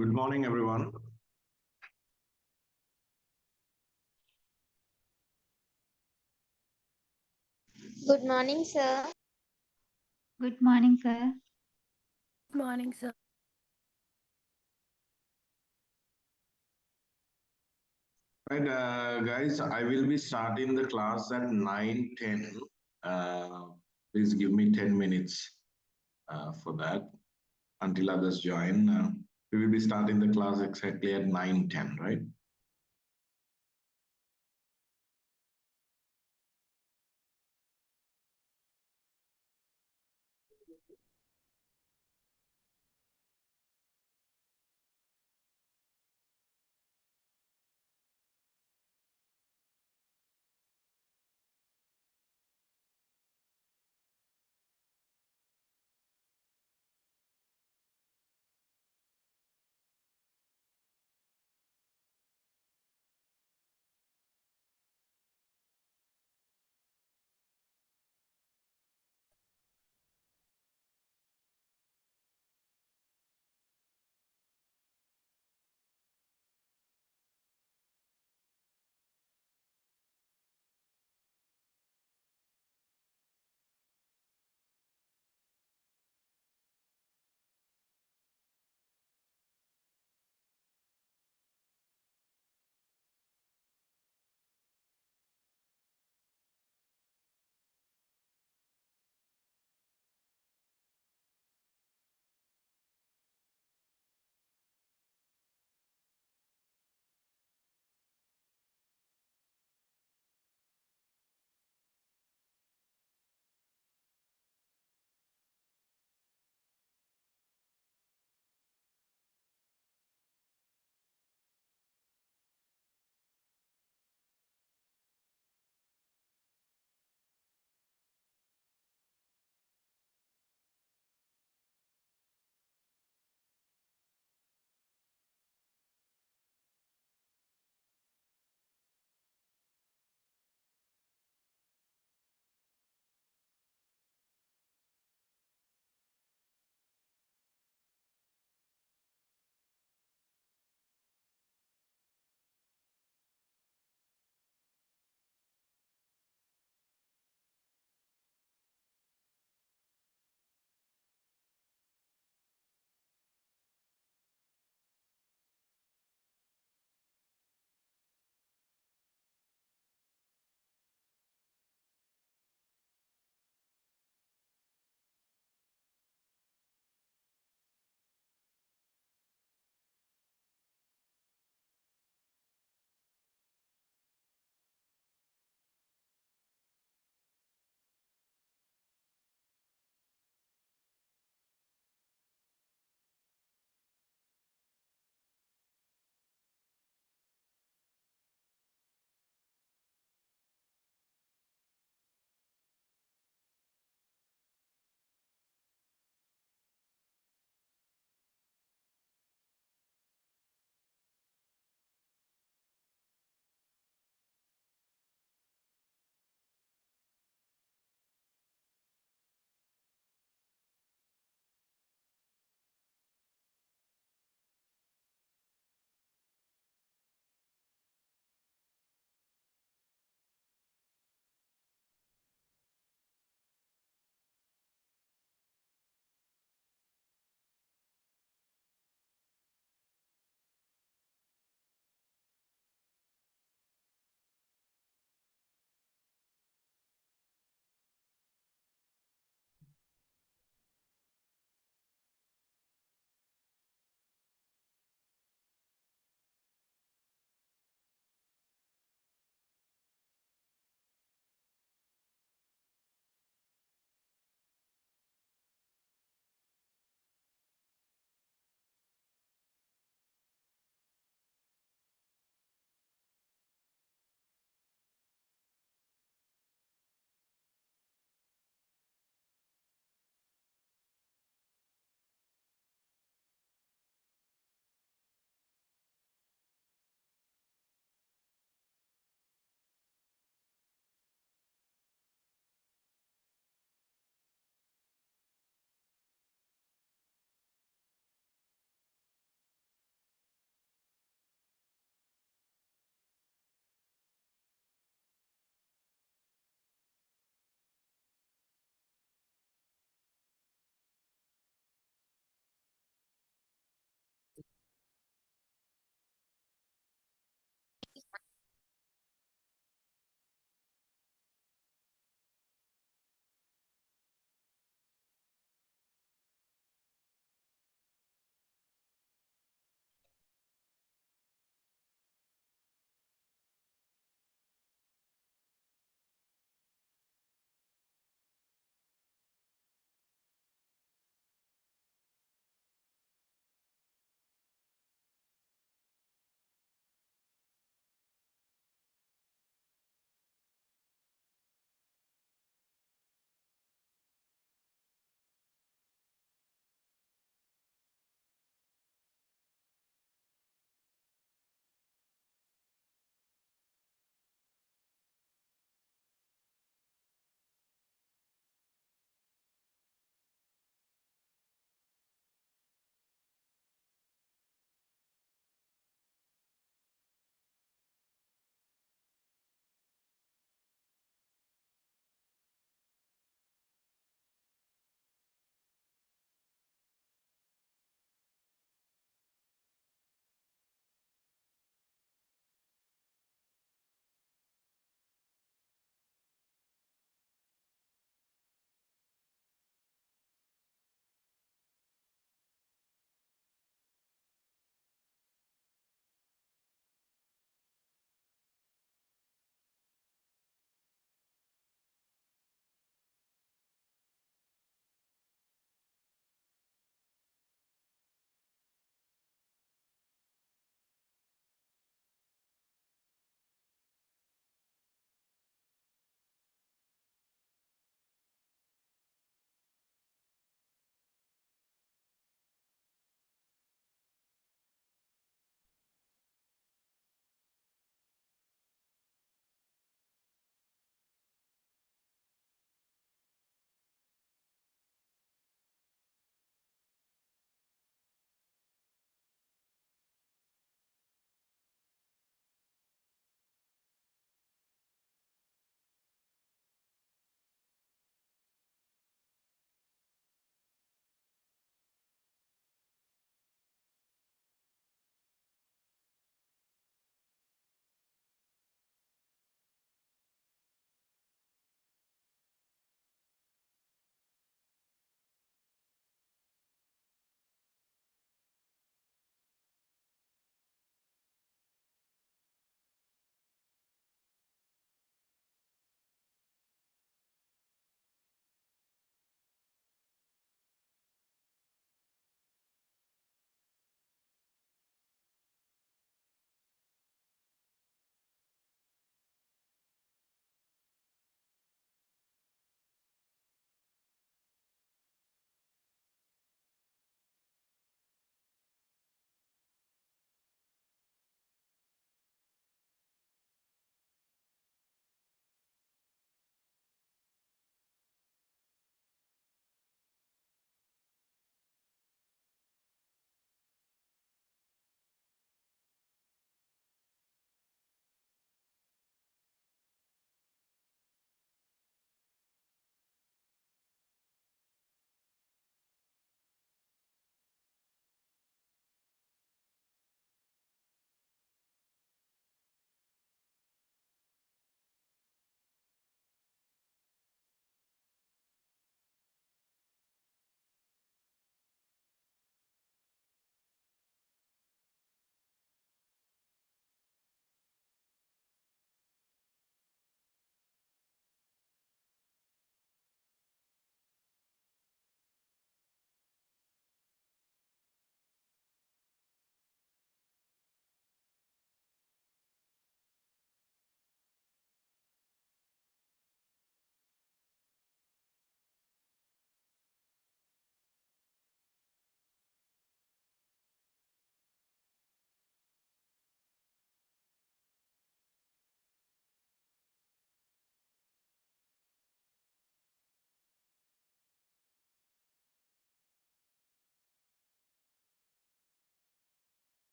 Good morning, everyone. Good morning, sir. Good morning, sir. Good morning, sir. Right, guys, I will be starting the class at 9:10. Please give me 10 minutes for that until others join. We will be starting the class exactly at 9:10, right?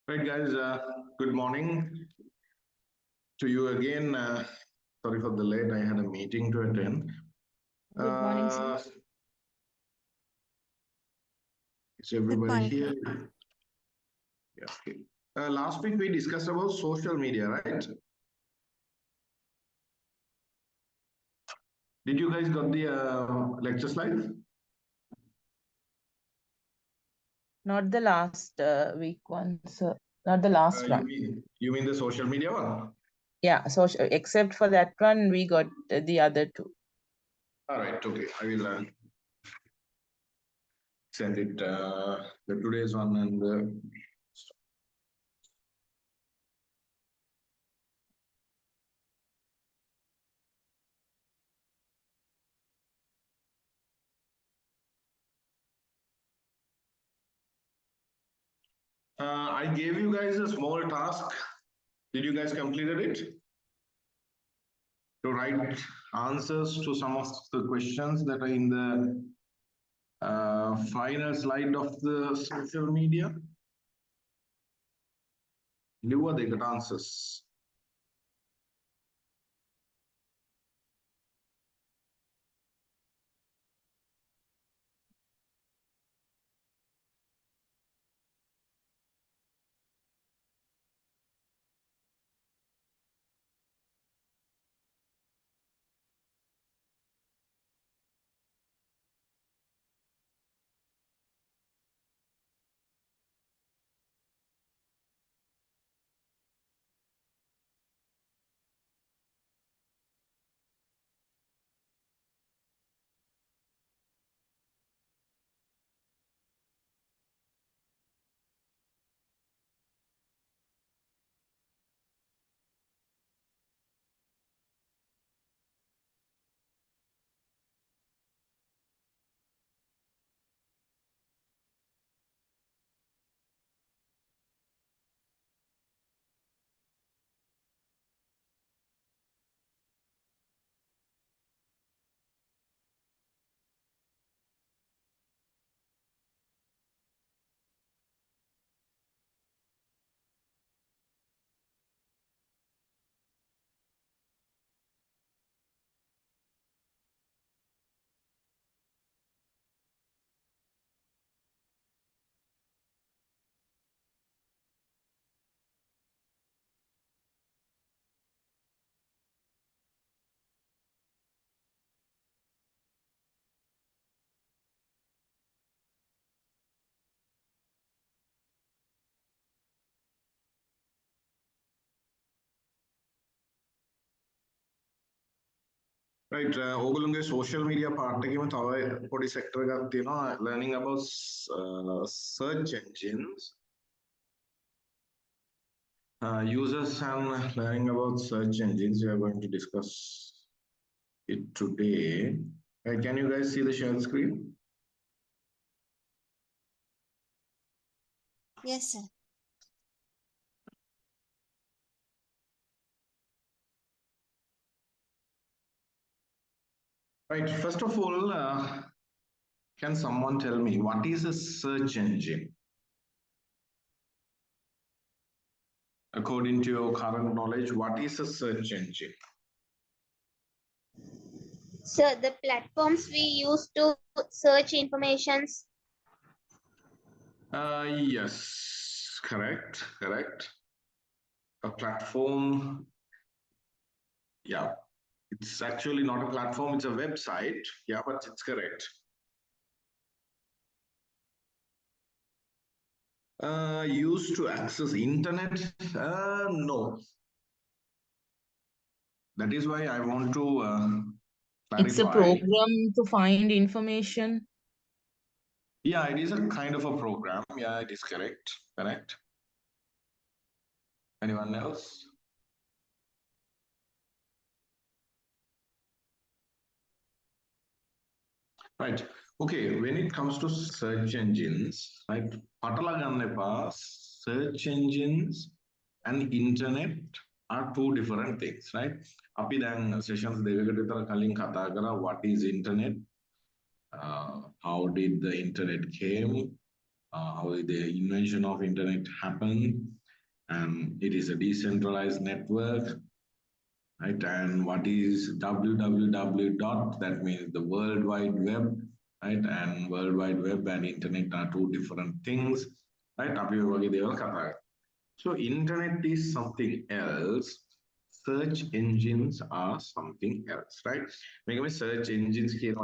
Right, guys, good morning to you again. Sorry for the late, I had a meeting to attend. Good morning, sir. Is everybody morning, here? Yeah, okay. Last week we discussed about social media, right? Did you guys got the lecture slides? Not the last week one, sir. Not the last one. You mean the social media one? Yeah, so except for that one, we got the other two. All right, okay. I will send it the today's one and the I gave you guys a small task. Did you guys completed it? To write answers to some of the questions that are in the final slide of the social media. Liwa, they got answers. Right, ඕගොල්ලන්ගේ social media part එකේම තව පොඩි sector එකක් තියෙනවා learning about search engines. Users and learning about search engines. We are going to discuss it today. Can you guys see the share screen? Yes, sir. Right, first of all, can someone tell me what is a search engine? According to your current knowledge, what is a search engine? So the platforms we use to search informations. Yes, correct. A platform, yeah, it's actually not a platform, it's a website. Yeah, but it's correct. Used to access internet? No. That is why I want to clarify. It's a program to find information. Yeah, it is a kind of a program. Yeah, it is correct. Anyone else? Right. Okay, when it comes to search engines, right? පටල ගන්න එපා. Search engines and internet are two different things, right? අපි දැන් sessions දෙකකට විතර කලින් කතා කරා what is internet, how did the internet came, how the invention of internet happened, and it is a decentralized network, right? And what is www dot? That means the World Wide Web, right? And World Wide Web and internet are two different things, right? So internet is something else. Search engines are something else, right? Make search engines here.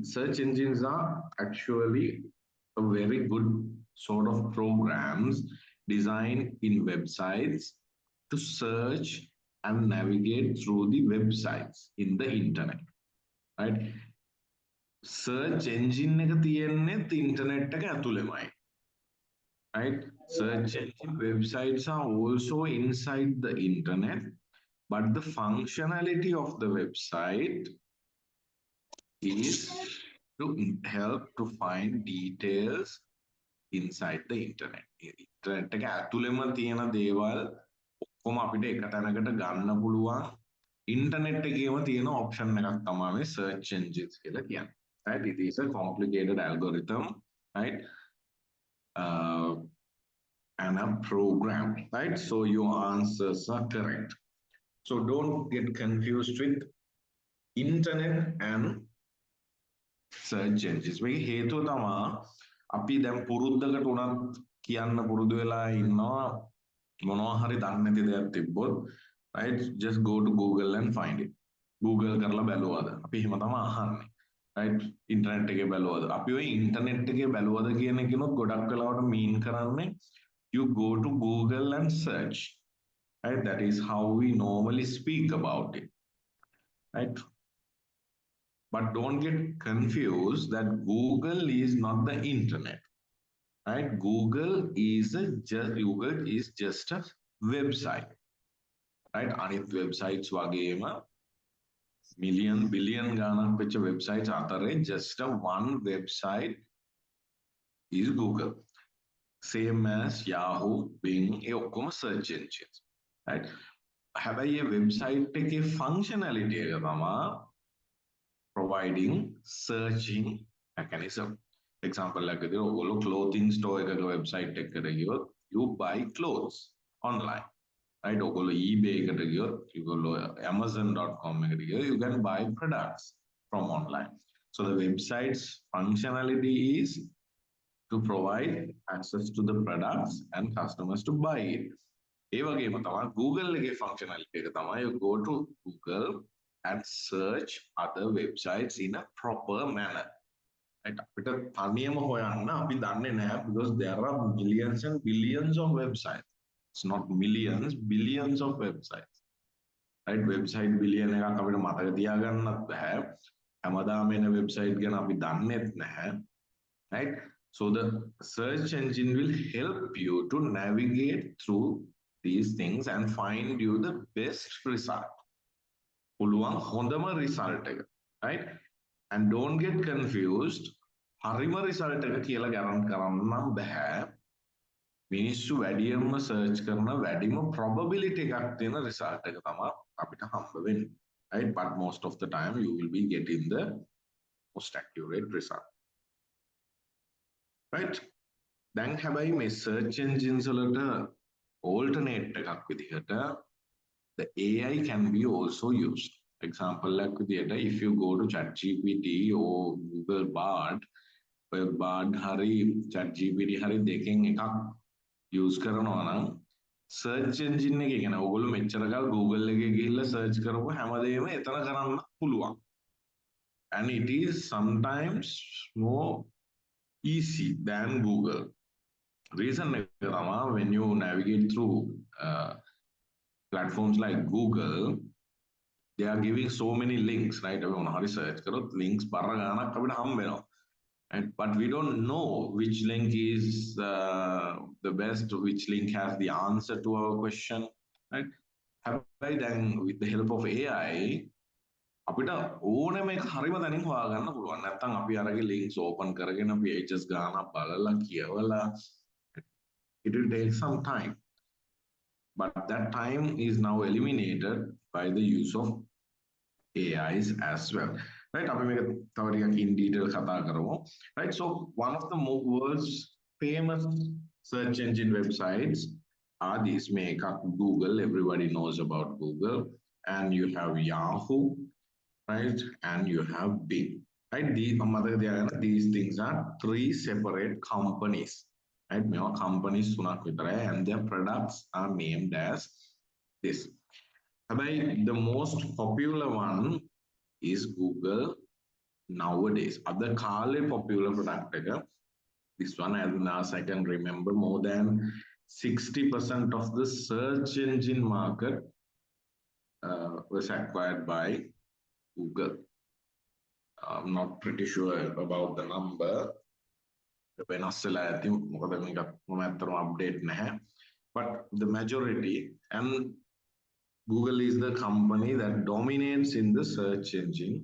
Search engines are actually a very good sort of programs designed in websites to search and navigate through the websites in the internet, right? Search engine එක තියෙන්නේ internet එක ඇතුළෙමයි, right? Search engine websites are also inside the internet, but the functionality of the website is to help to find details inside the internet. Internet එක ඇතුළෙම තියෙන දේවල් ඔක්කොම අපිට එක තැනකට ගන්න පුළුවන්. ඉන්ටර්නෙට් එකේම තියෙන option එකක් තමයි මේ search engines කියලා කියන්නේ. Right? It is a complicated algorithm, right? And a program, right? So your answers are correct. So don't get confused with internet and search engines. මේ හේතුව තමයි අපි දැන් පුරුද්දකට උනත් කියන්න පුරුදු වෙලා ඉන්නවා මොනවා හරි දන්නේ නැති දෙයක් තිබ්බොත්, right? Just go to Google and find it. Google කරලා බැලුවද? අපි එහෙම තමයි අහන්නේ. Right? ඉන්ටර්නෙට් එකේ බැලුවද? අපි ඔය ඉන්ටර්නෙට් එකේ බැලුවද කියන එකනොත් ගොඩක් වෙලාවට mean කරන්නේ you go to Google and search. Right? That is how we normally speak about it. Right? But don't get confused that Google is not the internet. Right? Google is just a website. Right? Anith websites වගේම million billion ගානක් වෙච්ච websites අතරේ just a one website is Google. Same as Yahoo, Bing, ඒ ඔක්කොම search engines. Right? හැබැයි මේ website එකේ functionality එක තමයි providing searching mechanism. Example like ඔයගොල්ලෝ clothing store එකක website එකකට ගියොත් you buy clothes online. Right? ඔයගොල්ලෝ eBay එකට ගියොත් ඔයගොල්ලෝ amazon.com එකට ගියොත් you can buy products from online. So the website's functionality is to provide access to the products and customers to buy it. ඒ වගේම තමයි Google එකේ functionality එක තමයි you go to Google and search other websites in a proper manner. Right? අපිට තනියම හොයන්න අපි දන්නේ නැහැ because there are millions and billions of websites. It's not millions, billions of websites. Right? Website billion එකක් අපිට මතක තියාගන්නත් බෑ. හැමදාම එන website ගැන අපි දන්නේත් නැහැ. Right? So the search engine will help you to navigate through these things and find you the best result. පුළුවන් හොඳම result එක. Right? And don't get confused. හරිම result එක කියලා guarantee කරන්න නම් බෑ. මිනිස්සු වැඩියෙන්ම search කරන වැඩිම probability එකක් තියෙන result එක තමයි අපිට හම්බ වෙන්නේ. Right? But most of the time you will be getting the most accurate result. Right? දැන් හැබැයි මේ search engines වලට alternate එකක් විදිහට the AI can be also used. Example like විදිහට if you go to ChatGPT or Google Bard, ඔය Bard හරි ChatGPT හරි දෙකෙන් එකක් use කරනවා නම් search engine එකේ කියන ඔයගොල්ලෝ මෙච්චර කල් Google එකේ ගිහිල්ලා search කරපුවා හැමදේම එතන කරන්න පුළුවන්. And it is sometimes more easy than Google. Reason when you navigate through platforms like Google, they are giving so many links, right? Everyone search links and but we don't know which link is the best, which link has the answer to our question, right? Then with the help of AI, අපිට ඕනම එක හරිම දැනින් හොයාගන්න පුළුවන්. නැත්නම් අපි අරගේ links open කරගෙන pages ගානක් බලලා කියවලා it will take some time. But that time is now eliminated by the use of AIs as well. right? අපි මේක තව ටිකක් in detail කතා කරමු. Right? So one of the world's famous search engine websites are these. Make up Google, everybody knows about Google, and you have Yahoo, right? And you have Bing, right? These things are three separate companies, right? There companies and their products are named as this. The most popular one is Google nowadays. Other Kale popular product, this one, as I can remember, more than 60% of the search engine market was acquired by Google. I'm not pretty sure about the number. But the majority, and Google is the company that dominates in the search engine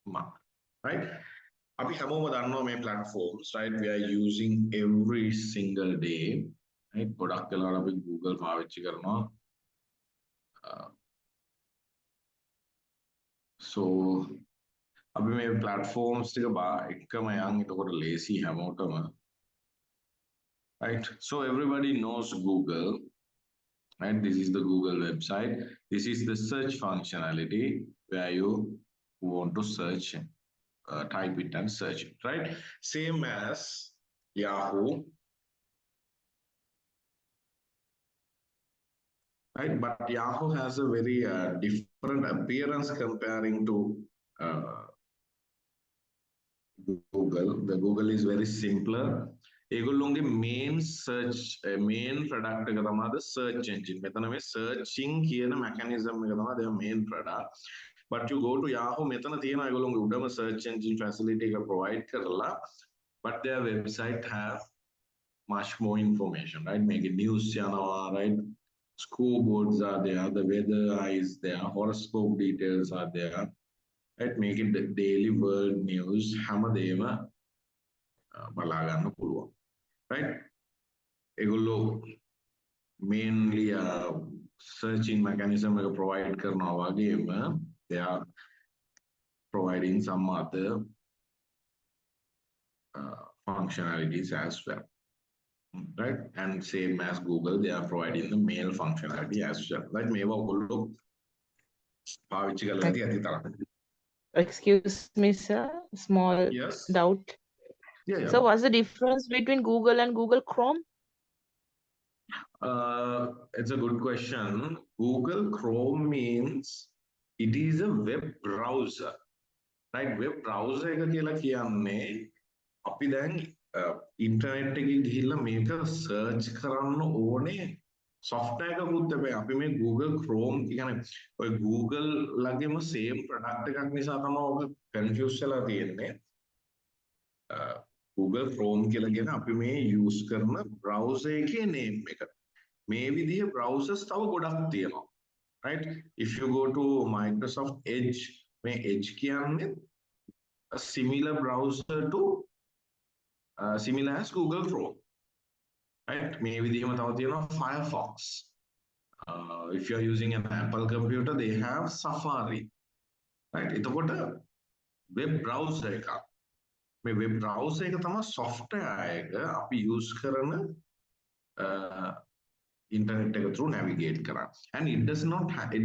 market, right? අපි හැමෝම දන්නවා මේ platforms, right? We are using every single day, right? ගොඩක් වෙලාවට අපි Google පාවිච්චි කරනවා. So අපි මේ platforms ටික එකම යන් එතකොට ලේසි හැමෝටම, right? So everybody knows Google, right? This is the Google website. This is the search functionality where you want to search, type it and search it, right? Same as Yahoo, right? But Yahoo has a very different appearance comparing to Google. The Google is very simpler. ඒගොල්ලොන්ගේ main search main product එක තමයි the search engine. මෙතන මේ searching කියන mechanism එක තමයි their main product. But you go to Yahoo, මෙතන තියෙනවා ඒගොල්ලොන්ගේ උඩම search engine facility එක provide කරලා, but their website have much more information, right? Make it news යනවා, right? Scoreboards are there, the weather is there, horoscope details are there, right? Make it the daily world news හැමදේම බලා ගන්න පුළුවන්, right? ඒගොල්ලෝ mainly searching mechanism එක provide කරනවා වගේම they are providing some other functionalities as well, right? And same as Google, they are providing the mail functionality as well, right? මේවා ඔයගොල්ලෝ පාවිච්චි කරලා ඇති ඇති තරම්. Excuse me, sir. Small Yes. doubt. Yeah. So what's the difference between Google and Google Chrome? It's a good question. Google Chrome means it is a web browser, right? Web browser එක කියලා කියන්නේ අපි දැන් internet එකේ ගිහිල්ලා මේක search කරන්න ඕනේ software එකකුත් හැබැයි අපි මේ Google Chrome කියන්නේ ඔය Google ළඟේම same product එකක් නිසා තමයි ඔක confuse වෙලා තියෙන්නේ. Google Chrome කියලා කියන අපි මේ use කරන browser එකේ name එක. මේ විදිහේ browsers තව ගොඩක් තියෙනවා, right? If you go to Microsoft Edge, මේ Edge කියන්නේ a similar browser to similar as Google Chrome, right? මේ විදිහම තව තියෙනවා Firefox. If you are using an Apple computer, they have Safari, right? එතකොට web browser එකක්. මේ web browser එක තමයි software එක අපි use කරන internet එක through navigate කරන්න. And it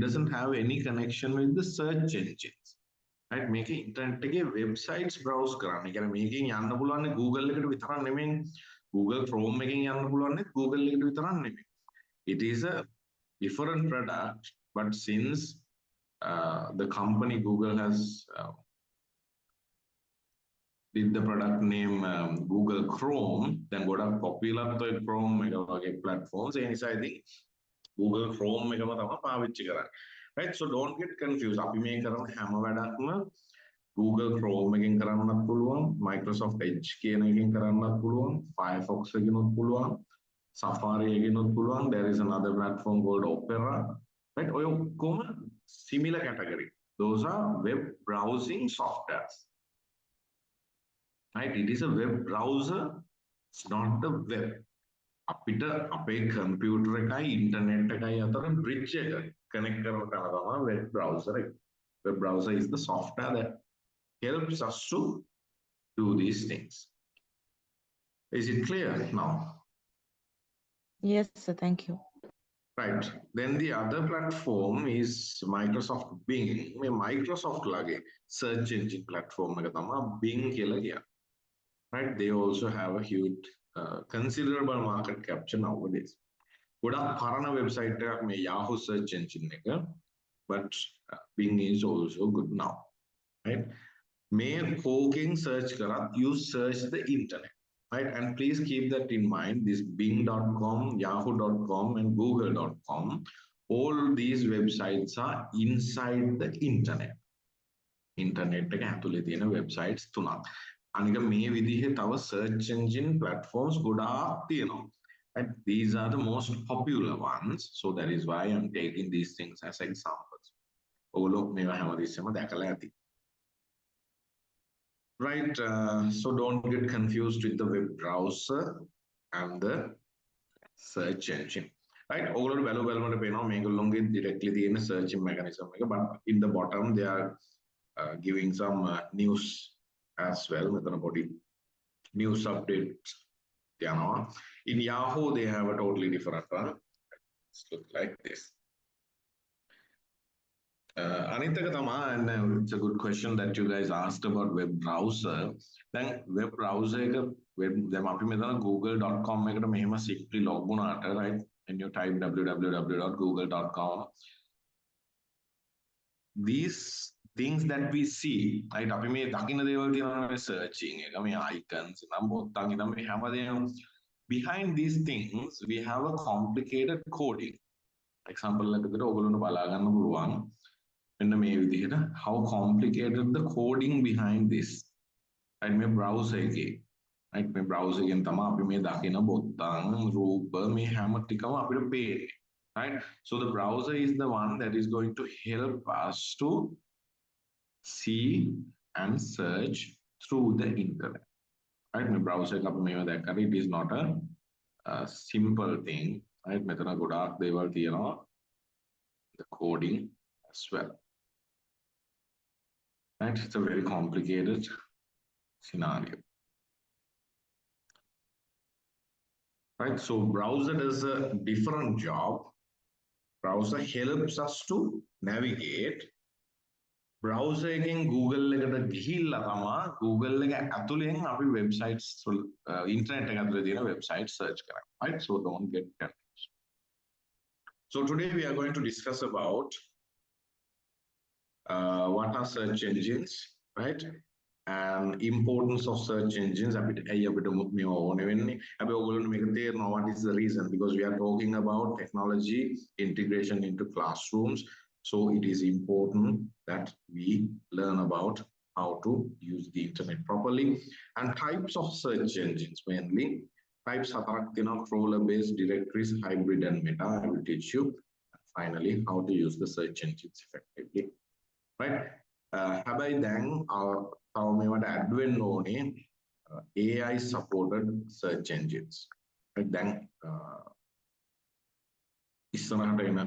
doesn't have any connection with the search engines, right? මේක internet එකේ websites browse කරන්න. ඒ කියන්නේ මේකෙන් යන්න පුළුවන් Google එකට විතරක් නෙමෙයි. Google Chrome එකෙන් යන්න පුළුවන් Google එකට විතරක් නෙමෙයි. It is a different product, but since the company Google has with the product name Google Chrome, then got a popular Chrome platforms. And I think Google Chrome right? So don't get confused. අපි මේ කරන හැම වැඩක්ම Google Chrome එකෙන් කරන්නත් පුළුවන්, Microsoft Edge කියන එකෙන් කරන්නත් පුළුවන්, Firefox එකකිනුත් පුළුවන්, Safari එකකිනුත් පුළුවන්. There is another platform called Opera, right? ඔය ඔක්කොම similar category. Those are web browsing softwares, right? It is a web browser, it's not the web. අපිට අපේ computer එකයි internet එකයි අතර bridge එක connect කරන තමයි web browser එක. Web browser is the software that helps us to do these things. Is it clear now? Yes, sir. Thank you. Right. Then the other platform is Microsoft Bing. මේ Microsoft ලගේ search engine platform එක තමයි Bing කියලා කියන්නේ. Right. They also have a huge considerable market capture nowadays. ගොඩක් පරණ website එකක් මේ Yahoo search engine එක. But Bing is also good now. Right. මේ කෝකෙන් search කරත් you search the internet. Right, and please keep that in mind. This Bing.com, Yahoo.com, and Google.com, all these websites are inside the internet. Internet එක ඇතුලේ තියෙන websites තුනක්. අනික මේ විදිහේ තව search engine platforms ගොඩාක් තියෙනවා. And these are the most popular ones. So that is why I'm taking these things as examples. ඔයගොල්ලෝ මේවා හැමදෙස්සම දැකලා ඇති. Right, so don't get confused with the web browser and the search engine. Right, overall value මේගොල්ලෝගේ directly තියෙන searching mechanism එක, but in the bottom they are giving some news as well. මෙතන පොඩි news updates තියනවා. In Yahoo they have a totally different one. It's look like this. අනිත් එක තමයි, and it's a good question that you guys asked about web browser. Then web browser එක දැන් අපි මෙතන google.com එකට මෙහෙම simply log වුණාට, right, and you type www.google.com, these things that we see, right, අපි මේ දකින්න දේවල් තියෙනවා searching එක, මේ icons නම් බොත්තම් ඉඳන් මේ හැමදේම, behind these things we have a complicated coding. Example එකකට ඔයගොල්ලන්ට බලා ගන්න පුළුවන් මෙන්න මේ විදිහට how complicated the coding behind this. right, මේ browser එකේ, right, මේ browser එකෙන් තමයි අපි මේ දකින බොත්තම් රූප මේ හැම ටිකම අපිට පේන්නේ. Right, so the browser is the one that is going to help us to see and search through the internet. Right, මේ browser එක අපි මේව දැක්කට it is not a simple thing. right, මෙතන ගොඩාක් දේවල් තියෙනවා, the coding as well. Right, it's a very complicated scenario. Right, so browser does a different job. Browser helps us to navigate. Browser එකෙන් Google එකට ගිහිල්ලා තමයි Google එක ඇතුලෙන් අපි websites internet එක ඇතුලේ තියෙන websites search කරන්නේ. Right, so don't get confused. So today we are going to discuss about what are search engines, right, and importance of search engines. What is the reason? Because we are talking about technology integration into classrooms, so it is important that we learn about how to use the internet properly. And types of search engines, mainly types are crawler based, directories, hybrid, and meta. I will teach you finally how to use the search engines effectively. Right, හැබැයි දැන් තව මේවට add වෙන්න ඕනේ AI supported search engines. right, දැන් ඉස්සරහට එන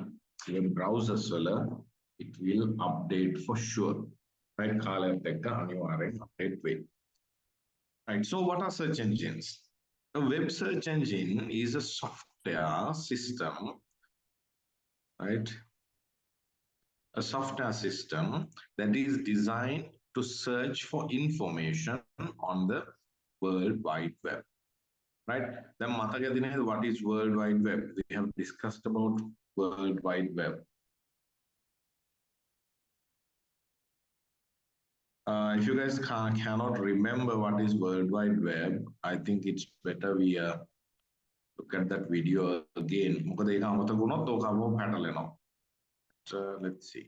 web browsers වල it will update for sure. right, කාලයත් එක්ක අනිවාර්යෙන් update වෙයි. right, so what are search engines? A web search engine is a software system, right, a software system that is designed to search for information on the World Wide Web. Right? Then what is World Wide Web? We have discussed about World Wide Web. If you guys cannot remember what is World Wide Web, I think it's better we look at that video again. Let's see.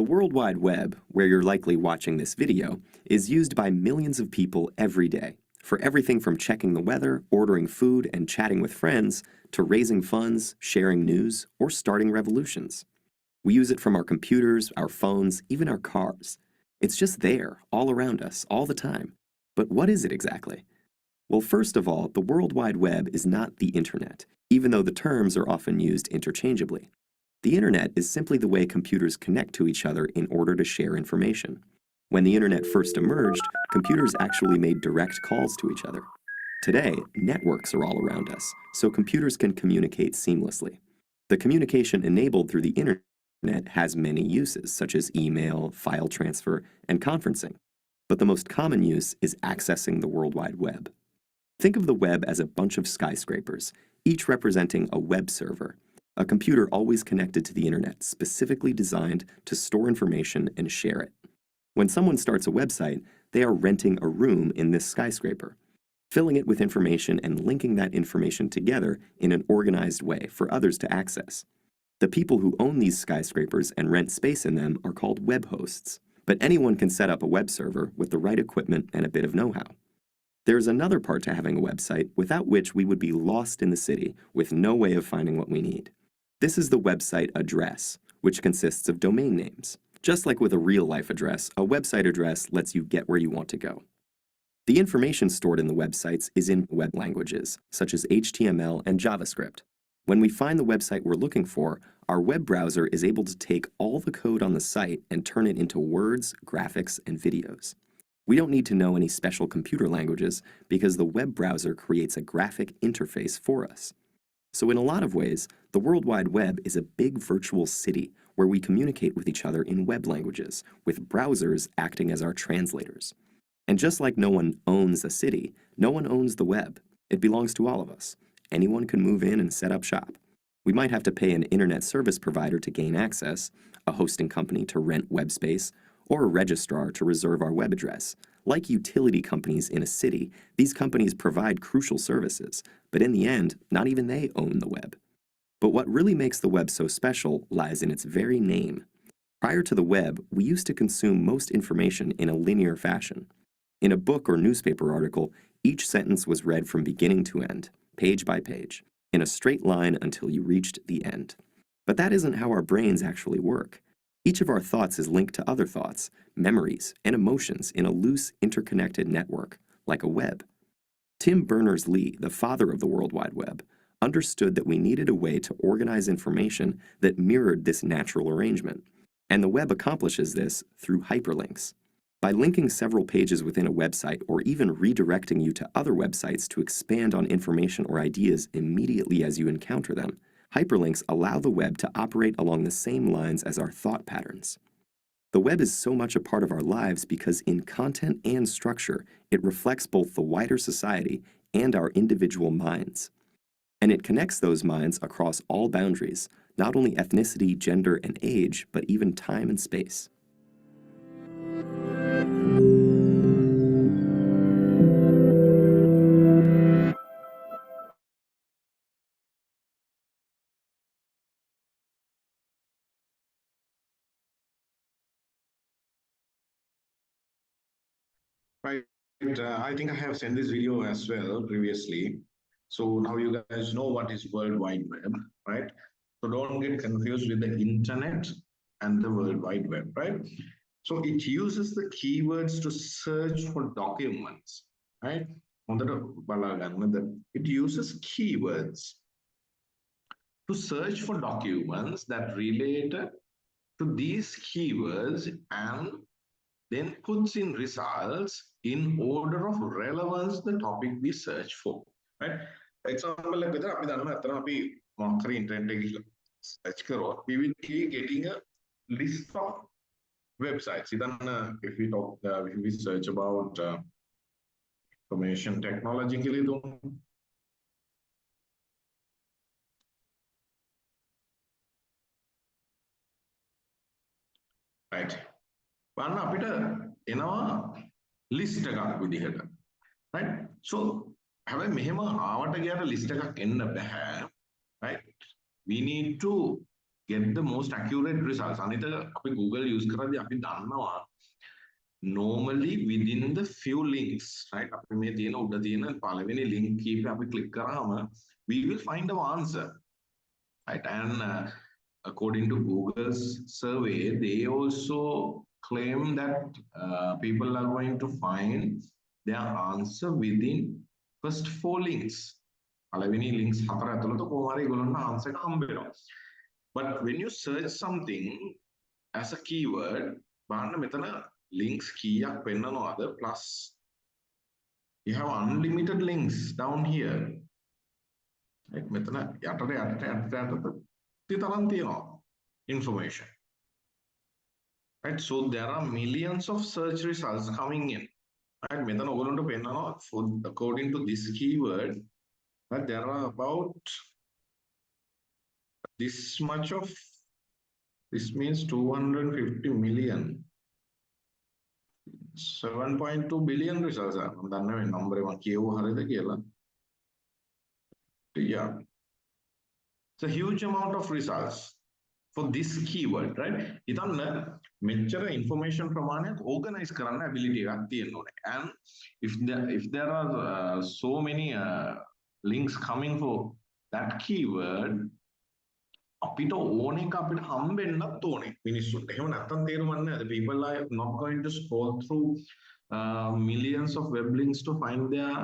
World Wide Web, where you're likely watching this video, is used by millions of people every day for everything from checking the weather, ordering food, and chatting with friends, to raising funds, sharing news, or starting revolutions. We use it from our computers, our phones, even our cars. It's just there, all around us, all the time. But what is it exactly? Well, first of all, the World Wide Web is not the internet, even though the terms are often used interchangeably. The internet is simply the way computers connect to each other in order to share information. When the internet first emerged, computers actually made direct calls to each other. Today, networks are all around us, so computers can communicate seamlessly. The communication enabled through the internet has many uses, such as email, file transfer, and conferencing. But the most common use is accessing the World Wide Web. Think of the web as a bunch of skyscrapers, each representing a web server, a computer always connected to the internet, specifically designed to store information and share it. When someone starts a website, they are renting a room in this skyscraper, filling it with information and linking that information together in an organized way for others to access. The people who own these skyscrapers and rent space in them are called web hosts, but anyone can set up a web server with the right equipment and a bit of know-how. There's another part to having a website without which we would be lost in the city with no way of finding what we need. This is the website address, which consists of domain names. Just like with a real-life address, a website address lets you get where you want to go. The information stored in the websites is in web languages, such as HTML and JavaScript. When we find the website we're looking for, our web browser is able to take all the code on the site and turn it into words, graphics, and videos. We don't need to know any special computer languages because the web browser creates a graphic interface for us. So in a lot of ways, the World Wide Web is a big virtual city where we communicate with each other in web languages, with browsers acting as our translators. And just like no one owns a city, no one owns the web. It belongs to all of us. Anyone can move in and set up shop. We might have to pay an internet service provider to gain access, a hosting company to rent web space, or a registrar to reserve our web address. Like utility companies in a city, these companies provide crucial services, but in the end, not even they own the web. But what really makes the web so special lies in its very name. Prior to the web, we used to consume most information in a linear fashion. In a book or newspaper article, each sentence was read from beginning to end, page by page, in a straight line until you reached the end. But that isn't how our brains actually work. Each of our thoughts is linked to other thoughts, memories, and emotions in a loose, interconnected network, like a web. Tim Berners-Lee, the father of the World Wide Web, understood that we needed a way to organize information that mirrored this natural arrangement, and the web accomplishes this through hyperlinks. By linking several pages within a website or even redirecting you to other websites to expand on information or ideas immediately as you encounter them, hyperlinks allow the web to operate along the same lines as our thought patterns. The web is so much a part of our lives because in content and structure, it reflects both the wider society and our individual minds. And it connects those minds across all boundaries, not only ethnicity, gender, and age, but even time and space. Right. I think I have sent this video as well previously. So now you guys know what is World Wide Web, right? So don't get confused with the internet and the World Wide Web, right? So it uses the keywords to search for documents, right? It uses keywords to search for documents that relate to these keywords and then puts in results in order of relevance the topic we search for, right? Example like whether අපි දන්නවා අතන අපි මොකක් හරි internet එකේ ගිහලා search කරොත් we will be getting a list of websites. If we talk, if we search about information technology right? බලන්න අපිට එනවා list එකක් විදිහට, right? So හැබැයි මෙහෙම ආවට ගියාට list එකක් එන්න බෑ, right? We need to get the most accurate results. අනිත අපි Google use කරද්දී අපි දන්නවා normally within the few links, right? අපි මේ තියෙන උඩ තියෙන පළවෙනි link කීප අපි click කරාම we will find our answer, right? And according to Google's survey, they also claim that people are going to find their answer within first 4 links. පළවෙනි links 4 ඇතුළත කොහොම හරි ඒගොල්ලන්ට answer එක හම්බ වෙනවා. But when you search something as a keyword, බලන්න මෙතන links කීයක් පෙන්නනවාද, plus you have unlimited links down here. Right? මෙතන යටට තරම් තියෙනවා information. Right? So there are millions of search results coming in. Right? මෙතන ඔයගොල්ලන්ට පෙන්නනවා according to this keyword, right, there are about this much of, this means 250 million, 7.2 billion results. I'm done with number one. Yeah, it's a huge amount of results for this keyword, right? ඉතින් මෙච්චර information ප්‍රමාණයක් organize කරන්න ability එකක් තියෙන්න ඕනේ. And if there are so many links coming for that keyword, අපිට ඕන එක අපිට හම්බෙන්නත් ඕනේ මිනිස්සුන්ට. එහෙම නැත්තම් තේරුමක් නැහැ. The people are not going to scroll through millions of web links to find their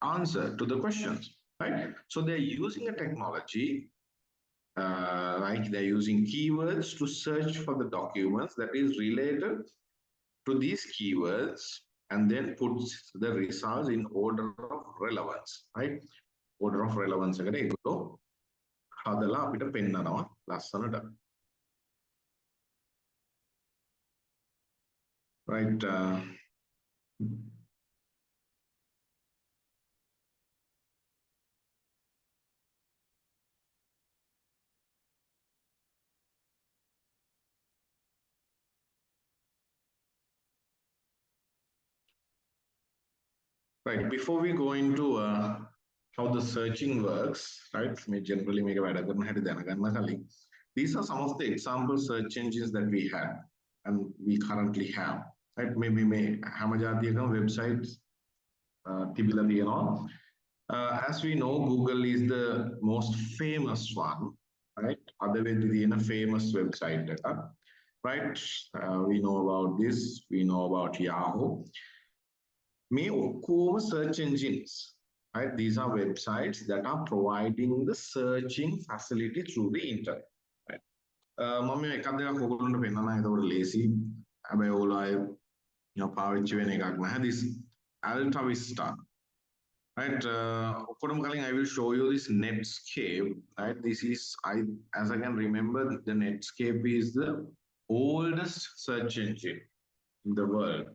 answer to the questions, right? So they're using a technology, like they're using keywords to search for the documents that is related to these keywords and then puts the results in order of relevance, right? Order of relevance එකට ඒකෝ හදලා අපිට පෙන්නනවා ලස්සනට. Right? Right, before we go into how the searching works, right? Generally, these are some of the example search engines that we have and we currently have, right? Maybe websites, as we know, Google is the most famous one, right? Other way to famous website, right? We know about this, we know about Yahoo. Search engines, right? These are websites that are providing the searching facility through the internet, right? Lazy. This Alta Vista, right? I will show you this Netscape, right? This is, as I can remember, the Netscape is the oldest search engine in the world.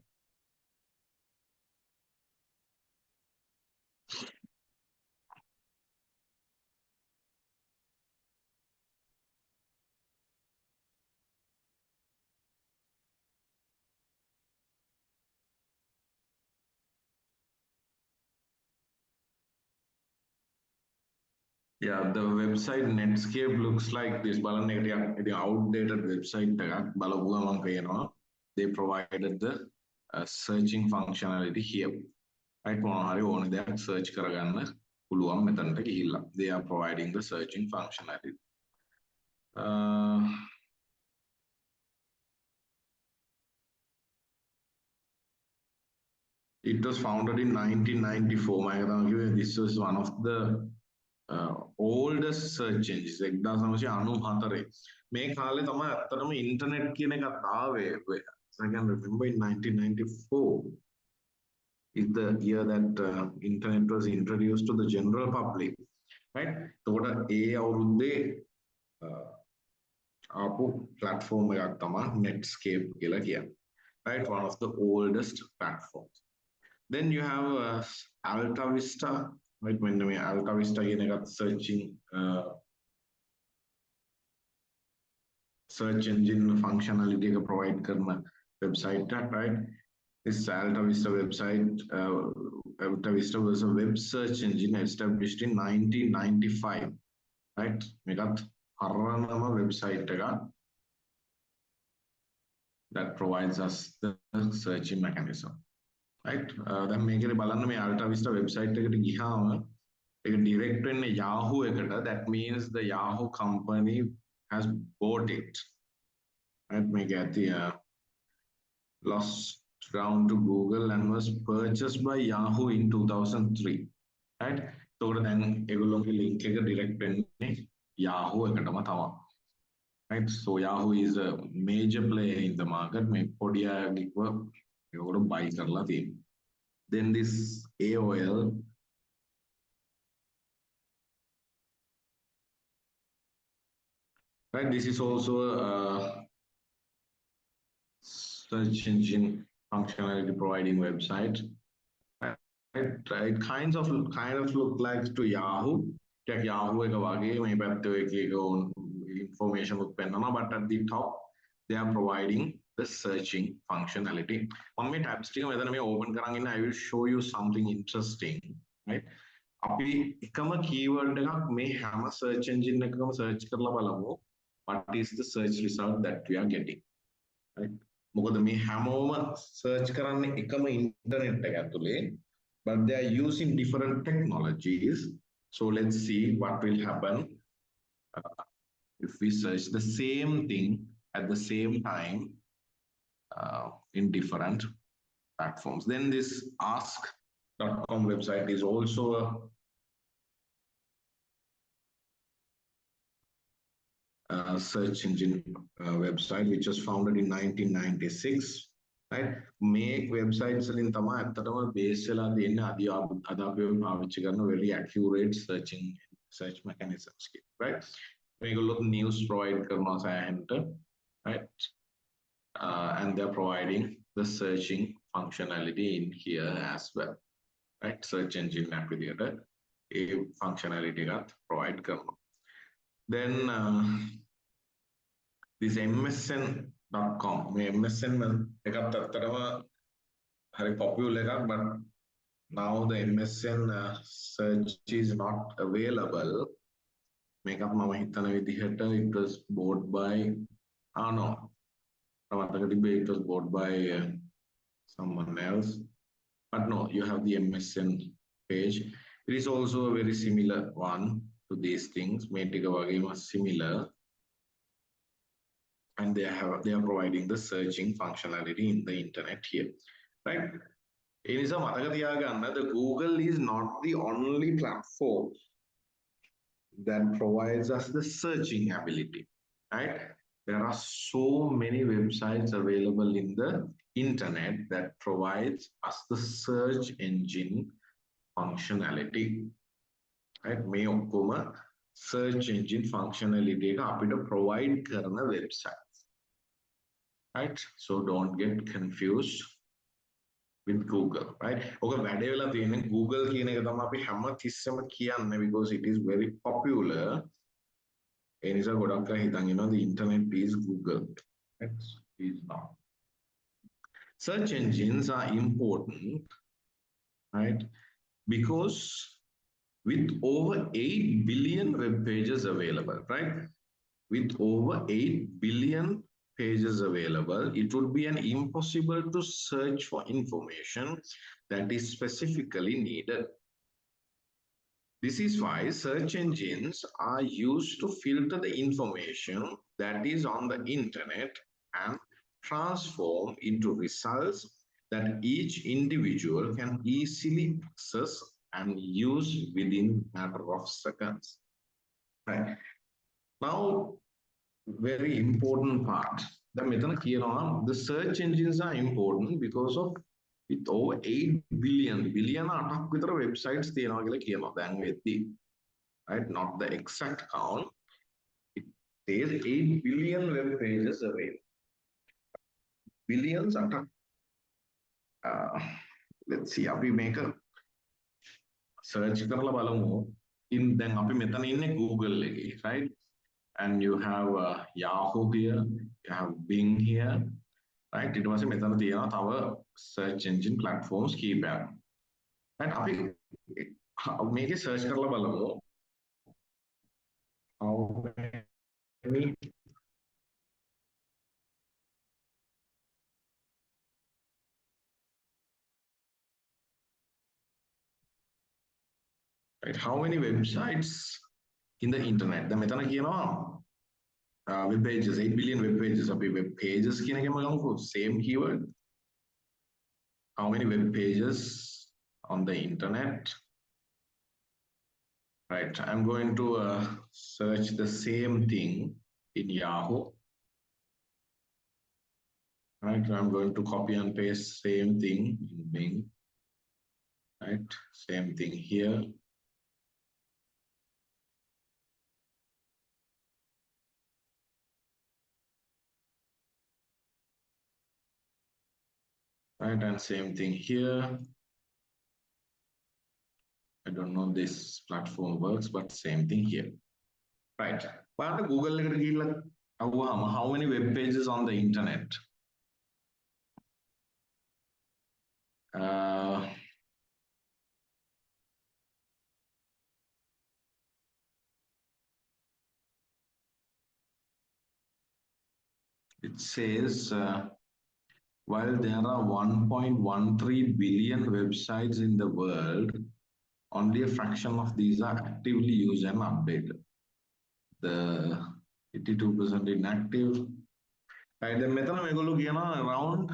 Yeah, the website Netscape looks like this. The outdated website. They provided the searching functionality here. Right? Search they are providing the searching functionality. It was founded in 1994. This was one of the oldest search engines. 1994. මේ කාලේ තමයි අත්‍තරම internet කියන එකත් ආවේ. I can remember in 1994 is the year that internet was introduced to the general public, right? එතකොට ඒ අවුරුද්දේ ආපු platform එකක් තමයි Netscape කියලා කියන්නේ. Right? One of the oldest platforms. Then you have Alta Vista, right? When we Alta Vista searching search engine functionality provide karna website, right? This Alta Vista website Alta Vista was a web search engine established in 1995. Right? Megat Haranama website that provides us the searching mechanism. Right? Then මේකේ බලන්න මේ Alta Vista website එකට ගියාම ඒක direct වෙන්නේ Yahoo එකට. That means the Yahoo company has bought it. Right? මේක ඇති lost ground to Google and was purchased by Yahoo in 2003. Right? එතකොට දැන් ඒගොල්ලෝගේ link එක direct වෙන්නේ Yahoo එකටම තමයි. Right? So Yahoo is a major player in the market. මේ පොඩි අයගෙව ඒගොල්ලෝ buy කරලා තියෙනවා. Then this AOL right, this is also a search engine functionality providing website. It kind of look like to Yahoo. Yahoo එක වගේ මේ පැත්තේ එක information උත් පෙන්නනවා, but at the top they are providing the searching functionality. මම මේ tabs ටික මෙතන මේ open කරන් ඉන්න. I will show you something interesting, right? අපි එකම keyword එකක් මේ හැම search engine එකකම search කරලා බලමු. What is the search result that we are getting? Right? මොකද මේ හැමෝම search කරන්නේ එකම internet එක ඇතුලේ, but they are using different technologies. So let's see what will happen if we search the same thing at the same time in different platforms. Then this ask.com website is also a search engine website which was founded in 1996. Right? Make websites වලින් තමයි අත්තටම base වෙලා තියෙන්නේ අද අපි පාවිච්චි කරන very accurate search mechanisms. Right? මේගොල්ලෝ news provide කරනවා සෑහෙනට. Right? And they're providing the searching functionality in here as well. Right? Search engine app විදියට ඒ functionality එකත් provide කරනවා. Then this MSN.com. MSN එකත් අත්තරම හරි popular එකක්, but now the MSN search is not available. මේකත් මම හිතන විදිහට it was bought by no. It was bought by someone else. But no, you have the MSN page. It is also a very similar one to these things. Metika wagema similar. And they are providing the searching functionality in the internet here. Right? It is a the Google is not the only platform that provides us the searching ability. Right? There are so many websites available in the internet that provides us the search engine functionality. Right? May okkoma search engine functionality එක අපිට provide කරන websites. Right? So don't get confused with Google. Right? ඔක වැඩේ වෙලා තියෙන්නේ Google කියන එක තමයි අපි හැම තිස්සෙම කියන්නේ because it is very popular. ඒ නිසා ගොඩක් අය හිතන් ඉන්නවා the internet is Google. It is not. Search engines are important, right? Because with over 8 billion web pages available, right? With over 8 billion pages available, it would be an impossible to search for information that is specifically needed. This is why search engines are used to filter the information that is on the internet and transform into results that each individual can easily access and use within a matter of seconds. Right. Now, very important part. The search engines are important because of with over 8 billion websites right? Not the exact count. It says 8 billion web pages available. Billions are let's see, we make a search in then Google, right? And you have Yahoo here, you have Bing here, right? It was a method our search engine platforms keep out. right අපි මේකේ search කරලා බලමු how many right how many websites in the internet දැන් මෙතන කියනවා web pages 8 billion web pages අපි web pages කියන එකම ගමුකෝ same keyword how many web pages on the internet right I'm going to search the same thing in Yahoo right I'm going to copy and paste same thing in Bing right same thing here right and same thing here I don't know this platform works but same thing here right but Google එකට ගිහිල්ලා අහුවාම how many web pages on the internet it says while there are 1.13 billion websites in the world, only a fraction of these are actively used and updated. The 82% inactive. Right, then මෙතන මේගොල්ලෝ කියනවා around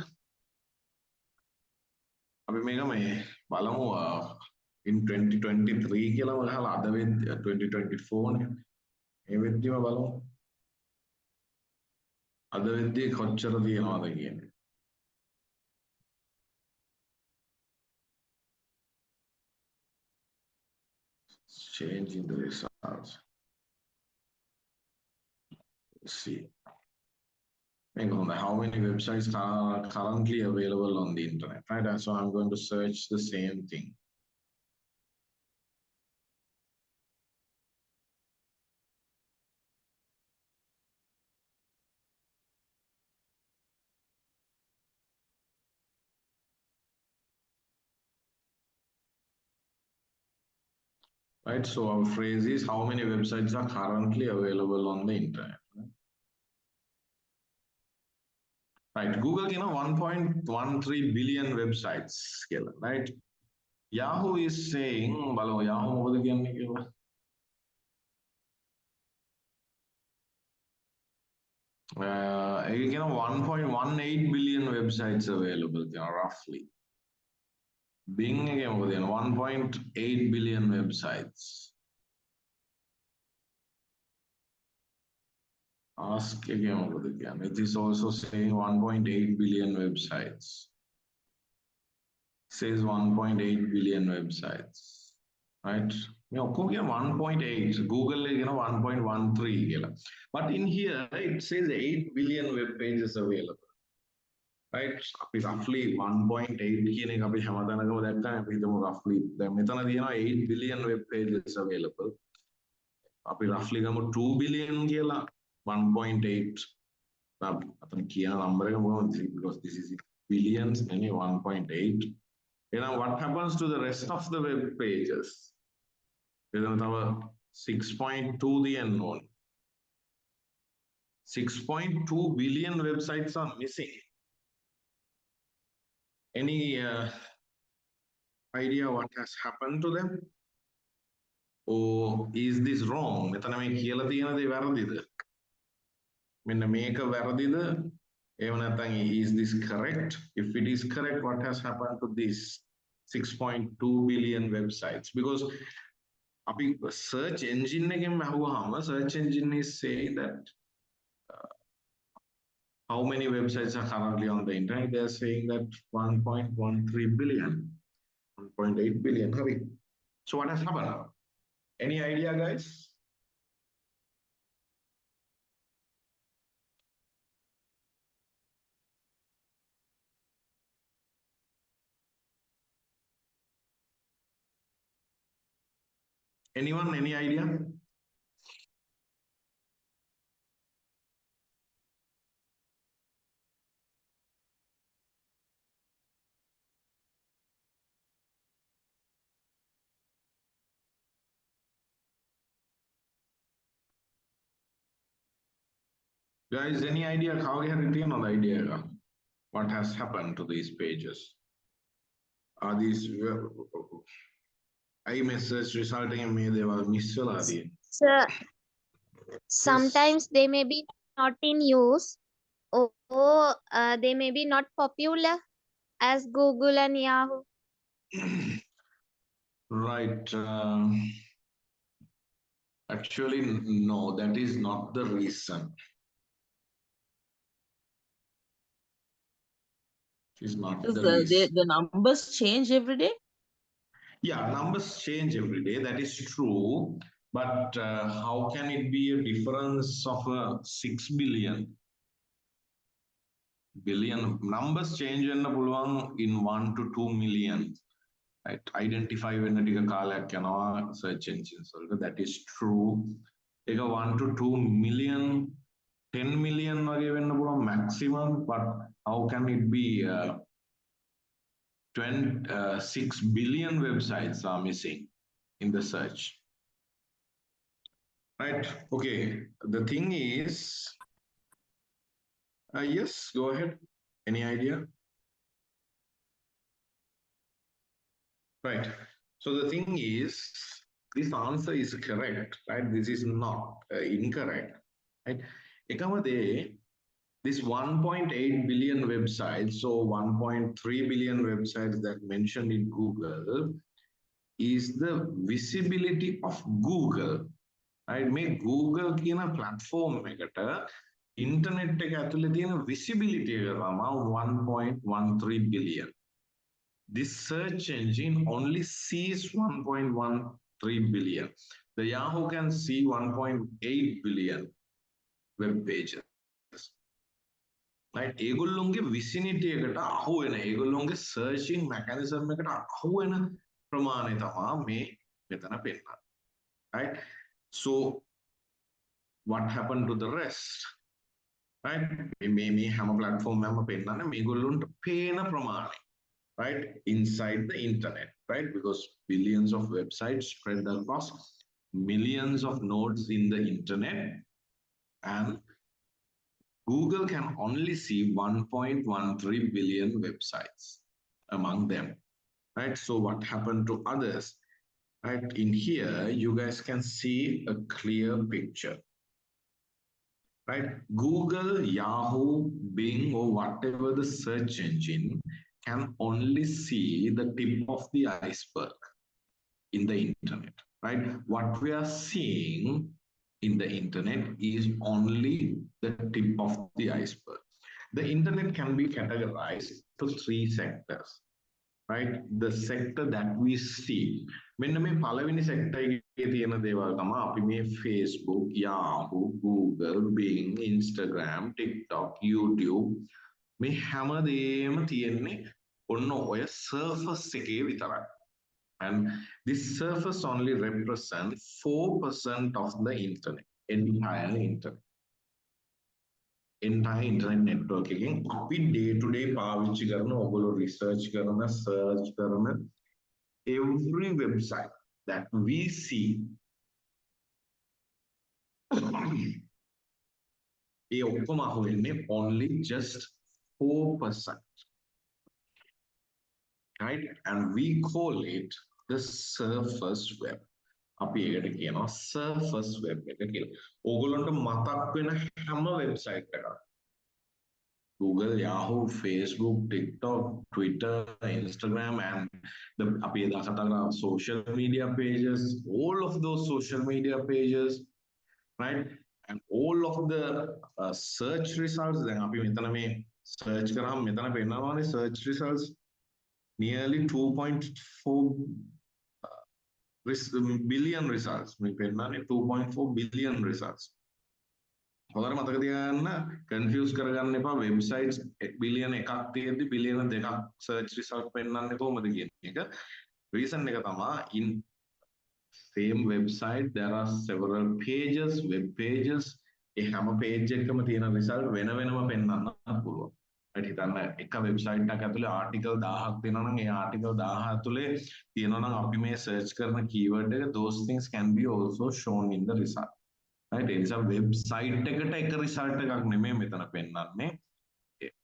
අපි මේක මේ බලමු in 2023 කියලා ගහලා අද වෙද්දි 2024 නේ. මේ වෙද්දිම බලමු. අද වෙද්දි කොච්චර තියෙනවද කියන්නේ. Changing the results. Let's see. How many websites are currently available on the internet, right? And so I'm going to search the same thing. Right, so our phrase is how many websites are currently available on the internet. Right, Google, 1.13 billion websites, right? Yahoo is saying, Yahoo මොකද කියන්නේ කියලා. ඒක 1.18 billion websites available, roughly. Bing again, 1.8 billion websites. Ask again. It is also saying 1.8 billion websites. Says 1.8 billion websites. Right? 1.8. Google 1.13. But in here it says 8 billion web pages available. Right, roughly 1.8 කියන එක අපි හැමදාම දැක්කම අපි හිතමු roughly දැන් මෙතන තියෙනවා 8 billion web pages available අපි roughly ගමු 2 billion කියලා 1.8 අතන කියන number එක මොකක්ද because this is billions නෙමෙයි 1.8 එහෙනම් what happens to the rest of the web pages එතන තව 6.2 තියෙන්න ඕනේ 6.2 billion websites are missing. Any idea what has happened to them? Or is this wrong? මෙතන මේ කියලා තියෙන දේ වැරදිද? මෙන්න මේක වැරදිද? එහෙම නැත්නම් is this correct? If it is correct, what has happened to these 6.2 billion websites? Because අපි search engine එකෙන් අහුවාම search engine is saying that how many websites are currently on the internet? They are saying that 1.13 billion, 1.8 billion. Hurry. So what has happened? Any idea, guys? Anyone, any idea? Guys, any idea how we have written on the idea? What has happened to these pages? Are these iMessage resulting in me they were missaladi? So sometimes they may be not in use, or they may be not popular as Google and Yahoo. Right. Actually, no, that is not the reason. Is not Because the reason. the numbers change every day. Yeah, numbers change every day. That is true. But how can it be a difference of 6 billion? Numbers change in 1 to 2 million. Right? Identify when the search engines. That is true. Take a 1 to 2 million, 10 million maximum, but how can it be 6 billion websites are missing in the search? Right. Okay. The thing is, yes, go ahead. Any idea? Right. So the thing is, this answer is correct, right? This is not incorrect, right? Ekamade, this 1.8 billion websites, so 1.3 billion websites that mentioned in Google is the visibility of Google. Right? Make Google කියන platform එකට internet එක ඇතුලේ තියෙන visibility එක තමයි 1.13 billion. This search engine only sees 1.13 billion. The Yahoo can see 1.8 billion web pages. Right? ඒගොල්ලොන්ගේ vicinity එකට අහු වෙන ඒගොල්ලොන්ගේ searching mechanism එකට අහු වෙන ප්‍රමාණය තමයි මේ මෙතන පෙන්නන්නේ. Right? So what happened to the rest? Right? මේ හැම platform එකම පෙන්නන්නේ මේගොල්ලොන්ට පේන ප්‍රමාණය. Right? Inside the internet, right? Because billions of websites spread across millions of nodes in the internet, and Google can only see 1.13 billion websites among them. Right? So what happened to others? Right? In here, you guys can see a clear picture. Right? Google, Yahoo, Bing, or whatever the search engine can only see the tip of the iceberg in the internet, right? What we are seeing in the internet is only the tip of the iceberg. The internet can be categorized to 3 sectors, right? The sector that we see. මෙන්න මේ පළවෙනි sector එකේ තියෙන දේවල් තමයි අපි මේ Facebook, Yahoo, Google, Bing, Instagram, TikTok, YouTube මේ හැමදේම තියෙන්නේ ඔන්න ඔය surface එකේ විතරයි. And this surface only represents 4% of the internet, entire internet. Entire internet network එකෙන් අපි day to day පාවිච්චි කරන ඔයගොල්ලෝ research කරන search කරන every website that we see ඒ ඔක්කොම අහු වෙන්නේ only just 4%. Right? And we call it the surface web. අපි ඒකට කියනවා surface web එක කියලා. ඕගොල්ලන්ට මතක් වෙන හැම වෙබ්සයිට් එකක් Google, Yahoo, Facebook, TikTok, Twitter, Instagram, and the අපි එදා කතා කරා social media pages, all of those social media pages, right? And all of the search results, then අපි මෙතන මේ search කරාම මෙතන පෙන්නනවානේ search results nearly 2.4 billion results. මේ පෙන්නන්නේ 2.4 billion results. හොඳට මතක තියාගන්න confuse කරගන්න එපා websites billion එකක් තියෙද්දි billion දෙකක් search result පෙන්නන්නේ කොහොමද කියන එක. Reason එක තමයි in same website there are several pages, web pages. ඒ හැම page එකකම තියෙන result වෙන වෙනම පෙන්නන්න පුළුවන්. හිතන්න එක වෙබ්සයිට් එකක් ඇතුලේ ආටිකල් 1000ක් තියෙනවා නම් ඒ ආටිකල් 1000 ඇතුලේ තියෙනවා නම් අපි මේ සර්ච් කරන keyword එක those things can be also shown in the result. right? ඒ නිසා website එකට එක result එකක් නෙමෙයි මෙතන පෙන්නන්නේ.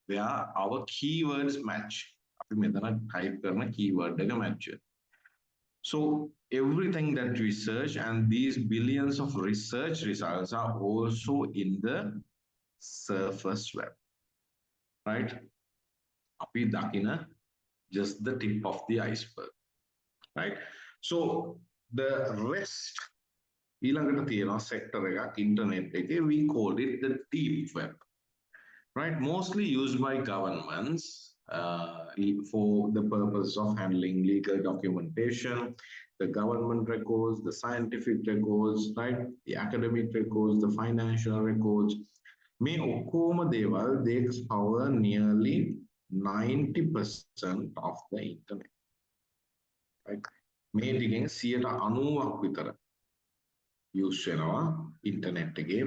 where our keywords match. අපි මෙතන type කරන keyword එක match. So everything that we search and these billions of research results are also in the surface web, right? Api dakina just the tip of the iceberg, right? So the rest ඊළඟට තියෙනවා sector එකක් internet එකේ, we call it the deep web, right? Mostly used by governments for the purpose of handling legal documentation, the government records, the scientific records, right? The academic records, the financial records. මේ ඔක්කොම දේවල් they cover nearly 90% of the internet, right? මේ ටිකෙන් 90%ක් විතර use වෙනවා internet එකේ.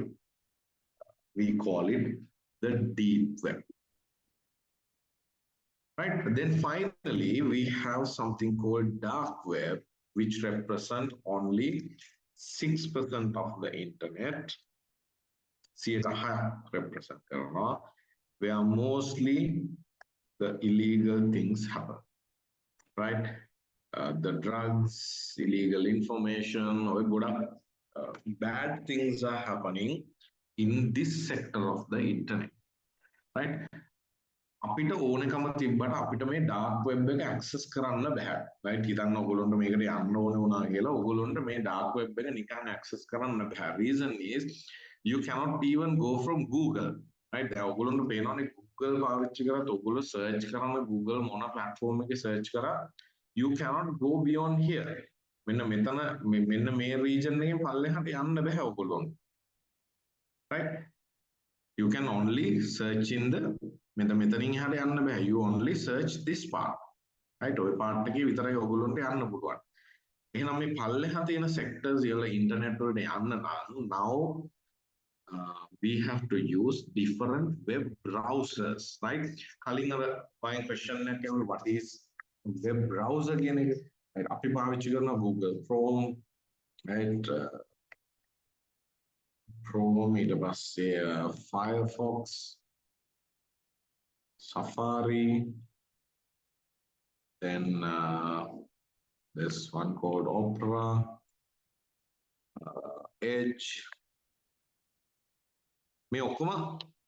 We call it the deep web. Right, then finally we have something called dark web, which represent only 6% of the internet. Represent where mostly the illegal things happen, right? The drugs, illegal information, or bad things are happening in this sector of the internet, right? අපිට ඕනකම තිබ්බට අපිට මේ dark web එක access කරන්න බෑ, right? හිතන්න ඔයගොල්ලන්ට මේකට යන්න ඕන වුණා කියලා ඔයගොල්ලන්ට මේ ඩාර්ක් වෙබ් එක නිකන් ඇක්සස් කරන්න බෑ. Reason is you cannot even go from Google, right? දැන් ඔයගොල්ලන්ට පේනවනේ Google පාවිච්චි කරත් ඔයගොල්ලෝ search කරන Google මොන platform එකේ search කරා, you cannot go beyond here. මෙන්න මේ region එකෙන් පල්ලෙහාට යන්න බෑ ඔයගොල්ලන්ට, right? You can only search in the මෙතනින් එහාට යන්න බෑ. You only search this part, right? ඔය part එකේ විතරයි ඔයගොල්ලන්ට යන්න පුළුවන්. එහෙනම් මේ පල්ලෙහා තියෙන sectors වල internet වලට යන්න නම් now we have to use different web browsers, right? කලින් අර මම question එකක් ඇහුවා what is web browser කියන එක. right? අපි පාවිච්චි කරන Google Chrome, right? Chrome ඊට පස්සේ Firefox, Safari, then there's one called Opera, Edge. මේ ඔක්කොම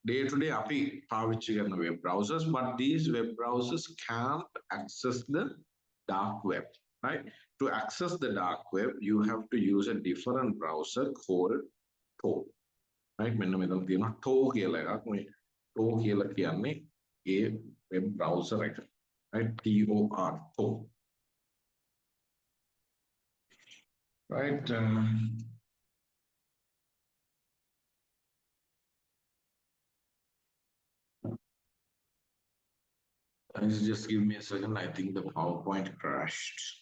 day to day අපි පාවිච්චි කරන web browsers, but these web browsers can't access the dark web, right? To access the dark web, you have to use a different browser called Tor, right? මෙන්න මෙතන තියෙනවා Tor කියලා එකක්. මේ Tor කියලා කියන්නේ a web browser, right? Tor, Tor. Right? Just give me a second. I think the PowerPoint crashed.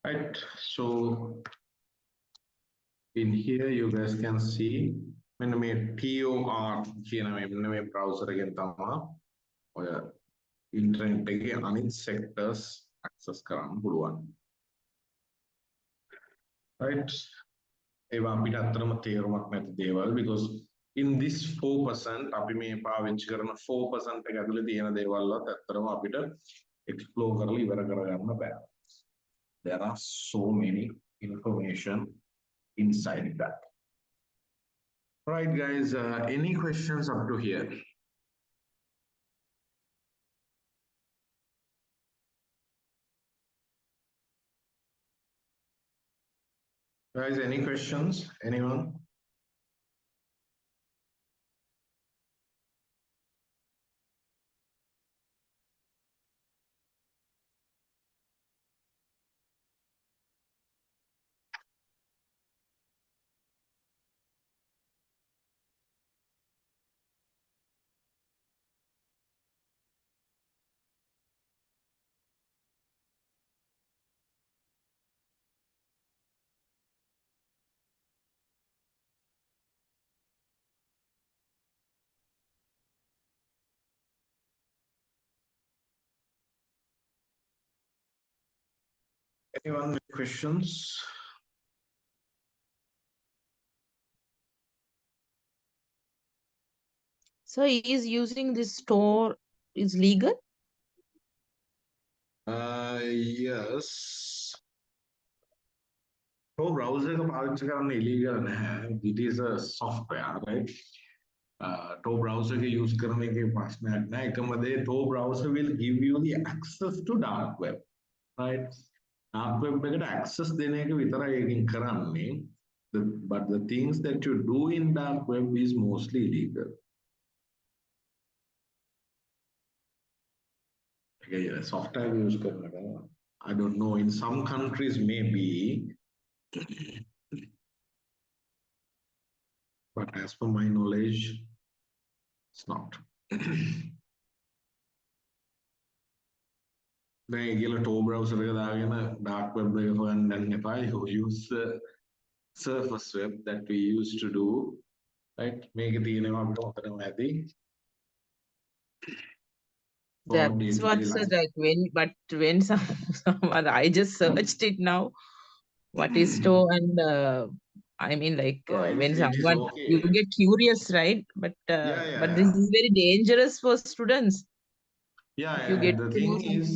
Right, so in here you guys can see when we TOR කියන මේ browser එකෙන් තමයි ඔය internet එකේ අනිත් sectors access කරන්න පුළුවන්. right, ඒවා අපිට අත්‍තරම තේරුමක් නැති දේවල්, because in this 4% අපි මේ පාවිච්චි කරන 4% එක ඇතුලේ තියෙන දේවල්වත් අත්‍තරම අපිට explore කරලා ඉවර කරගන්න බෑ. There are so many information inside that. Right, guys, any questions up to here? Guys, any questions? Anyone? Anyone with questions? So he is using this store is legal? Yes. So browser का पाविච්චි කරන්න illegal නැහැ. It is a software, right? Tor browser के use කරන එකේ ප්‍රශ්නයක් නැහැ. එකම දේ Tor browser will give you the access to dark web, right? Dark web එකට access දෙන එක විතරයි එකකින් කරන්නේ. But the things that you do in dark web is mostly illegal. Okay, software use කරන එක. I don't know. In some countries, maybe. But as per my knowledge, it's not. දැන් කියලා Tor browser එක දාගෙන dark web එක හොයන්න යන්න එපා. You use the surface web that we used to do, right? මේක තියෙනවා අපිට ඔතනම ඇති. For That's day-to-day what's life. like when someone I just searched it now. What is store and I mean like No, when it is someone okay. you get curious, right? But but this is very dangerous for students. Yeah, If you get the to know thing something. is,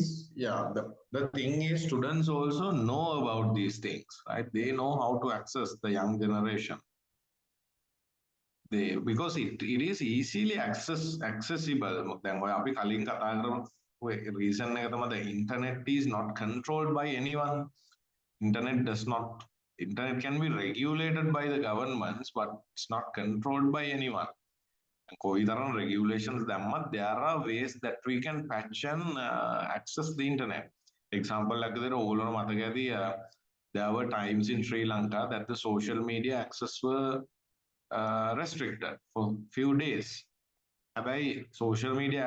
the thing is, students also know about these things, right? They know how to access the young generation. Because it is easily accessible. දැන් ඔය අපි කලින් කතා කරමු ඔය reason එක තමයි the internet is not controlled by anyone. Internet can be regulated by the governments, but it's not controlled by anyone. කොයිතරම් regulations දැම්මත් there are ways that we can patch and access the internet. Example like there ඕගොල්ලෝ මතක ඇති there were times in Sri Lanka that the social media access were restricted for few days. හැබැයි social media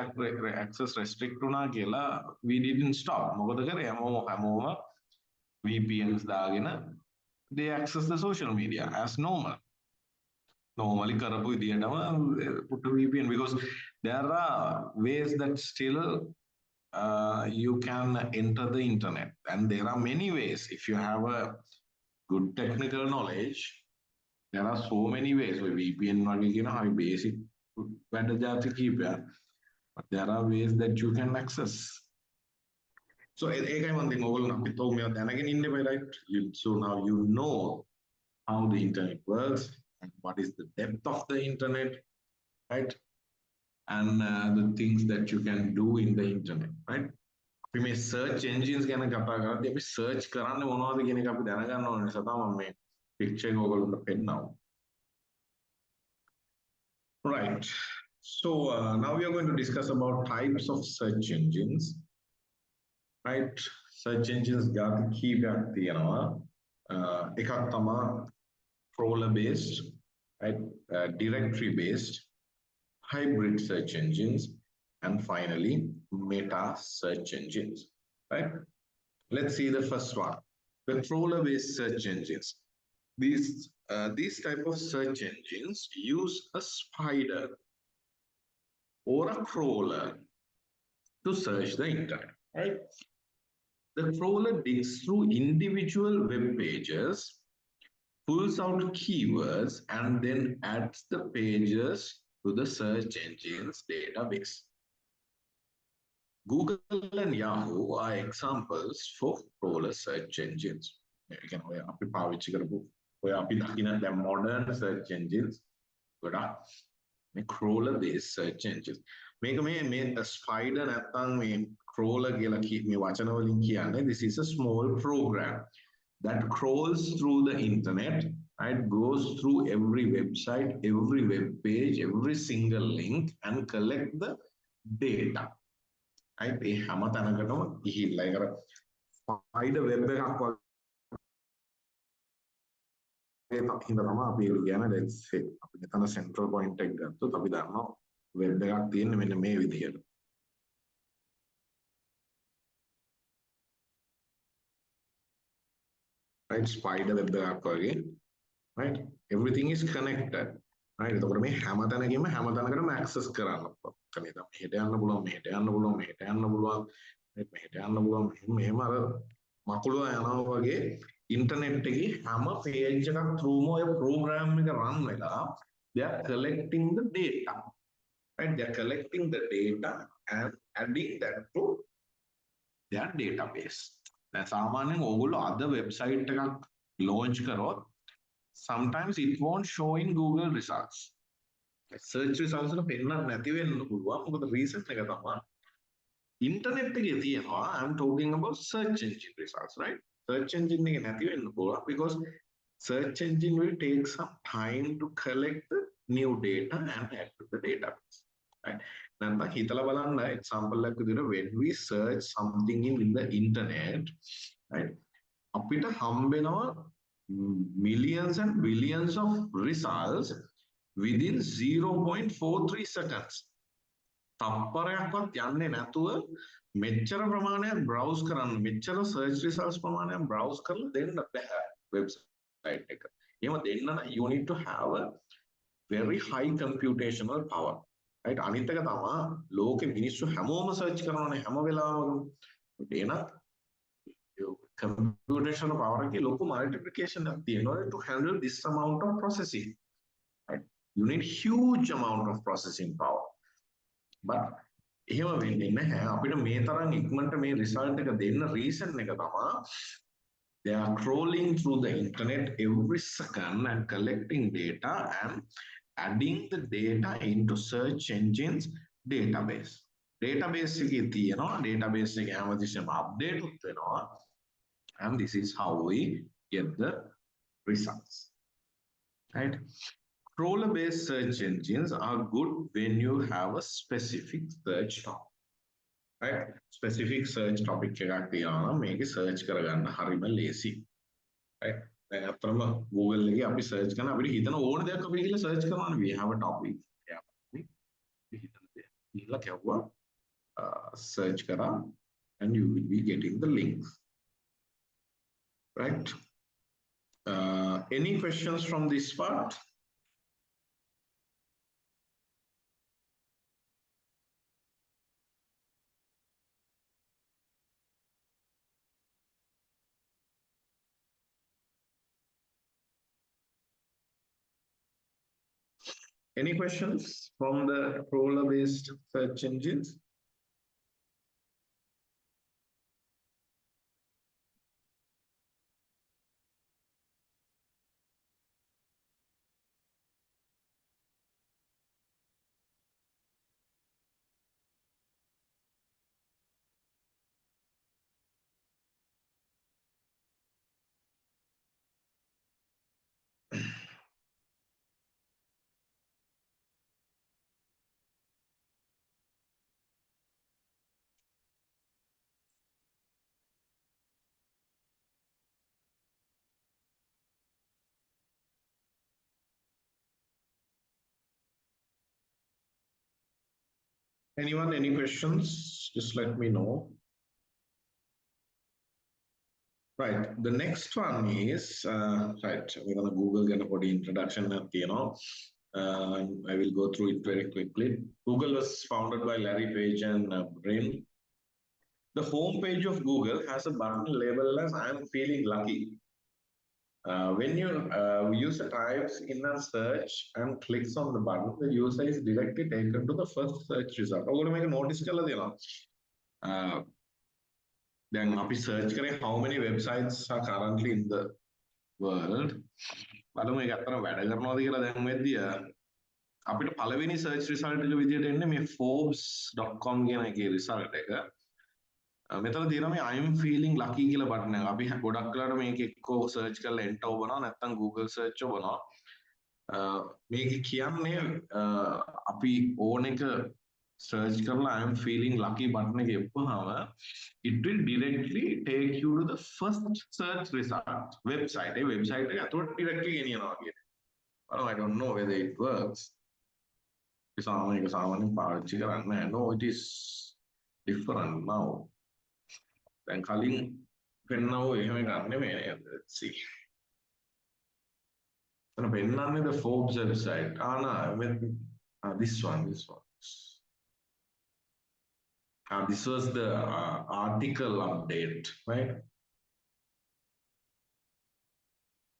access restrict වුණා කියලා we didn't stop. මොකද කරේ හැමෝම VPNs දාගෙන they access the social media as normal. Normally කරපු විදියටම put a VPN because there are ways that still you can enter the internet, and there are many ways. If you have a good technical knowledge, there are so many ways. VPN වගේ කියන හරි basic වැඩ જાති කීපයක්, but there are ways that you can access. So ඒකයි මම දැන් ඕගොල්ලෝ අපිට ඔය මේවා දැනගෙන ඉන්න බෑ, right? So now you know how the internet works and what is the depth of the internet, right? And the things that you can do in the internet, right? අපි මේ search engines ගැන කතා කරද්දී අපි search කරන්නේ මොනවද කියන එක අපි දැනගන්න ඕන නිසා තමයි මම මේ picture එක ඔයගොල්ලන්ට පෙන්නනවා. Right. So now we are going to discuss about types of search engines. Right? Search engines ගාති කීපයක් තියෙනවා. එකක් තමයි crawler based, right? Directory based, hybrid search engines, and finally meta search engines, right? Let's see the first one, the crawler based search engines. These type of search engines use a spider or a crawler to search the internet, right? The crawler digs through individual web pages, pulls out keywords, and then adds the pages to the search engine's database. Google and Yahoo are examples for crawler search engines. Again, අපි පාවිච්චි කරපු ඔය අපි දකින දැන් modern search engines ගොඩක් මේ crawler based search engines. මේක මේ spider නැත්නම් මේ crawler කියලා මේ වචන වලින් කියන්නේ this is a small program that crawls through the internet, right? Goes through every website, every web page, every single link, and collect the data. Right? ඒ හැම තැනකටම ගිහිල්ලා ඒකට spider web එකක් වගේ හින්දා තමයි අපි ඒක කියන්නේ let's say අපි මෙතන central point එක ගත්තොත් අපි දන්නවා web එකක් තියෙන්නේ මෙන්න මේ විදියට. Right? Spider web එකක් වගේ, right? Everything is connected, right? එතකොට මේ හැම තැනකින්ම හැම තැනකටම access කරන්න පුළුවන්. කනේ තමයි මෙහෙට යන්න පුළුවන්, මෙහෙට යන්න පුළුවන්, මෙහෙට යන්න පුළුවන්, මෙහෙට යන්න පුළුවන්. මෙහෙම අර මකුළුව යනවා වගේ ඉන්ටර්නෙට් එකේ හැම page එකක් through ඔය program එක run වෙලා they are collecting the data, right? They are collecting the data and adding that to their database. දැන් සාමාන්‍යයෙන් ඕගොල්ලෝ අද වෙබ්සයිට් එකක් launch කරොත් sometimes it won't show in Google results. Search results වල පෙන්නන්න නැති වෙන්න පුළුවන්. මොකද reason එක තමයි ඉන්ටර්නෙට් එකේ තියෙනවා. I'm talking about search engine results, right? Search engine එක නැති වෙන්න පුළුවන් because search engine will take some time to collect the new data and add to the database, right? නැත්නම් හිතලා බලන්න example එකක් විදිහට when we search something in the internet, right? අපිට හම්බෙනවා millions and billions of results within 0.43 seconds. තප්පරයක්වත් යන්නේ නැතුව මෙච්චර ප්‍රමාණයක් browse කරන්න, මෙච්චර search results ප්‍රමාණයක් browse කරලා දෙන්න බෑ website එක. එහෙම දෙන්න නම් you need to have a very high computational power, right? අනිත් එක තමයි ලෝකෙ මිනිස්සු හැමෝම search කරනවානේ හැම වෙලාවකම. ඒනත් computational power එකේ ලොකු multiplication එකක් තියෙනවා to handle this amount of processing, right? You need huge amount of processing power. But එහෙම වෙන්නේ නැහැ. අපිට මේ තරම් ඉක්මනට මේ result එක දෙන්න reason එක තමයි they are crawling through the internet every second and collecting data and adding the data into search engines database. Database එකේ තියෙනවා database එක හැමතිස්සෙම update උත් වෙනවා. And this is how we get the results, right? Crawler-based search engines are good when you have a specific search topic, right? Specific search topic එකක් තියනවා මේක search කරගන්න හරිම ලේසි, right? දැන් අතරම Google එකේ අපි search කරන අපිට හිතන ඕන දෙයක් අපි ගිහලා search කරනවා we have a topic. අපි හිතන දේ ගිහලා කියවුවා search කරා and you will be getting the links, right? Any questions from this part? Any questions from the crawler-based search engines? Anyone, any questions? Just let me know. Right, the next one is, right, we're gonna Google get a body introduction at I will go through it very quickly. Google was founded by Larry Page and Brin. The home page of Google has a button labeled as I am feeling lucky. When you user types in a search and clicks on the button, the user is directly taken to the first search result. I'm going to make a notice. Then we search how many websites are currently in the world. බලමු ඒක අතන වැඩ කරනවද කියලා දැන් වෙද්දී අපිට පළවෙනි search result එක විදියට එන්නේ මේ forbes.com කියන එකේ result එක. මෙතන තියෙනවා මේ I am feeling lucky කියලා බටන් එක. අපි ගොඩක් වෙලාවට මේක එක්කෝ search කරලා enter ඔබනවා නැත්නම් Google search ඔබනවා. මේක කියන්නේ අපි ඕන එක search කරලා I am feeling lucky button එක එපුවාම it will directly take you to the first search result website. A website එක අතට directly ගෙනියනවා කියන්නේ. I don't know whether it works. සාමාන්‍යයෙන් පාවිච්චි කරන්නේ නැහැ. No, it is different now. දැන් කලින් පෙන්නව එහෙම ගන්න නෙමෙයි. Let's see. එතන පෙන්නන්නේ the Forbes website. This one. This was the article update, right?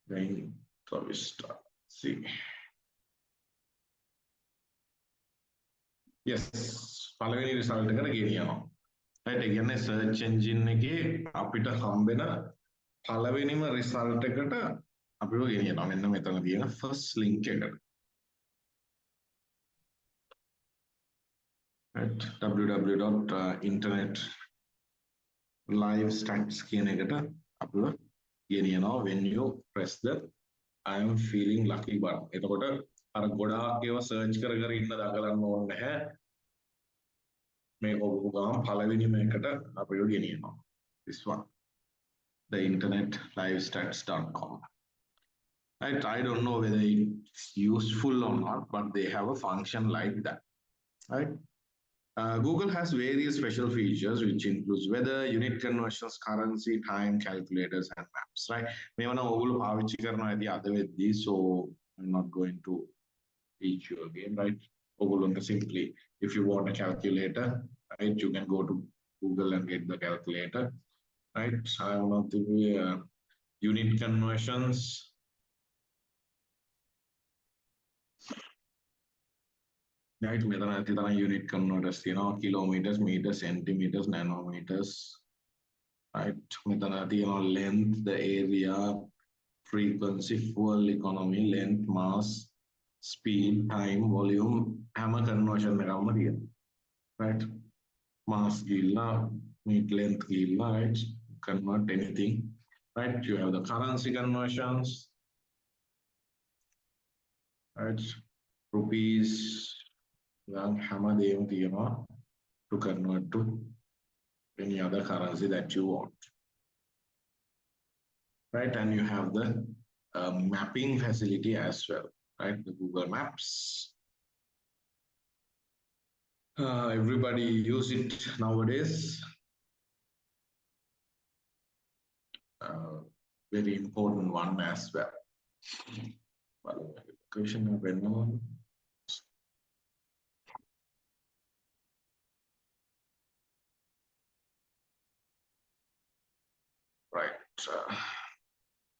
Then, so we start. See. Yes, පළවෙනි result එකට ගෙනියනවා. right ඒ කියන්නේ search engine එකේ අපිට හම්බෙන පළවෙනිම result එකට අපිව ගෙනියනවා. මෙන්න මෙතන තියෙන first link එකට. right www.internetlivestats කියන එකට අපිව ගෙනියනවා when you press the I am feeling lucky button. එතකොට අර ගොඩාක් ඒවා search කර කර ඉන්න දඟලන්න ඕනේ නැහැ. මේ ඔබ ගාම පළවෙනිම එකට අපිව ගෙනියනවා. This one. The internetlivestats.com. Right, I don't know whether it's useful or not, but they have a function like that. Right. Google has various special features which includes weather, unit conversions, currency, time calculators, and maps. Right. මේවන ඔයගොල්ලෝ පාවිච්චි කරනවා ඇති අද වෙද්දී, so I'm not going to teach you again. Right. ඔයගොල්ලන්ට simply if you want a calculator, right, you can go to Google and get the calculator. Right. I want to be unit conversions. Right, මෙතන ඇති තරම් unit converters තියෙනවා kilometers, meters, centimeters, nanometers. Right, මෙතන තියෙනවා length, the area, frequency, fuel economy, length, mass, speed, time, volume, හැම conversion එකක්ම තියෙනවා. Right, mass ගිල්ලා, length ගිල්ලා, right, convert anything. Right, you have the currency conversions. Right, rupees. හැමදේම තියෙනවා to convert to any other currency that you want. Right, and you have the mapping facility as well. Right, the Google Maps. Everybody use it nowadays. Very important one as well. Question of anyone?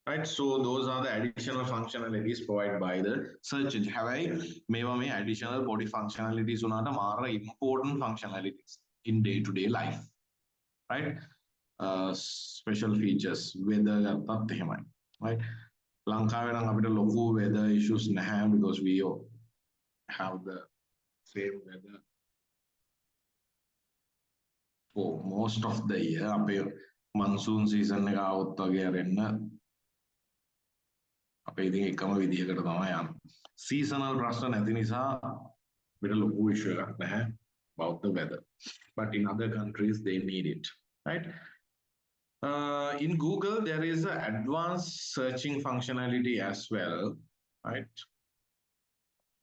Right, so those are the additional functionalities provided by the search engine. හැබැයි මේවා මේ additional body functionalities උනාට මාර important functionalities in day-to-day life. Right, special features weather ගත්තත් එහෙමයි. Right, ලංකාවේ නම් අපිට ලොකු weather issues නැහැ because we have the same weather for most of the year. අපේ monsoon season එක આવොත් වගේ අරෙන්න අපේ ඉතින් එකම විදිහකට තමයි යන්නේ. seasonal ප්‍රශ්න නැති නිසා අපිට ලොකු issue එකක් නැහැ about the weather, but in other countries they need it. Right, in Google there is an advanced searching functionality as well. Right,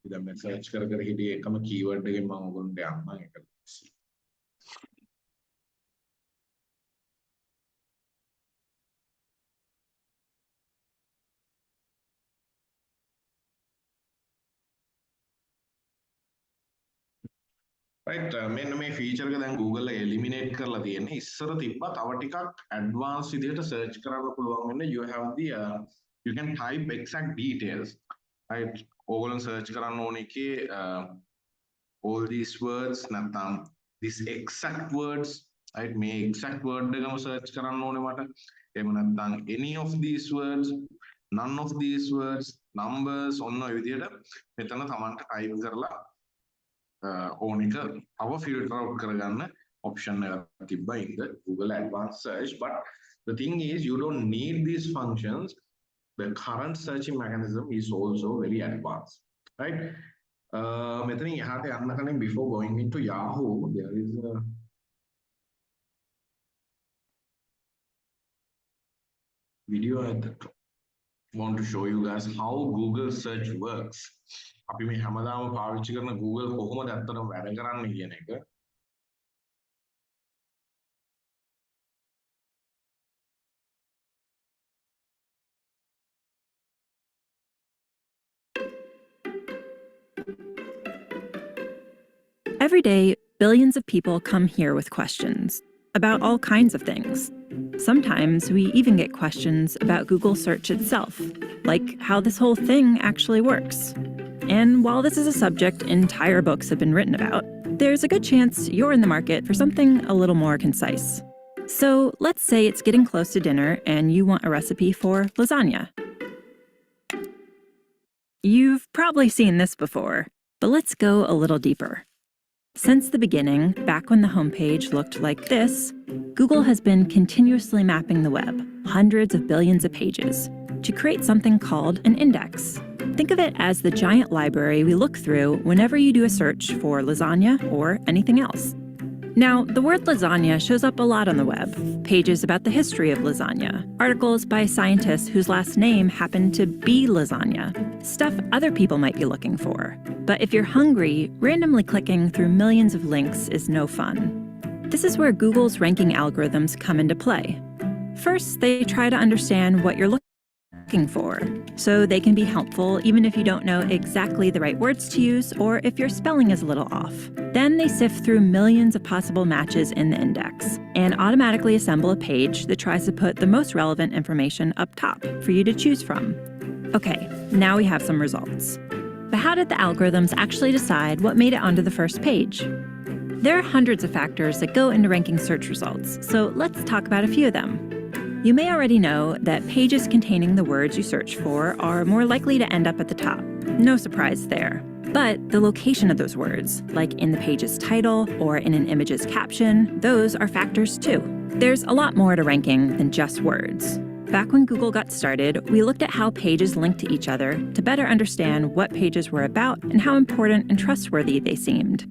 ඉතින් මම search කර කර හිටියේ එකම keyword එකෙන් මම ඔයගොල්ලන්ට යන්නම් ඒක. right, මෙන්න මේ feature එක දැන් Google එක eliminate කරලා තියෙන්නේ. ඉස්සර තිබ්බා තව ටිකක් advanced විදිහට search කරන්න පුළුවන් වෙන්න. You have the you can type exact details. Right, ඕගොල්ලෝ search කරන්න ඕනේ එකේ all these words නැත්නම් this exact words. Right, මේ exact word එකම search කරන්න ඕනේ මට. එහෙම නැත්නම් any of these words, none of these words, numbers ඔන්න ඔය විදිහට මෙතන තමන්ට type කරලා ඕන එක අව filter out කරගන්න option එකක් තිබ්බා in the Google advanced search. But the thing is you don't need these functions. The current searching mechanism is also very advanced. Right, මෙතනින් එහාට යන්න කලින් before going into Yahoo there is a video at the top. I want to show you guys how Google search works. අපි මේ හැමදාම පාවිච්චි කරන Google කොහොමද ඇත්තටම වැඩ කරන්නේ කියන එක. Every day, billions of people come here with questions about all kinds of things. Sometimes we even get questions about Google search itself, like how this whole thing actually works. And while this is a subject entire books have been written about, there's a good chance you're in the market for something a little more concise. So let's say it's getting close to dinner and you want a recipe for lasagna. You've probably seen this before, but let's go a little deeper. Since the beginning, back when the homepage looked like this, Google has been continuously mapping the web, hundreds of billions of pages, to create something called an index. Think of it as the giant library we look through whenever you do a search for lasagna or anything else. Now, the word lasagna shows up a lot on the web. Pages about the history of lasagna, articles by scientists whose last name happened to be lasagna, stuff other people might be looking for. But if you're hungry, randomly clicking through millions of links is no fun. This is where Google's ranking algorithms come into play. First, they try to understand what you're looking for, so they can be helpful even if you don't know exactly the right words to use or if your spelling is a little off. Then they sift through millions of possible matches in the index and automatically assemble a page that tries to put the most relevant information up top for you to choose from. Okay, now we have some results. But how did the algorithms actually decide what made it onto the first page? There are hundreds of factors that go into ranking search results, so let's talk about a few of them. You may already know that pages containing the words you search for are more likely to end up at the top. No surprise there. But the location of those words, like in the page's title or in an image's caption, those are factors too. There's a lot more to ranking than just words. Back when Google got started, we looked at how pages linked to each other to better understand what pages were about and how important and trustworthy they seemed.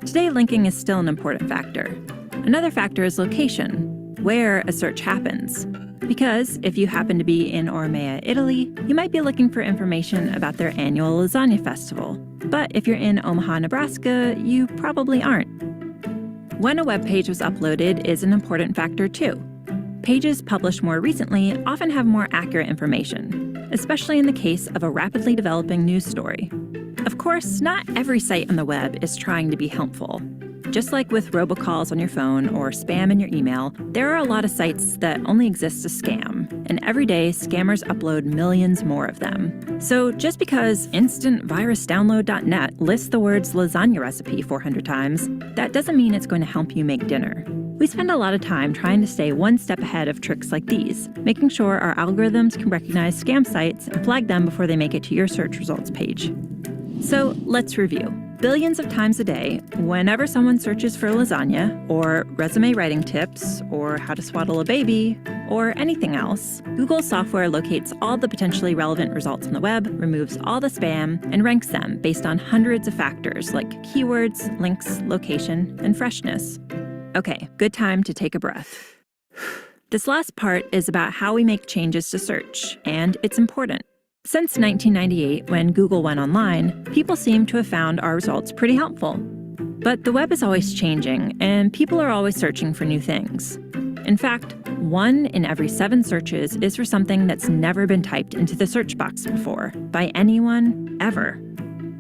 Today, linking is still an important factor. Another factor is location, where a search happens. Because if you happen to be in Ormea, Italy, you might be looking for information about their annual lasagna festival. But if you're in Omaha, Nebraska, you probably aren't. When a web page was uploaded is an important factor too. Pages published more recently often have more accurate information, especially in the case of a rapidly developing news story. Of course, not every site on the web is trying to be helpful. Just like with robocalls on your phone or spam in your email, there are a lot of sites that only exist to scam, and every day scammers upload millions more of them. So just because instantvirusdownload.net lists the words lasagna recipe 400 times, that doesn't mean it's going to help you make dinner. We spend a lot of time trying to stay one step ahead of tricks like these, making sure our algorithms can recognize scam sites and flag them before they make it to your search results page. So let's review. Billions of times a day, whenever someone searches for lasagna, or resume writing tips, or how to swaddle a baby, or anything else, Google software locates all the potentially relevant results on the web, removes all the spam, and ranks them based on hundreds of factors like keywords, links, location, and freshness. Okay, good time to take a breath. This last part is about how we make changes to search, and it's important. Since 1998, when Google went online, people seem to have found our results pretty helpful. But the web is always changing, and people are always searching for new things. In fact, 1 in every 7 searches is for something that's never been typed into the search box before, by anyone, ever.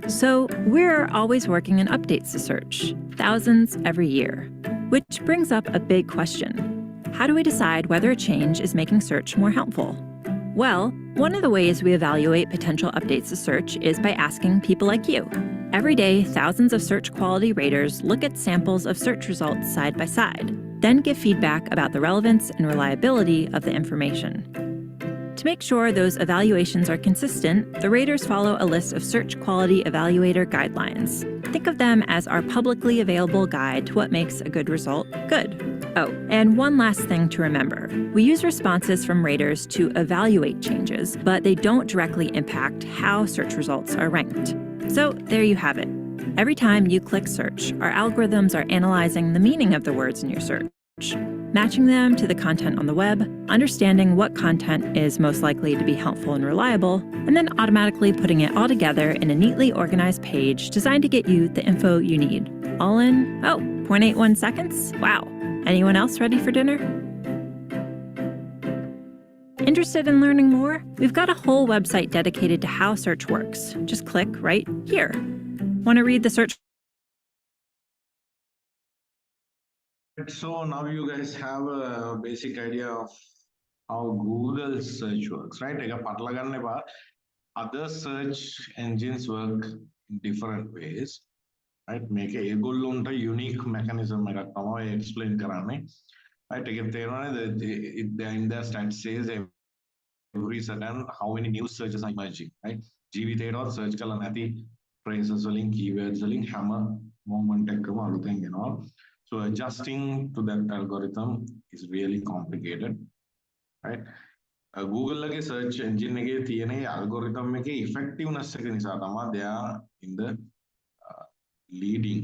So we're always working on updates to search, thousands every year. Which brings up a big question. How do we decide whether a change is making search more helpful? Well, one of the ways we evaluate potential updates to search is by asking people like you. Every day, thousands of search quality raters look at samples of search results side by side, then give feedback about the relevance and reliability of the information. To make sure those evaluations are consistent, the raters follow a list of search quality evaluator guidelines. Think of them as our publicly available guide to what makes a good result good. Oh, and one last thing to remember. We use responses from raters to evaluate changes, but they don't directly impact how search results are ranked. So there you have it. Every time you click search, our algorithms are analyzing the meaning of the words in your search, matching them to the content on the web, understanding what content is most likely to be helpful and reliable, and then automatically putting it all together in a neatly organized page designed to get you the info you need. All in, 0.81 seconds? Wow. Anyone else ready for dinner? Interested in learning more? We've got a whole website dedicated to how search works. Just click right here. Want to read the search So now you guys have a basic idea of how Google search works, right? එක පටල ගන්න එපා. Other search engines work in different ways, right? මේක ඒගොල්ලොන්ට unique mechanism එකක් තමයි explain කරන්නේ. Right? ඒකෙන් තේරෙනවනේ in their stats says every second how many new searches are emerging, right? ජීවිතේටවත් search කරලා නැති phrases වලින් keywords වලින් හැම moment එකකම අලුතෙන් එනවා. So adjusting to that algorithm is really complicated, right? Google lage search engine එකේ තියෙන algorithm එකේ effectiveness එක නිසා තමයි they are in the leading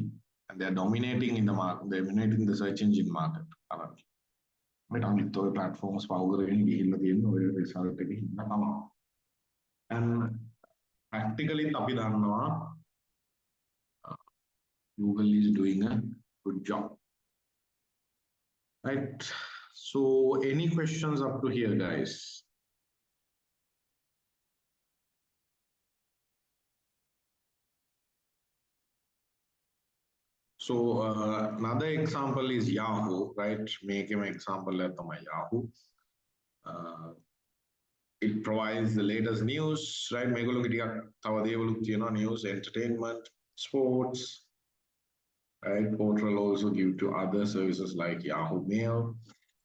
and they are dominating in the market, dominating the search engine market currently. But අනිත් ඔය platforms පව කරගෙන ගිහිල්ලා තියෙන ඔය result එකේ ඉන්න තමයි. And practically අපි දන්නවා Google is doing a good job. Right. So any questions up to here, guys? So another example is Yahoo, right? Make an example at my Yahoo. It provides the latest news, right? News, entertainment, sports. Right, Portal also give to other services like Yahoo Mail.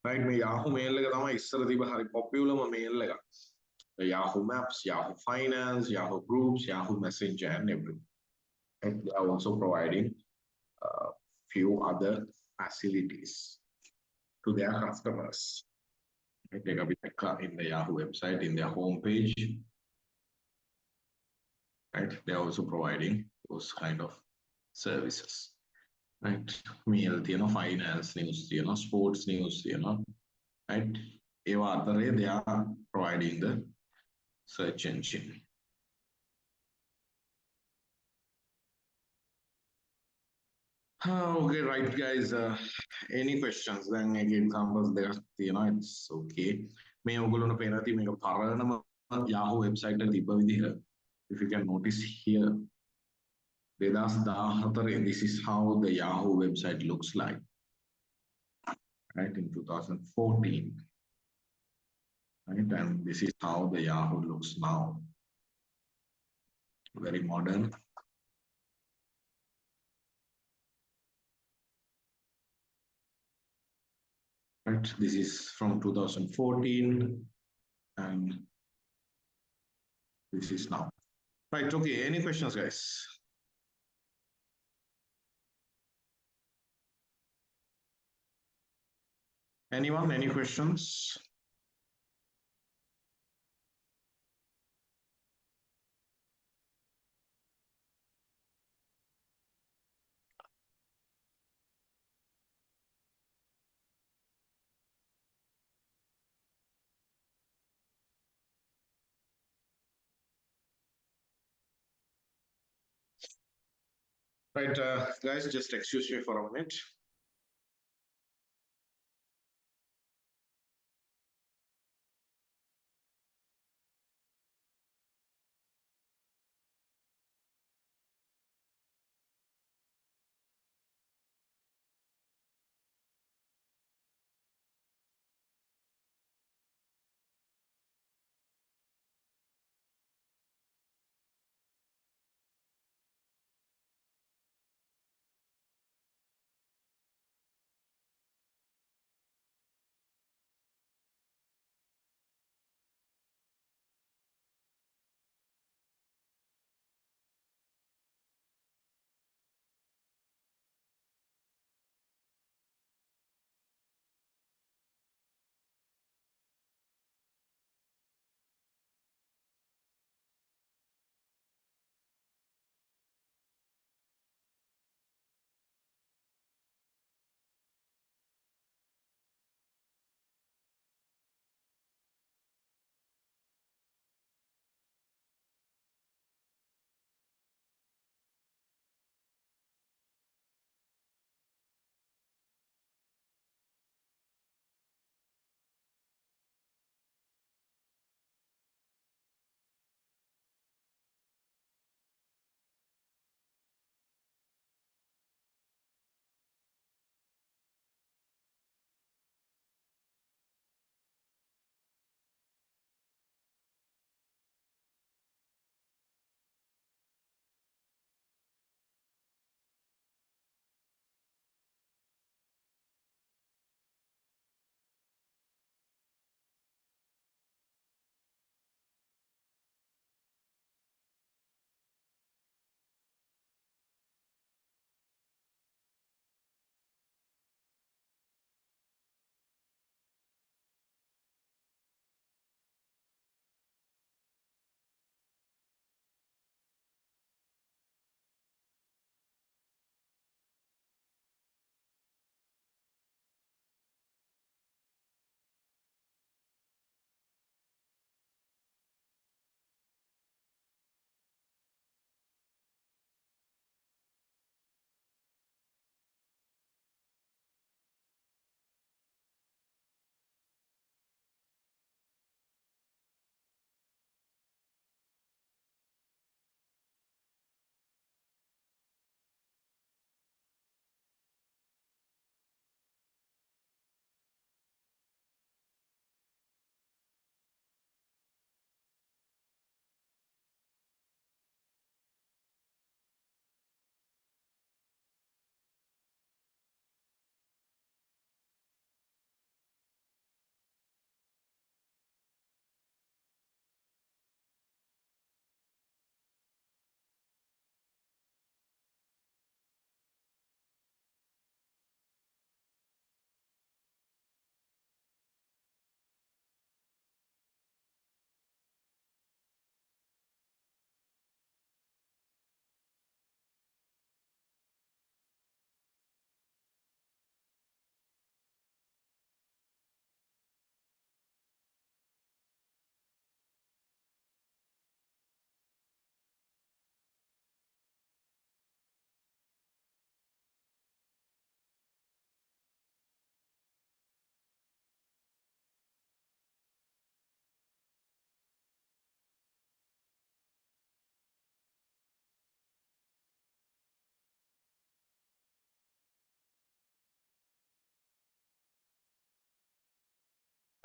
Right, me Yahoo Mail එක තමයි ඉස්සර තිබ්බ හරි popular mail එක. The Yahoo Maps, Yahoo Finance, Yahoo Groups, Yahoo Messenger, and everything. And they are also providing few other facilities to their customers. Right, they can be in the Yahoo website, in their homepage. Right, they are also providing those kind of services. Right, mail, finance news, sports news, right? They are providing the search engine. Okay, right, guys. Any questions? Then again, examples there, it's okay. May ogolona penati make a paranama Yahoo website at the if you can notice here. This is how the Yahoo website looks like, right, in 2014. Right, and this is how the Yahoo looks now. Very modern. Right, this is from 2014, and this is now. Right, okay, any questions, guys? Anyone, any questions? Right, guys, just excuse me for a minute.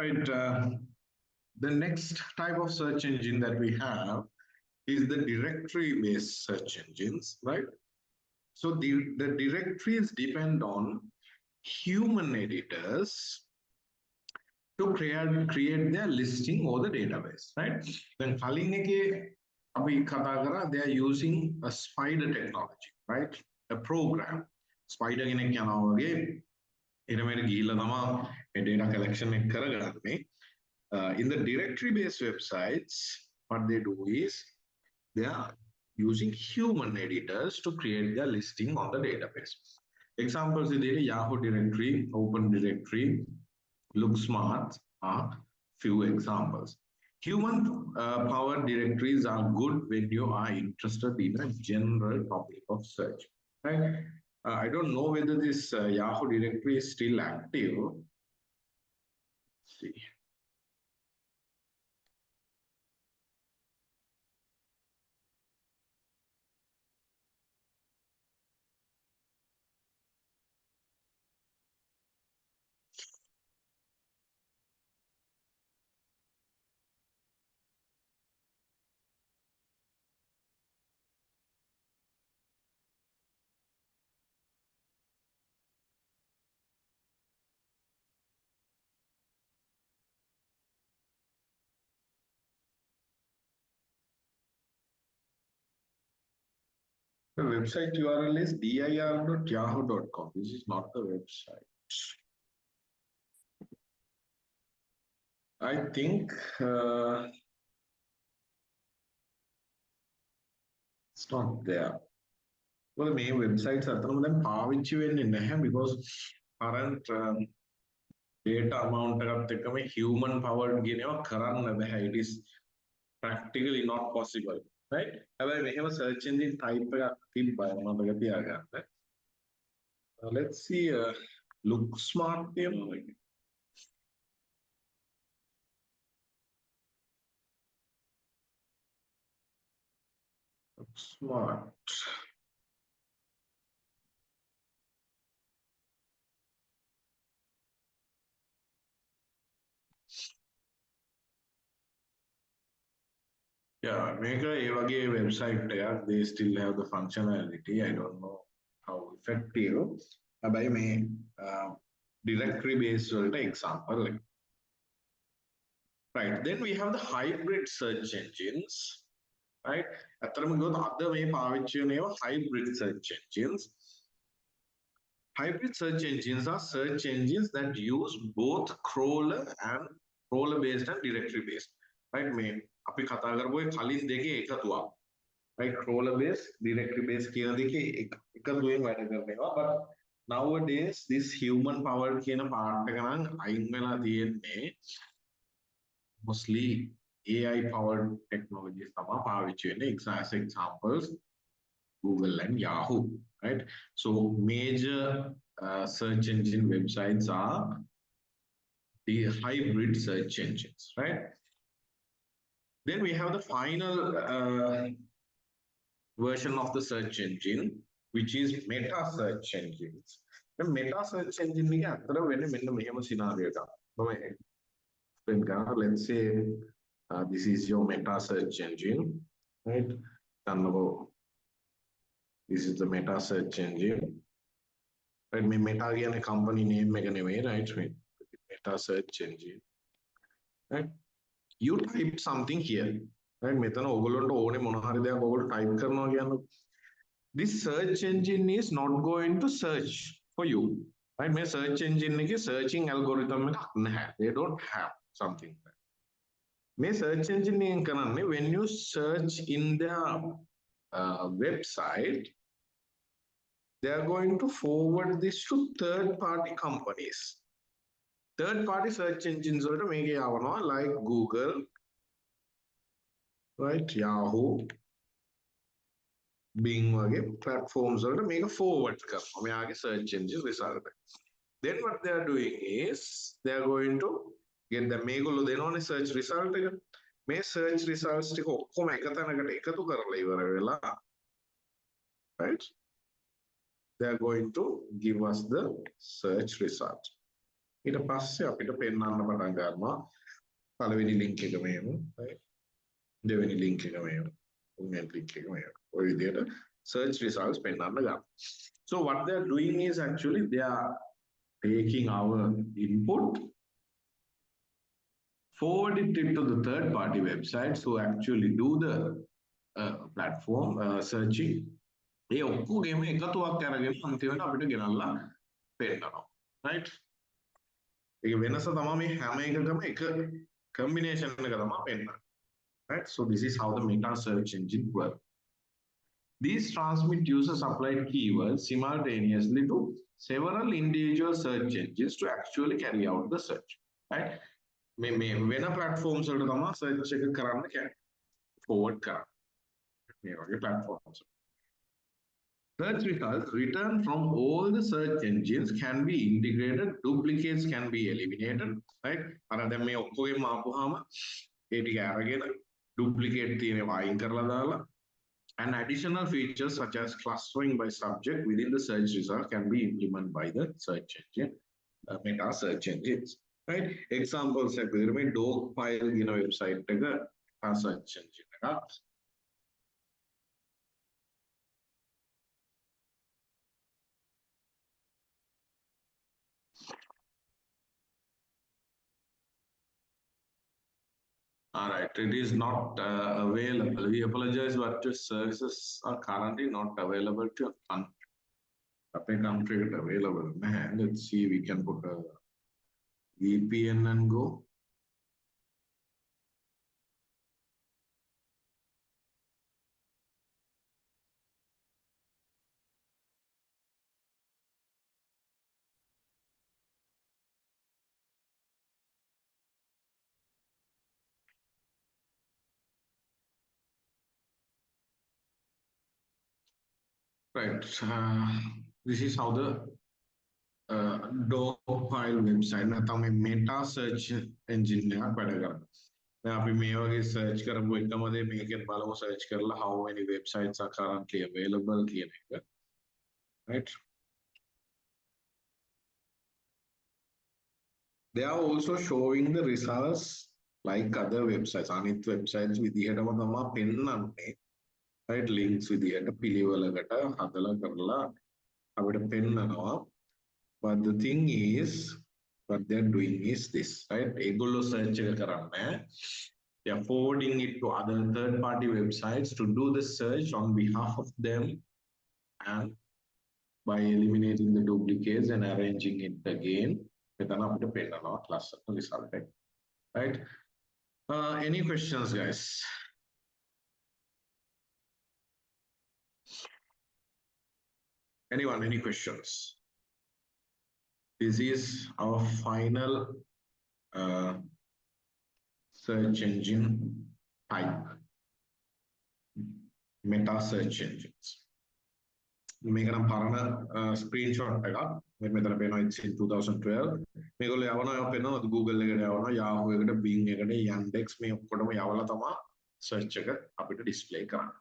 Right. The next type of search engine that we have is the directory-based search engines, right? So the directories depend on human editors to create their listing or the database, right? Then කලින් එකේ අපි කතා කරා they are using a spider technology, right? A program. Spider කෙනෙක් යනවා වගේ එනමෙට ගිහිල්ලා තමයි මේ data collection එක කරගන්නේ. In the directory-based websites, what they do is they are using human editors to create their listing on the database. Examples in the Yahoo directory, Open Directory, Look Smart are few examples. Human powered directories are good when you are interested in a general topic of search. Right? I don't know whether this Yahoo directory is still active. Let's see. The website URL is dir.yahoo.com. This is not the website. I think it's not there. Well, the main websites are because current data amount of human powered it is practically not possible. Right? However, we have a search engine type. Let's see. Look Smart. Look Smart. Yeah, make a website there. They still have the functionality. I don't know how effective. By me, directory based example. Right. Then we have the hybrid search engines. Right. Other way hybrid search engines. Hybrid search engines are search engines that use both crawler based and directory based. Right. අපි කතා කරපු ඒ කලින් දෙකේ එකතුවක්. Right, crawler based, directory based කියන දෙකේ එකතුවෙන් වැඩ කරනවා. But nowadays this human powered කියන part එක නම් අයින් වෙලා තියෙන්නේ. Mostly AI powered technologies තමයි පාවිච්චි වෙන්නේ. As examples Google and Yahoo, right? So major search engine websites are the hybrid search engines, right? Then we have the final version of the search engine, which is meta search engines. The meta search engine is a scenario. Let's say this is your meta search engine, right? This is the meta search engine. Right? Meta is a company name, right? Meta search engine. Right? You type something here, right? Type this search engine is not going to search for you, right? My search engine is searching algorithm. They don't have something. My search engine when you search in their website, they are going to forward this to third-party companies. Third-party search engines like Google, right? Yahoo, Bing platforms make a forward search engine result. Then what they are doing is they are going to get the Megolo, they don't search result. May search results right? They are going to give us the search result. ඊට පස්සේ අපිට පෙන්වන්න පටන් ගන්නවා පළවෙනි link එක මෙහෙම right දෙවෙනි link එක මෙහෙම තුන්වෙනි link එක මෙහෙම ඔය විදිහට search results පෙන්වන්න ගන්නවා. So what they are doing is actually they are taking our input, forwarding it to the third party websites who actually do the platform searching. ඒ ඔක්කොගෙම එකතුවක් අරගෙන අන්තිමට අපිට ගෙනල්ලා පෙන්නනවා. right? ඒක වෙනස තමයි මේ හැම එකකම එක combination එක තමයි පෙන්නන්නේ. right? So this is how the meta search engine works. These transmit user-supplied keywords simultaneously to several individual search engines to actually carry out the search. Right? මේ වෙන platforms වලට තමයි search එක කරන්න කියන්නේ. Forward කරන්න. මේ වගේ platforms. Search results returned from all the search engines can be integrated, duplicates can be eliminated. Right? අර දැන් මේ ඔක්කොගෙම ආපුවාම ඒ ටික අරගෙන duplicate තියෙනවා අයින් කරලා දාලා. And additional features such as clustering by subject within the search result can be implemented by the search engine, meta search engines. Right? Examples like the dog file in a website, a search engine. All right, it is not available. We apologize, but your services are currently not available to your country. Country is available. Man, let's see, we can put a VPN and go. Right. This is how the dogpile website නැත්නම් මේ meta search engine එකක් වැඩ කරනවා. දැන් අපි මේ වගේ search කරපු එකම දේ මේකෙන් බලමු search කරලා how many websites are currently available කියන එක. Right. They are also showing the results like other websites. අනිත් websites විදිහටම තමයි පෙන්නන්නේ. Right, links විදිහට පිළිවෙලකට හදලා කරලා අපිට පෙන්නනවා. But the thing is, what they're doing is this, right? ඒගොල්ලෝ search එක කරන්නේ they are forwarding it to other third-party websites to do the search on behalf of them, and by eliminating the duplicates and arranging it again, මෙතන අපිට පෙන්නනවා class result එක. Right? Any questions, guys? Anyone, any questions? This is our final search engine type, meta search engines. මේක නම් පරණ screenshot එකක්. මෙතන පේනවා it's in 2012. මේගොල්ලෝ යවනවා පේනවා Google එකට යවනවා, Yahoo එකට, Bing එකට, Yandex මේ ඔක්කොටම යවලා තමයි search එක අපිට display කරන්නේ.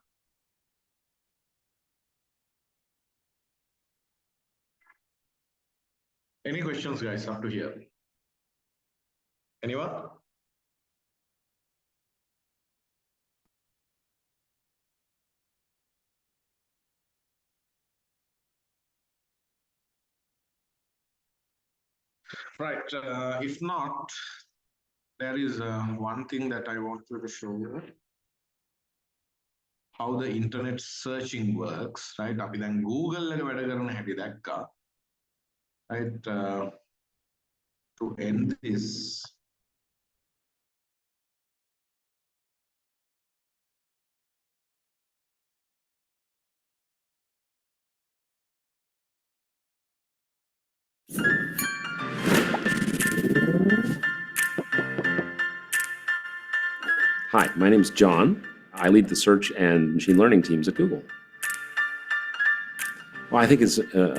Any questions, guys, up to here? Anyone? Right. If not, there is one thing that I want you to show you. How the internet searching works, right? අපි දැන් Google එක වැඩ කරන හැටි දැක්කා. Right. To end this. Hi, my name is John. I lead the search and machine learning teams at Google. Well, I think it's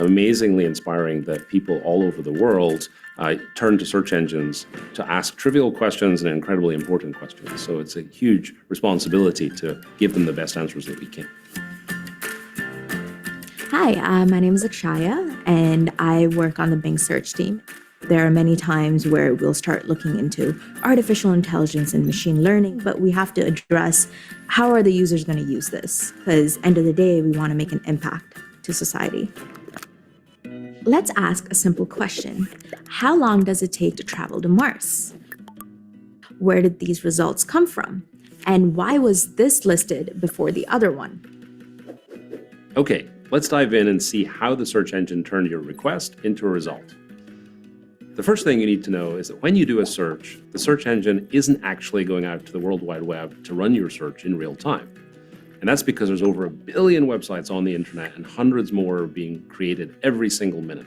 amazingly inspiring that people all over the world turn to search engines to ask trivial questions and incredibly important questions. So it's a huge responsibility to give them the best answers that we can. Hi, my name is Akshaya, and I work on the Bing search team. There are many times where we'll start looking into artificial intelligence and machine learning, but we have to address how are the users going to use this? Because end of the day, we want to make an impact to society. Let's ask a simple question. How long does it take to travel to Mars? Where did these results come from? And why was this listed before the other one? Okay, let's dive in and see how the search engine turned your request into a result. The first thing you need to know is that when you do a search, the search engine isn't actually going out to the World Wide Web to run your search in real time. And that's because there's over 1 billion websites on the internet and hundreds more are being created every single minute.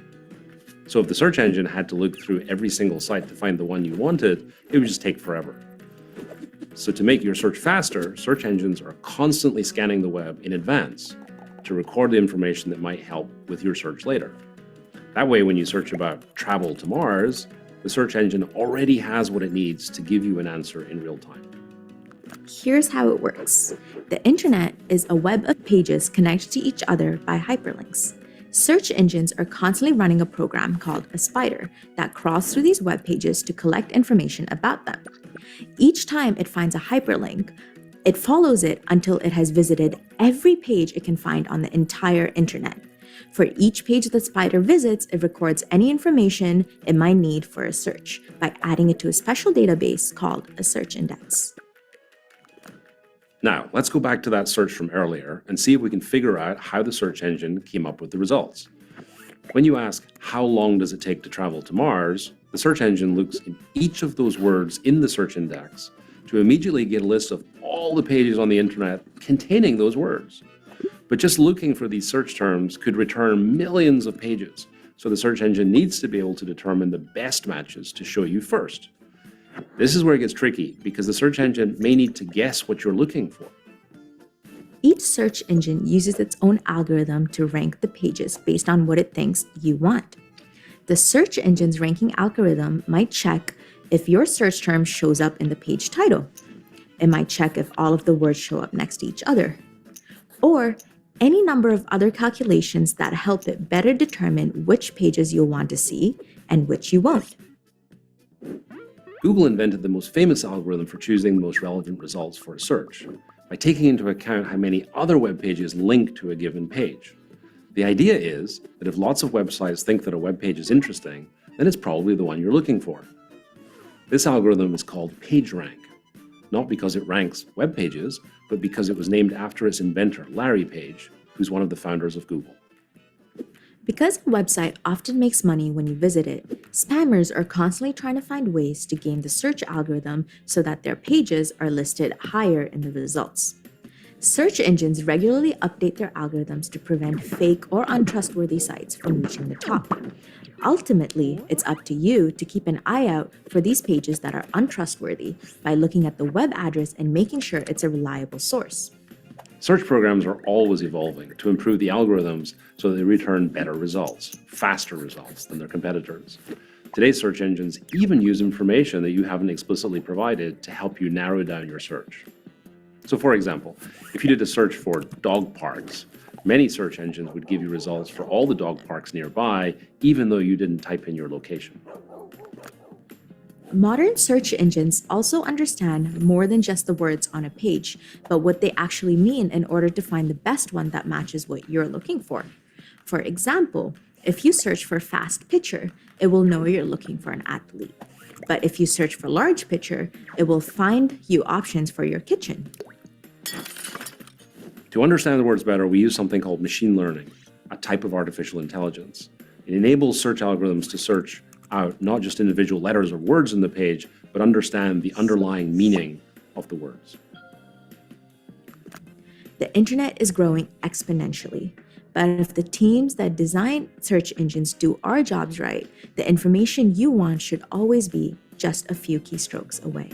So if the search engine had to look through every single site to find the one you wanted, it would just take forever. So to make your search faster, search engines are constantly scanning the web in advance to record the information that might help with your search later. That way, when you search about travel to Mars, the search engine already has what it needs to give you an answer in real time. Here's how it works. The internet is a web of pages connected to each other by hyperlinks. Search engines are constantly running a program called a spider that crawls through these web pages to collect information about them. Each time it finds a hyperlink, it follows it until it has visited every page it can find on the entire internet. For each page the spider visits, it records any information it might need for a search by adding it to a special database called a search index. Now, let's go back to that search from earlier and see if we can figure out how the search engine came up with the results. When you ask, how long does it take to travel to Mars, the search engine looks in each of those words in the search index to immediately get a list of all the pages on the internet containing those words. But just looking for these search terms could return millions of pages, so the search engine needs to be able to determine the best matches to show you first. This is where it gets tricky, because the search engine may need to guess what you're looking for. Each search engine uses its own algorithm to rank the pages based on what it thinks you want. The search engine's ranking algorithm might check if your search term shows up in the page title. It might check if all of the words show up next to each other, or any number of other calculations that help it better determine which pages you'll want to see and which you won't. Google invented the most famous algorithm for choosing the most relevant results for a search by taking into account how many other web pages link to a given page. The idea is that if lots of websites think that a web page is interesting, then it's probably the one you're looking for. This algorithm is called PageRank, not because it ranks web pages, but because it was named after its inventor, Larry Page, who's one of the founders of Google. Because a website often makes money when you visit it, spammers are constantly trying to find ways to game the search algorithm so that their pages are listed higher in the results. Search engines regularly update their algorithms to prevent fake or untrustworthy sites from reaching the top. Ultimately, it's up to you to keep an eye out for these pages that are untrustworthy by looking at the web address and making sure it's a reliable source. Search programs are always evolving to improve the algorithms so that they return better results, faster results than their competitors. Today's search engines even use information that you haven't explicitly provided to help you narrow down your search. So for example, if you did a search for dog parks, many search engines would give you results for all the dog parks nearby, even though you didn't type in your location. Modern search engines also understand more than just the words on a page, but what they actually mean in order to find the best one that matches what you're looking for. For example, if you search for fast pitcher, it will know you're looking for an athlete. But if you search for large pitcher, it will find you options for your kitchen. To understand the words better, we use something called machine learning, a type of artificial intelligence. It enables search algorithms to search out not just individual letters or words in the page, but understand the underlying meaning of the words. The internet is growing exponentially, but if the teams that design search engines do our jobs right, the information you want should always be just a few keystrokes away.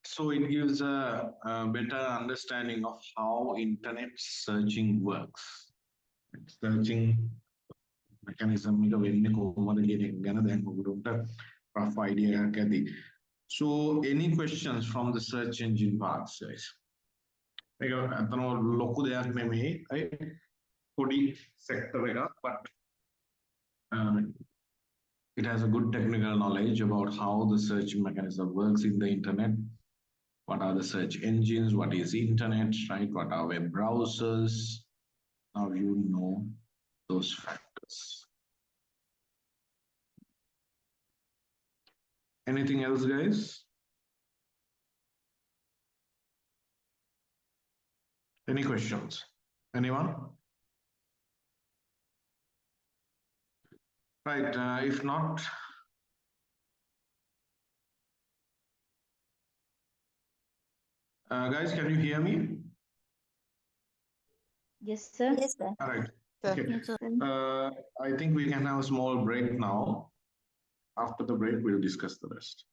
So it gives a better understanding of how internet searching works. Searching mechanism එක වෙන්නේ කොහොමද කියන එක ගැන දැන් ඔයගොල්ලන්ට rough idea එකක් ඇති. So any questions from the search engine parts, guys? ලොකු දෙයක් නෙමෙයි පොඩි sector එක, but it has a good technical knowledge about how the search mechanism works in the internet. What are the search engines? What is internet, right? What are web browsers? Now you know those factors. Anything else, guys? Any questions? Anyone? Right, if not, guys, can you hear me? Yes, sir. Yes, sir. All right. Sir. Okay. Yes, sir. I think we can have a small break now. After the break, we'll discuss the rest.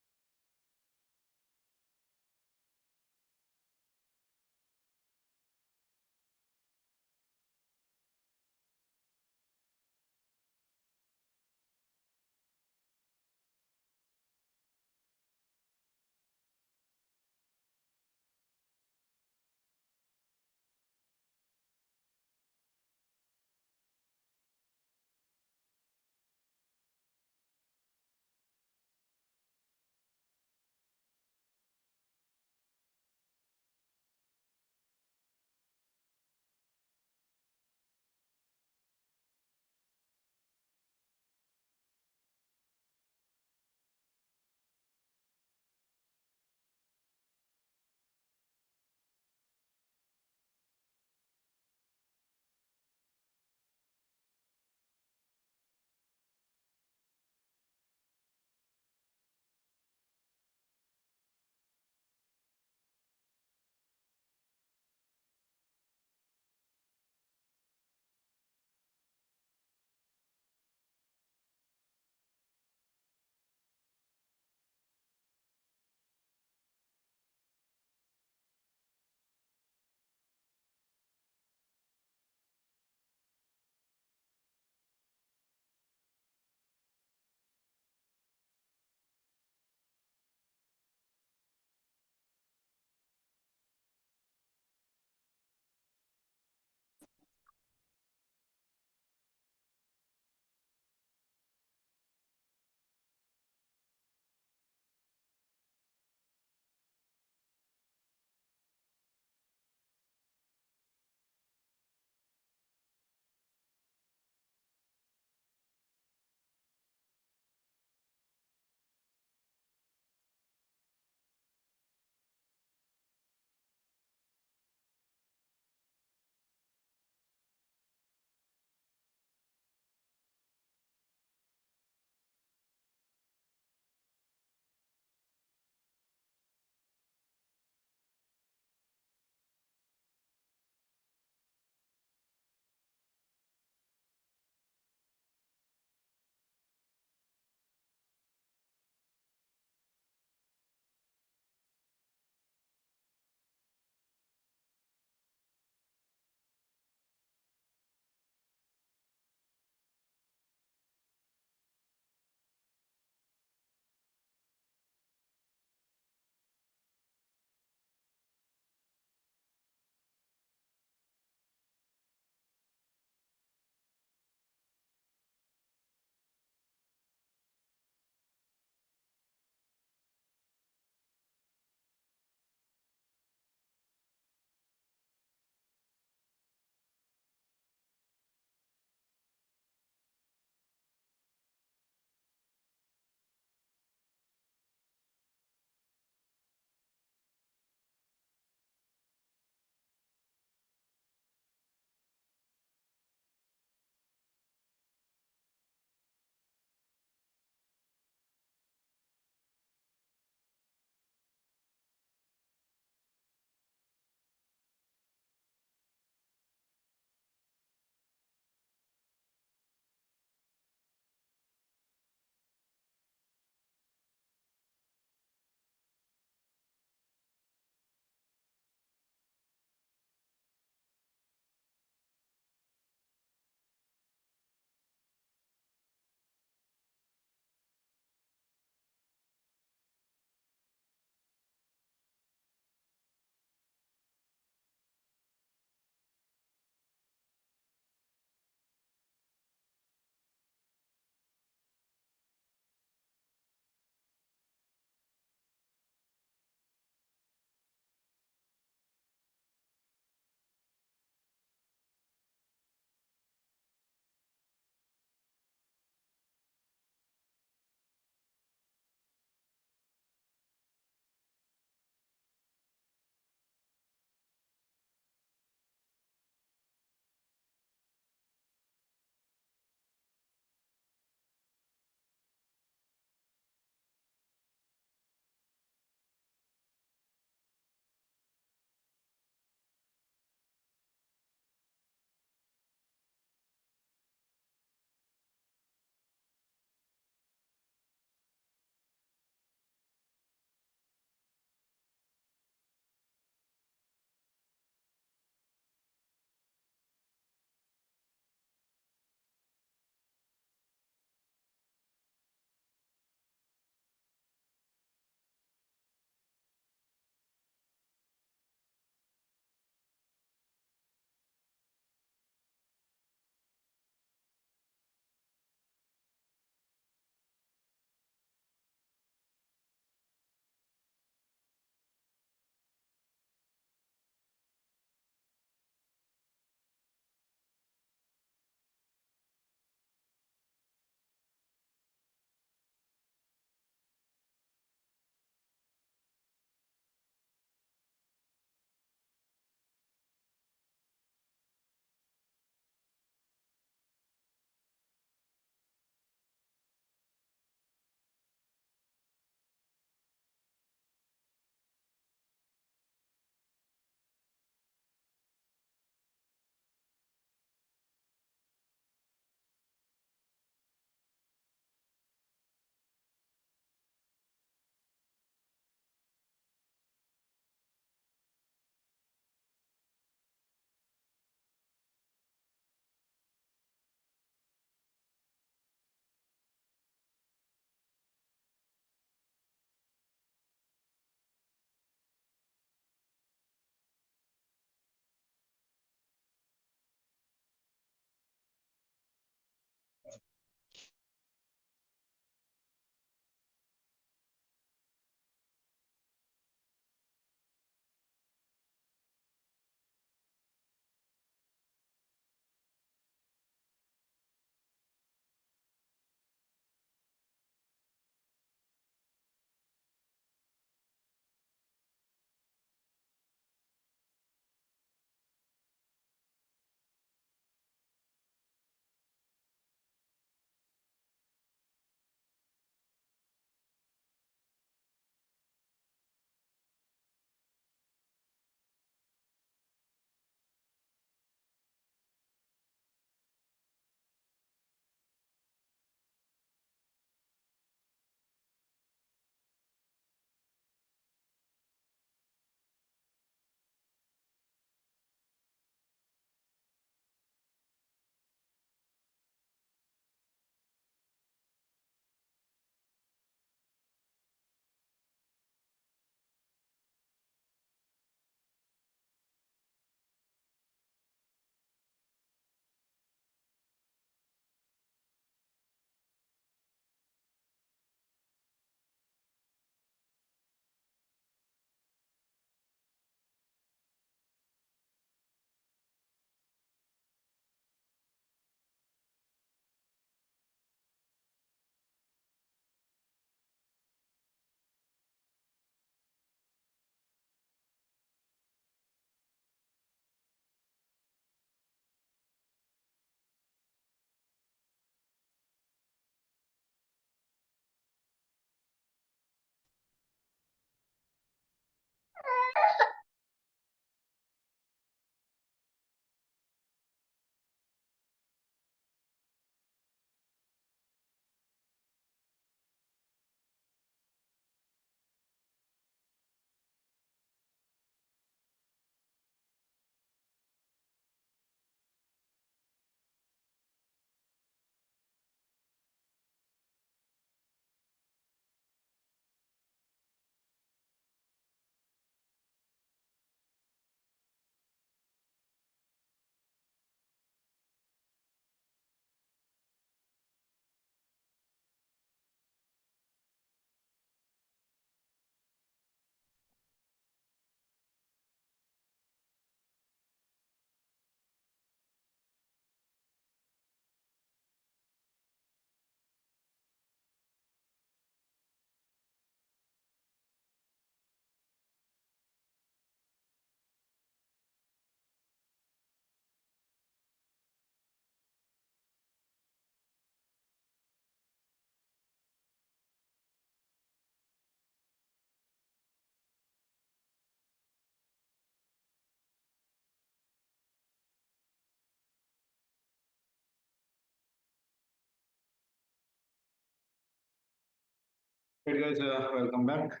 Hey guys, welcome back.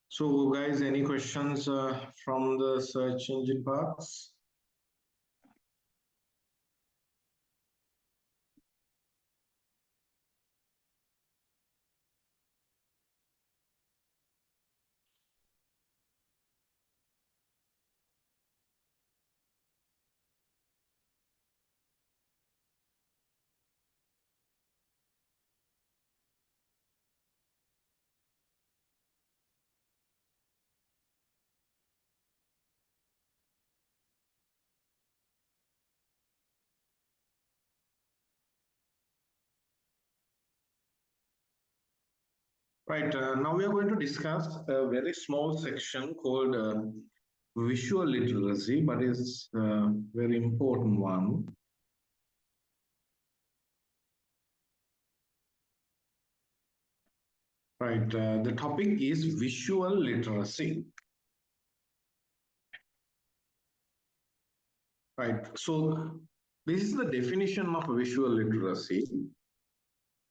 So guys, any questions from the search engine parts? Right, now we are going to discuss a very small section called visual literacy, but it's a very important one. Right, the topic is visual literacy. Right, so this is the definition of visual literacy.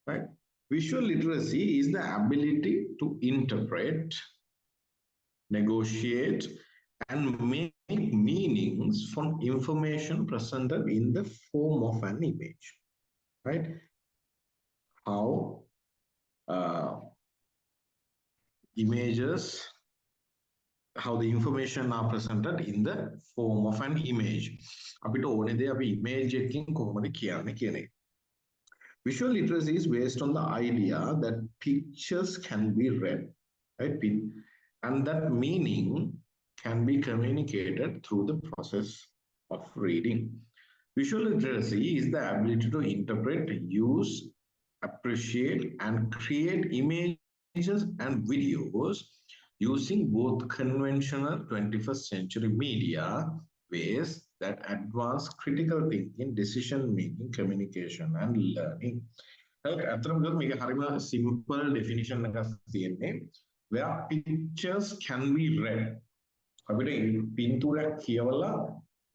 Right, visual literacy is the ability to interpret, negotiate, and make meanings from information presented in the form of an image. Right, how images, how the information are presented in the form of an image. අපිට ඕනේ දේ අපි image එකකින් කොහොමද කියන්නේ කියන එක. Visual literacy is based on the idea that pictures can be read, right? And that meaning can be communicated through the process of reading. Visual literacy is the ability to interpret, use, appreciate, and create images and videos using both conventional 21st century media ways that advance critical thinking, decision making, communication, and learning. අතරම මේක හරිම simple definition එකක් තියෙන්නේ where pictures can be read. අපිට පින්තූරයක් කියවලා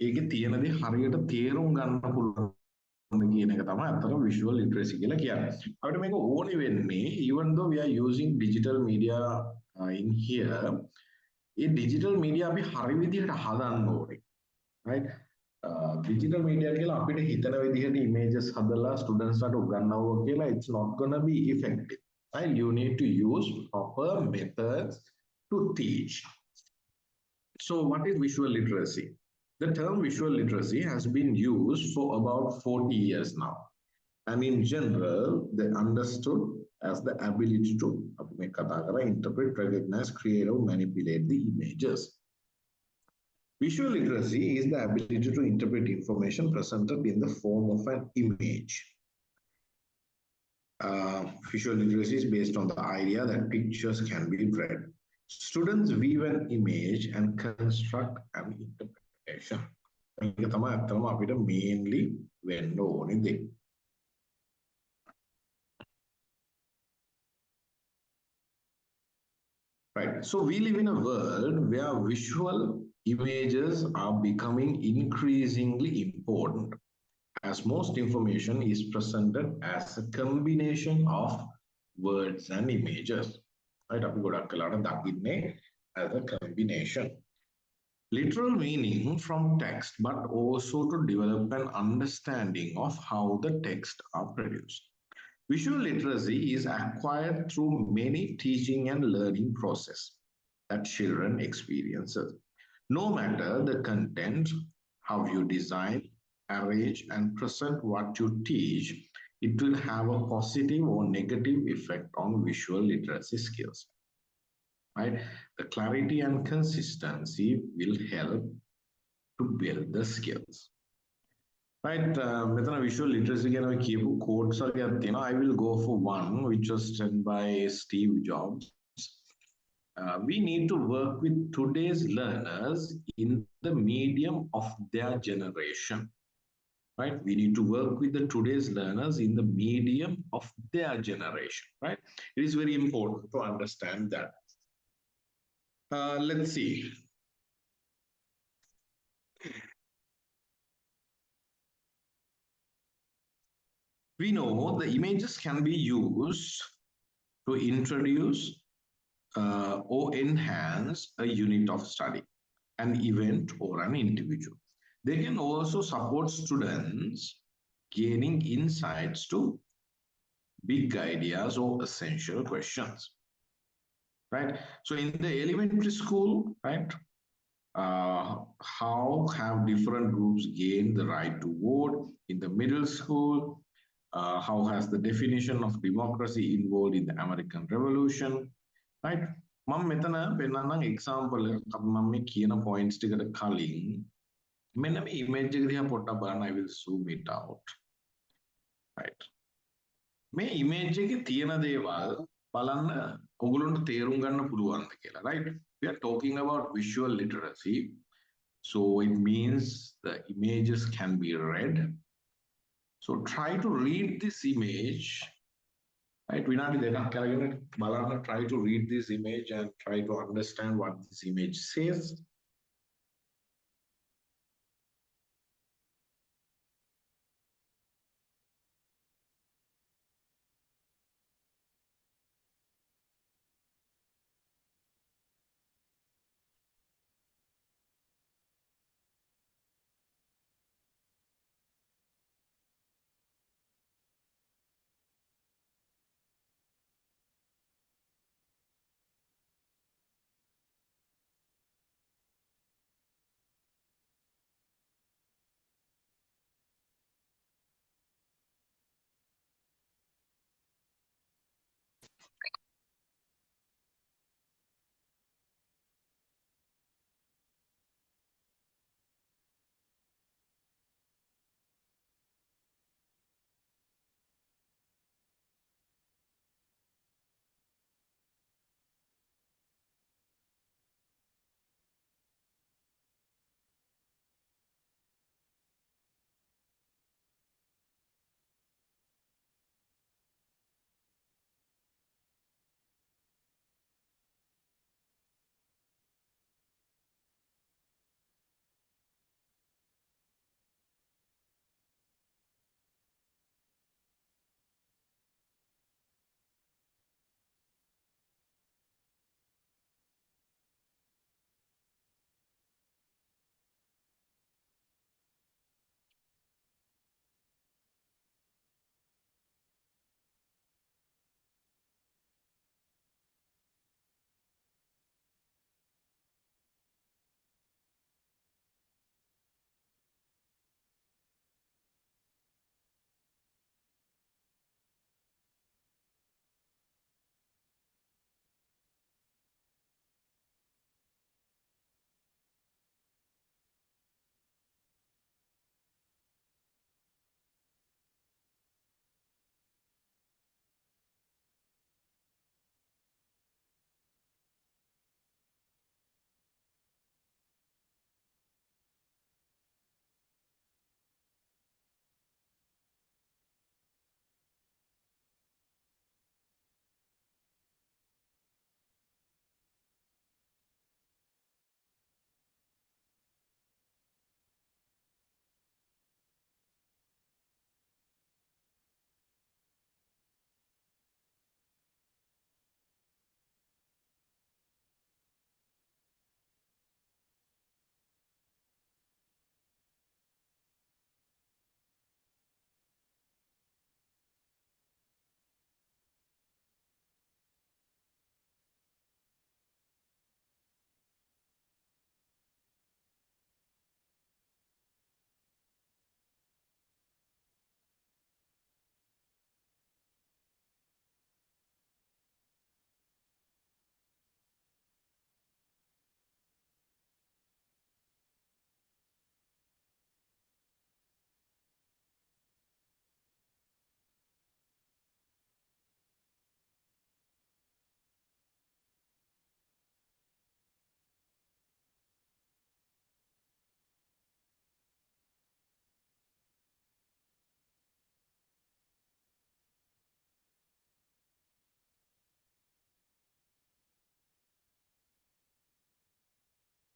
ඒකේ තියෙන දේ හරියට තේරුම් ගන්න පුළුවන් කියන එක තමයි අතන visual literacy කියලා කියන්නේ. අපිට මේක ඕනේ වෙන්නේ even though we are using digital media in here, A digital media අපි හරි විදිහට හදන්න ඕනේ. Right? Digital media කියලා අපිට හිතන විදිහට images හදලා students ලාට උගන්වනවා කියලා it's not gonna be effective. Right? You need to use proper methods to teach. So what is visual literacy? The term visual literacy has been used for about 40 years now. And in general, they understood as the ability to interpret, recognize, create, or manipulate the images. Visual literacy is the ability to interpret information presented in the form of an image. Visual literacy is based on the idea that pictures can be read. Students view an image and construct an interpretation. මේක තමයි අත්‍තරම අපිට mainly වෙන්න ඕනේ දේ. Right. So we live in a world where visual images are becoming increasingly important as most information is presented as a combination of words and images. Right? අපි ගොඩක් කලාට දකින්නේ as a combination. Literal meaning from text, but also to develop an understanding of how the text are produced. Visual literacy is acquired through many teaching and learning process that children experiences. No matter the content, how you design, arrange, and present what you teach, it will have a positive or negative effect on visual literacy skills. Right? The clarity and consistency will help to build the skills. Right, මෙතන visual literacy ගැන කියපු quotes වගේක් තියෙනවා. I will go for one which was said by Steve Jobs. We need to work with today's learners in the medium of their generation. Right, we need to work with the today's learners in the medium of their generation. Right, it is very important to understand that. Let's see. we know the images can be used to introduce or enhance a unit of study, an event, or an individual. They can also support students gaining insights to big ideas or essential questions, right? So in the elementary school, right, how have different groups gained the right to vote? In the middle school, how has the definition of democracy involved in the American Revolution, right? මම මෙතන පෙන්නන්නම් example එකක් මම මේ කියන points ටිකට කලින් මෙන්න මේ image එක දිහා පොඩ්ඩක් බලන්න. I will zoom it out, right? මේ image එකේ තියෙන දේවල් බලන්න ඔයගොල්ලන්ට තේරුම් ගන්න පුළුවන්ද කියලා, right? We are talking about visual literacy, so it means the images can be read. So try to read this image, right? විනාඩි දෙකක් කරගෙන බලන්න, try to read this image and try to understand what this image says.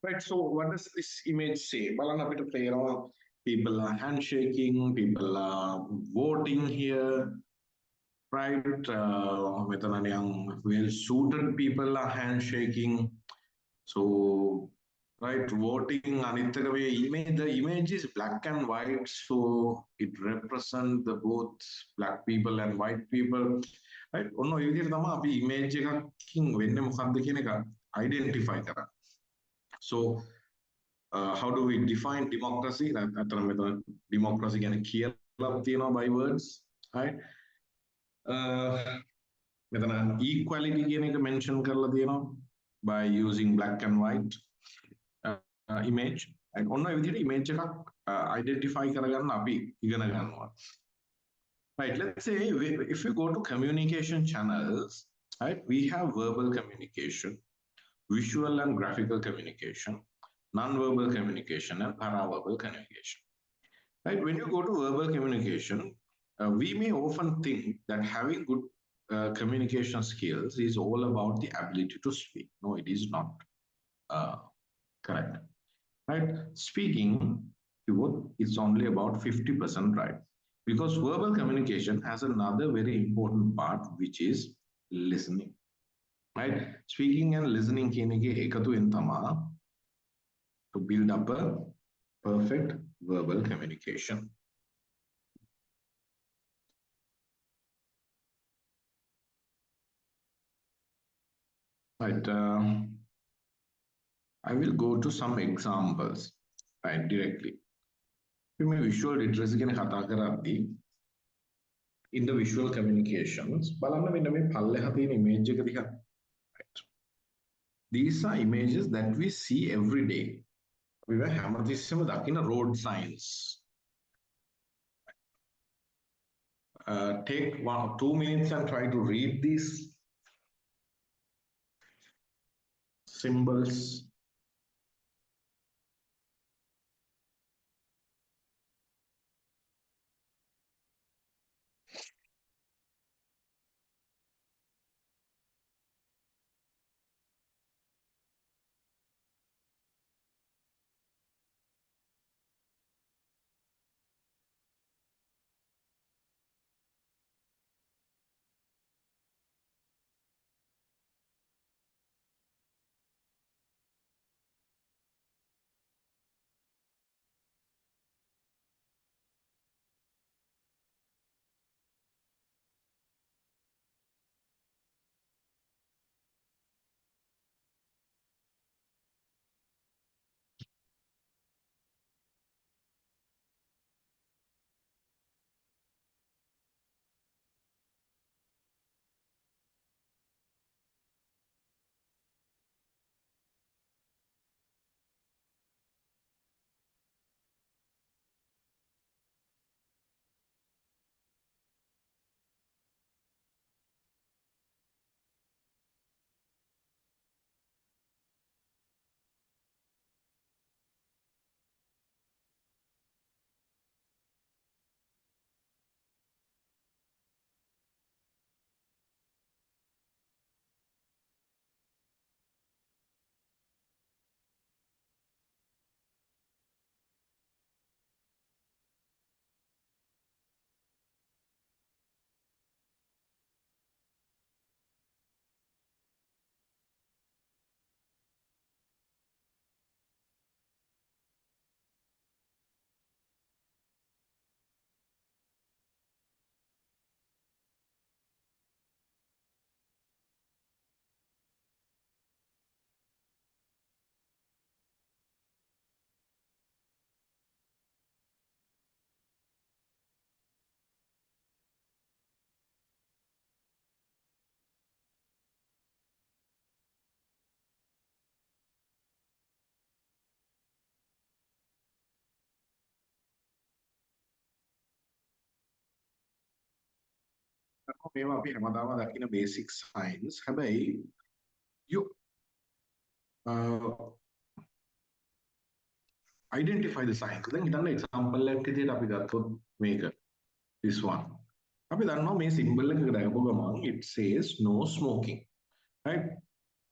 Right, so what does this image say? බලන්න අපිට තේරෙනවා people are handshaking, people are voting here, right? Well-suited people are handshaking. So, right, voting, the image is black and white, so it represents the both black people and white people. Right? ඔන්න ඔය විදිහට තමයි අපි image එකකින් වෙන්නේ මොකක්ද කියන එක identify කරන්නේ. So, how do we define democracy? අතන මෙතන democracy කියන්නේ කියලා තියෙනවා by words, right? මෙතන equality කියන එක mention කරලා තියෙනවා by using black and white image. And ඔන්න ඔය විදිහට image එකක් identify කරගන්න අපි ඉගෙන ගන්නවා. Right, let's say if you go to communication channels, right, we have verbal communication, visual and graphical communication, non-verbal communication, and paraverbal communication. Right, when you go to verbal communication, we may often think that having good communication skills is all about the ability to speak. No, it is not correct. Right, speaking is only about 50% right. Because verbal communication has another very important part, which is listening. Right? Speaking and listening to build up a perfect verbal communication. Right. I will go to some examples, right, directly. Visual literacy ගැන කතා කරද්දී in the visual communications බලන්න මෙන්න මේ පල්ලෙහා තියෙන image එක දිහා. Right. These are images that we see every day. We were හැමතිස්සෙම දකින road signs. Take 1 or 2 minutes and try to read these symbols. මේවා අපි හැමදාම දකින basic signs. හැබැයි you identify the signs. දැන් හිතන්න example එකක් විදිහට අපි ගත්තොත් මේක this one. අපි දන්නවා මේ symbol එක දැකපු ගමන් it says no smoking. Right?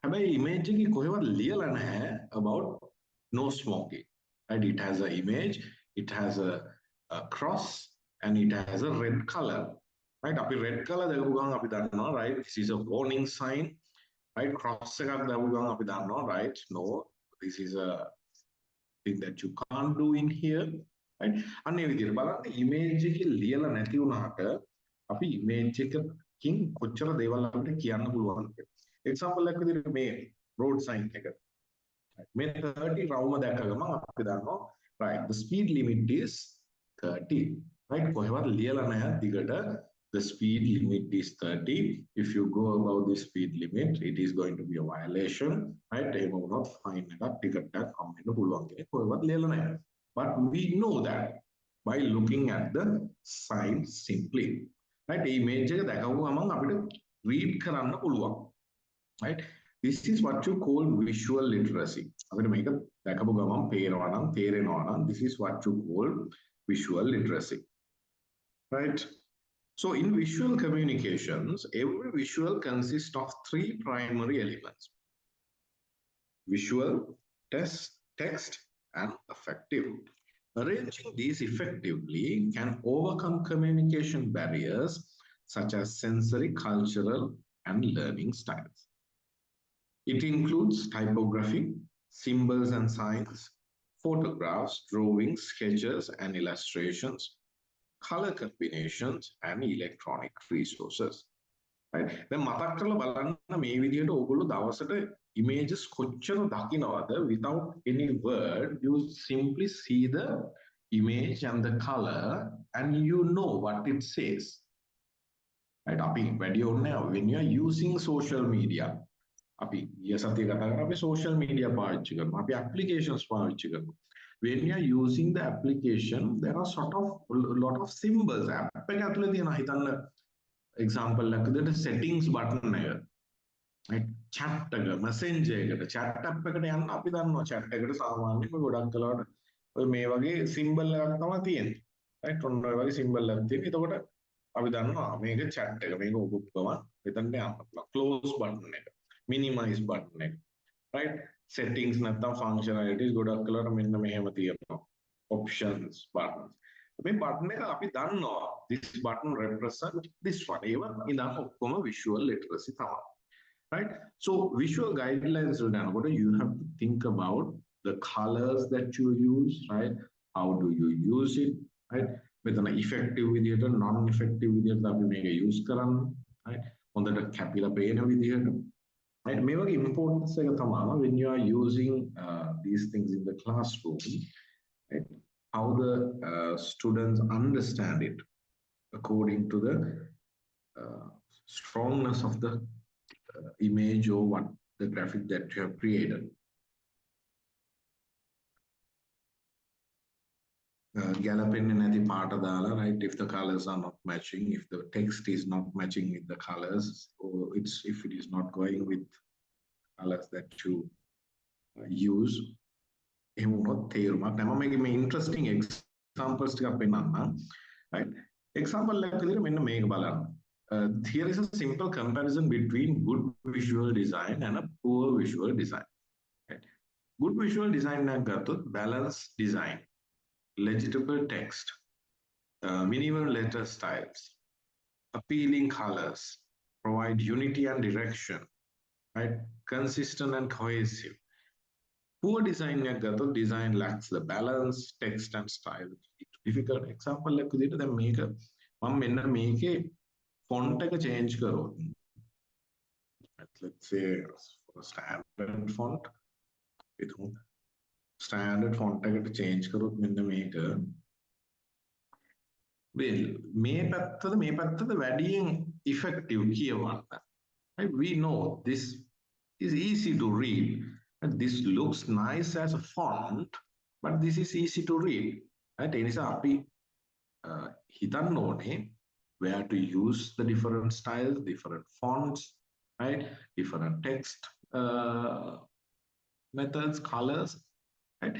හැබැයි image එකේ කොහෙවත් ලියලා නැහැ about no smoking. Right? It has an image it has a cross and it has a red color. Right? Api red color දැකපු ගමන් අපි දන්නවා, right? This is a warning sign. Right? Cross එකක් දැකපු ගමන් අපි දන්නවා, right? No, this is a thing that you can't do in here. Right? අන්න ඒ විදිහට බලන්න image එකේ ලියලා නැති වුණාට අපි image එකකින් කොච්චර දේවල් අපිට කියන්න පුළුවන්ද කියලා. example එකක් විදිහට මේ road sign එක. මේ 30 රවුම දැක්ක ගමන් අපි දන්නවා, right, the speed limit is 30. Right? කොහෙවත් ලියලා නැහැ දිගට the speed limit is 30. If you go above the speed limit, it is going to be a violation. Right? එහෙම වුණොත් fine එකක් ticket එකක් හම්බෙන්න පුළුවන් කෙනෙක් කොහෙවත් ලියලා නැහැ. But we know that by looking at the sign simply. Right? මේ image එක දැකපු ගමන් අපිට read කරන්න පුළුවන්. Right? This is what you call visual literacy. අපිට මේක දැකපු ගමන් පේනවා නම් තේරෙනවා නම් this is what you call visual literacy. Right? So in visual communications, every visual consists of 3 primary elements: visual, text, and affective. Arranging these effectively can overcome communication barriers such as sensory, cultural, and learning styles. It includes typography, symbols and signs, photographs, drawings, sketches, and illustrations, color combinations, and electronic resources. Right? දැන් මතක් කරලා බලන්න මේ විදිහට ඕගොල්ලෝ දවසට images කොච්චර දකින්නවද without any word. You simply see the image and the color and you know what it says. Right? අපි වැඩි ඕනේ when you are using social media. අපි ඊය සතිය කතා කරා අපි social media පාවිච්චි කරනවා. අපි applications පාවිච්චි කරනවා. When you are using the application, there are sort of a lot of symbols. App එක ඇතුලේ තියෙන හිතන්න example එකක් විදිහට settings button එක. Right? Chat එක, messenger එකට, chat app එකට යන්න අපි දන්නවා chat එකට සාමාන්‍යයෙන් ගොඩක් කලාවට ඔය මේ වගේ symbol එකක් තමයි තියෙන්නේ. Right? ඔන්න ඔය වගේ symbol එකක් තියෙනවා. එතකොට අපි දන්නවා මේක chat එක. මේක ඔබ ගමන් මෙතනට යන්න. Close button එක, minimize button එක. Right? Settings නැත්නම් functionalities ගොඩක් කලාවට මෙන්න මෙහෙම තියෙනවා. Options buttons. මේ button එක අපි දන්නවා this button represent this one. ඒවා ඉඳන් ඔක්කොම visual literacy තමයි. Right? So visual guidelines වලට you have to think about the colors that you use, right? How do you use it, right? මෙතන effective විදියට non effective විදියට අපි මේක use කරන්න, right? හොඳට කැපිලා පේන විදියට. Right? මේ වගේ importance එක තමයි when you are using these things in the classroom, right? How the students understand it according to the strongness of the image or what the graphic that you have created. ගැලපෙන්නේ නැති පාට දාලා, right? If the colors are not matching, if the text is not matching with the colors, or if it is not going with colors that you use, එහෙම වුණොත් තේරුමක් නැහැ. මම මේ interesting examples ටිකක් පෙන්නන්නම්. Right? Example එකක් විදිහට මෙන්න මේක බලන්න. Here is a simple comparison between good visual design and a poor visual design. Right? Good visual design එකක් ගත්තොත් balanced design, legible text, minimal letter styles, appealing colors, provide unity and direction, right? Consistent and cohesive. Poor design එකක් ගත්තොත් design lacks the balance, text and style. Difficult example එකක් විදිහට දැන් මේක මම මෙන්න මේකේ font එක change කරොත්, let's say for standard font, standard font එකට change කරොත් මෙන්න මේක well මේ පැත්තද වැඩියෙන් effective කියවන්න. Right? We know this is easy to read and this looks nice as a font, but this is easy to read. Right? ඒ නිසා අපි හිතන්න ඕනේ where to use the different styles, different fonts, right? Different text methods, colors, right?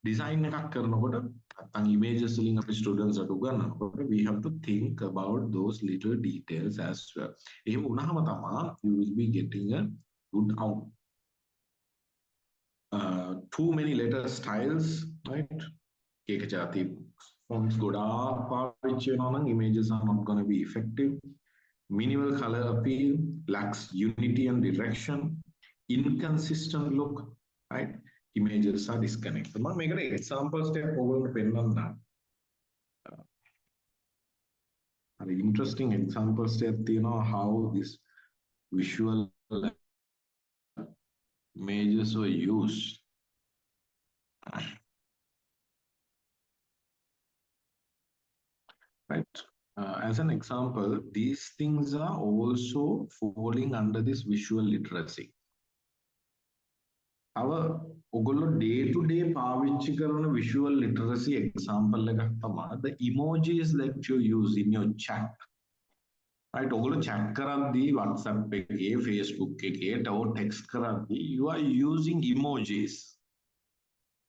Design එකක් කරනකොට නැත්නම් images වලින් අපි students අට උගන්වනකොට we have to think about those little details as well. එහෙම වුණාම තමයි you will be getting a good outcome. Too many letter styles, right? ඒක ජාති fonts ගොඩාක් පාවිච්චි වෙනවා නම් images are not going to be effective. Minimal color appeal, lacks unity and direction, inconsistent look, right? Images are disconnected. මම මේකට examples ටිකක් ඔයගොල්ලන්ට පෙන්නන්නම්. හරි interesting examples ටිකක් තියෙනවා how this visual images were used. Right. As an example, these things are also falling under this visual literacy. Our ඔගොල්ලෝ day to day පාවිච්චි කරන visual literacy example එකක් තමයි the emojis that you use in your chat. Right, ඔගොල්ලෝ chat කරද්දී WhatsApp එකේ Facebook එකේ text කරද්දී you are using emojis.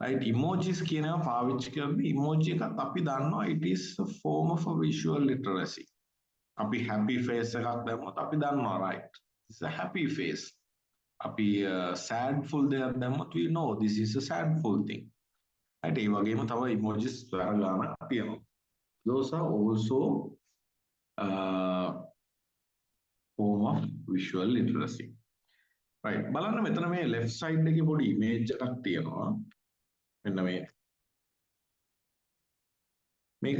Right, emojis කියනවා පාවිච්චි කරද්දී emoji එකත් අපි දන්නවා it is a form of a visual literacy. අපි happy face එකක් දැම්මොත් අපි දන්නවා right, it's a happy face. අපි sadful දෙයක් දැම්මොත් we know this is a sadful thing. Right, ඒ වගේම තව emojis ගානක් තියෙනවා. Those are also form of visual literacy. Right, බලන්න මෙතන මේ left side එකේ පොඩි image එකක් තියෙනවා. මෙන්න මේ මේක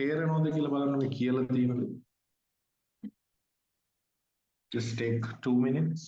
තේරෙනවද කියලා බලන්න මේ කියලා තියෙනද? Just take 2 minutes.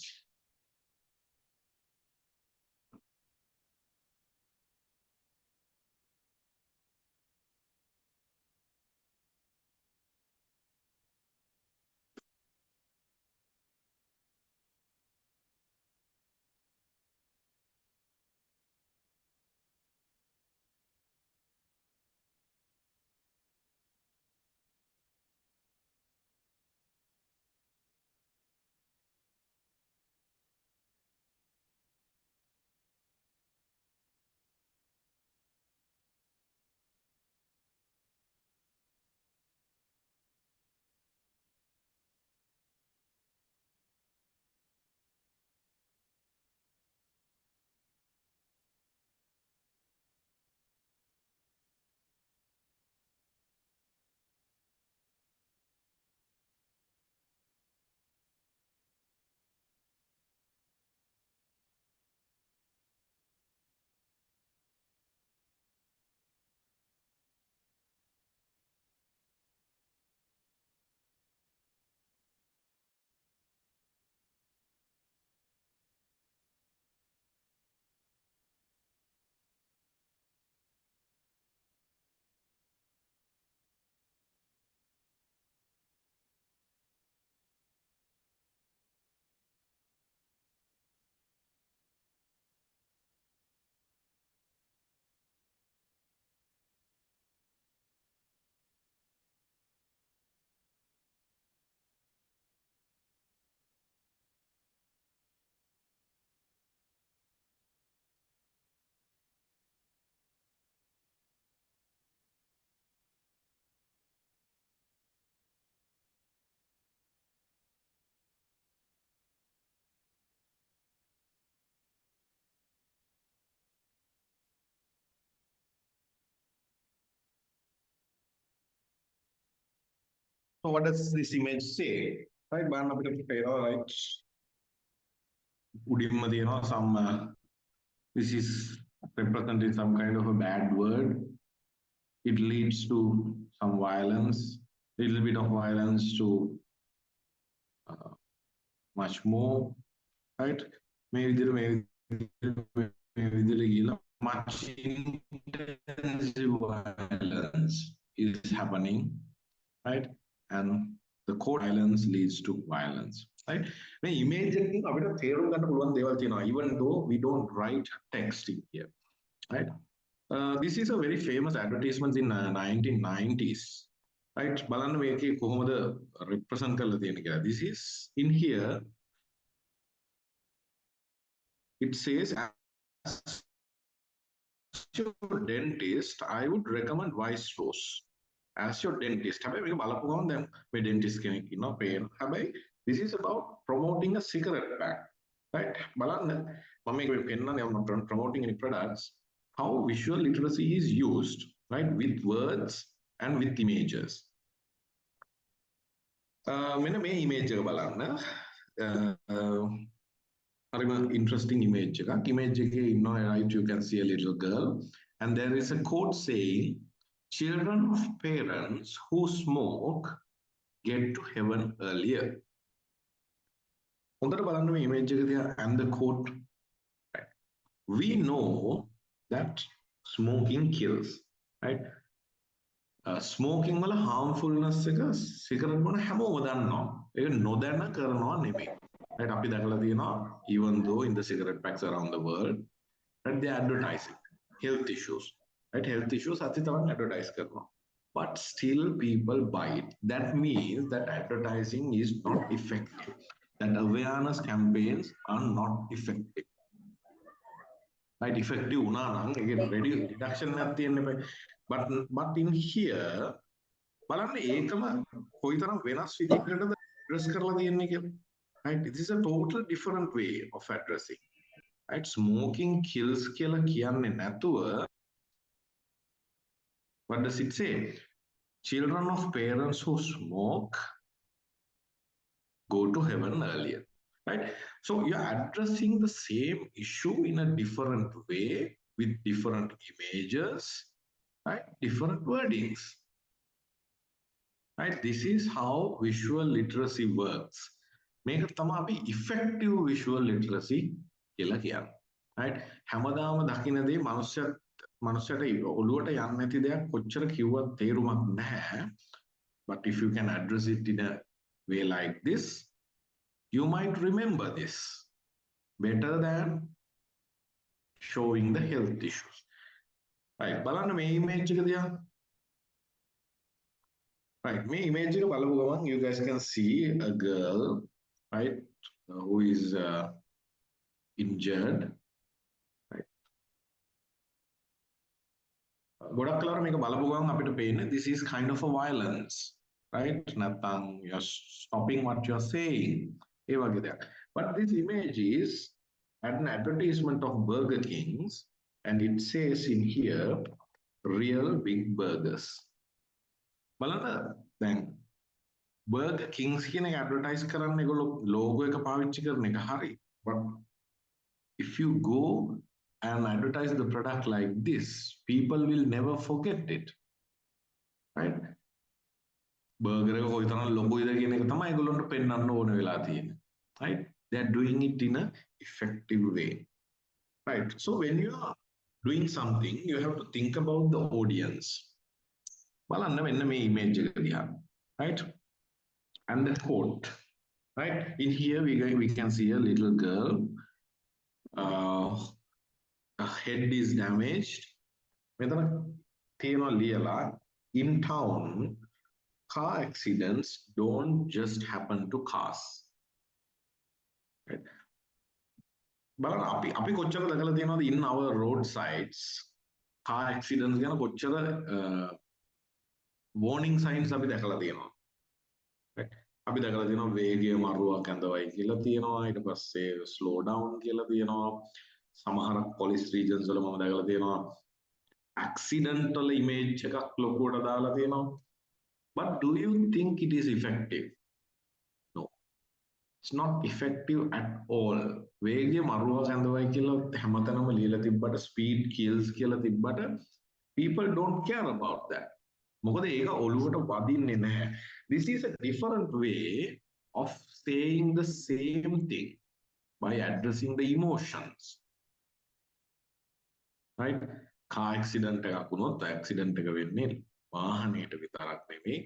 So what does this image say? Right, බලන්න අපිට පේනවා right. උඩින්ම තියෙනවා some this is representing some kind of a bad word. It leads to some violence, little bit of violence to much more, right? මේ විදිහට ගිහලා much intensive violence is happening, right? And the core violence leads to violence, right? When image එකකින් අපිට තේරුම් ගන්න පුළුවන් දේවල් තියෙනවා even though we don't write text in here, right? This is a very famous advertisement in 1990s, right? බලන්න මේකේ කොහොමද represent කරලා තියෙන්නේ කියලා. This is in here, it says as your dentist I would recommend Wise Rose. As your dentist, හැබැයි මේක බලපු ගමන් දැන් මේ dentist කෙනෙක් ඉන්නවා පේන. හැබැයි this is about promoting a cigarette pack, right? බලන්න මම මේක පෙන්නන්නේ I'm not promoting any products. How visual literacy is used right? With words and with images. මෙන්න මේ image එක බලන්න. හරිම interesting image එකක්. Image එකේ ඉන්නවා, right? You can see a little girl and there is a quote saying, children of parents who smoke get to heaven earlier. හොඳට බලන්න මේ image එක දිහා and the quote. Right? We know that smoking kills, right? Smoking වල harmfulness එක cigarette බොන හැමෝම දන්නවා. ඒක නොදැන කරනවා නෙමෙයි. Right? අපි දැකලා තියෙනවා even though in the cigarette packs around the world, right, they are advertising health issues. Right? Health issues අති තරම් advertise කරනවා. But still people buy it. That means that advertising is not effective. That awareness campaigns are not effective. Right? Effective වුණා නම් ඒක reduction එකක් තියෙන්න බෑ. But in here බලන්න ඒකම කොයිතරම් වෙනස් විදිහකටද address කරලා තියෙන්නේ කියලා. Right? This is a total different way of addressing. Right? Smoking kills කියලා කියන්නේ නැතුව what does it say? Children of parents who smoke go to heaven earlier. Right? So you're addressing the same issue in a different way with different images, right? Different wordings. Right? This is how visual literacy works. මේක තමයි අපි effective visual literacy කියලා කියන්නේ. Right? හැමදාම දකින්න දේ මනුස්සයට ඔළුවට යන්නේ නැති දෙයක් කොච්චර කිව්වත් තේරුමක් නැහැ. But if you can address it in a way like this, you might remember this better than showing the health issues. Right, බලන්න මේ image එක දිහා. Right, මේ image එක බලපු ගමන් you guys can see a girl, right, who is injured. Right. ගොඩක් කලාර මේක බලපු ගමන් අපිට පේන්නේ this is kind of a violence, right? නැත්නම් you're stopping what you're saying. ඒ වගේ දෙයක්. But this image is an advertisement of Burger King's. And it says in here, real big burgers. බලන්න දැන් Burger King's කියන එක advertise කරන්න ඒගොල්ලෝ logo එක පාවිච්චි කරන එක හරි. But if you go and advertise the product like this, people will never forget it. Right? Burger එක කොයිතරම් ලොකුයිද කියන එක තමයි ඒගොල්ලන්ට පෙන්වන්න ඕන වෙලා තියෙන්නේ. Right? They are doing it in a effective way. Right? So when you are doing something, you have to think about the audience. බලන්න මෙන්න මේ image එක දිහා. Right? And the quote. Right? In here we can see a little girl. Her head is damaged. මෙතන තියෙනවා ලියලා in town car accidents don't just happen to cars. Right? බලන්න අපි කොච්චර දැකලා තියෙනවද in our roadsides car accidents ගැන කොච්චර warning signs අපි දැකලා තියෙනවා. Right? අපි දැකලා තියෙනවා වේගය මරුවක් ඇඳවයි කියලා තියෙනවා. ඊට පස්සේ slow down කියලා තියෙනවා. සමහර police regions වල මම දැකලා තියෙනවා accident වල image එකක් ලොකුවට දාලා තියෙනවා. But do you think it is effective? No. It's not effective at all. වේගය මරුවක් ඇඳවයි කියලා හැමතැනම ලියලා තිබ්බට speed kills කියලා තිබ්බට people don't care about that. මොකද ඒක ඔළුවට වදින්නේ නැහැ. This is a different way of saying the same thing by addressing the emotions. Right? Car accident එකක් වුණොත් accident එක වෙන්නේ වාහනයට විතරක් නෙමෙයි.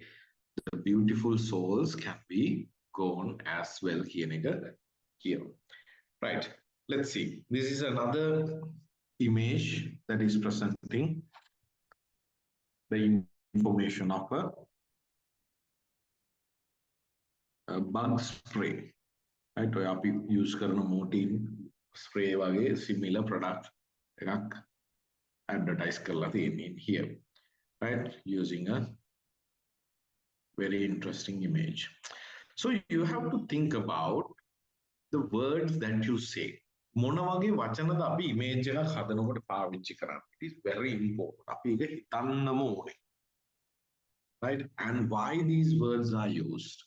The beautiful souls can be gone as well කියන එක කියනවා. Right, let's see. This is another image that is presenting the information of a bug spray. Right, ඔය අපි use කරන Mortein spray වගේ similar product එකක් advertise කරලා තියෙන්නේ in here. Right, using a very interesting image. So you have to think about the words that you say. මොන වගේ වචනද අපි image එකක් හදනකොට පාවිච්චි කරන්නේ. It is very important. අපි ඒක හිතන්නම ඕනේ. Right? And why these words are used.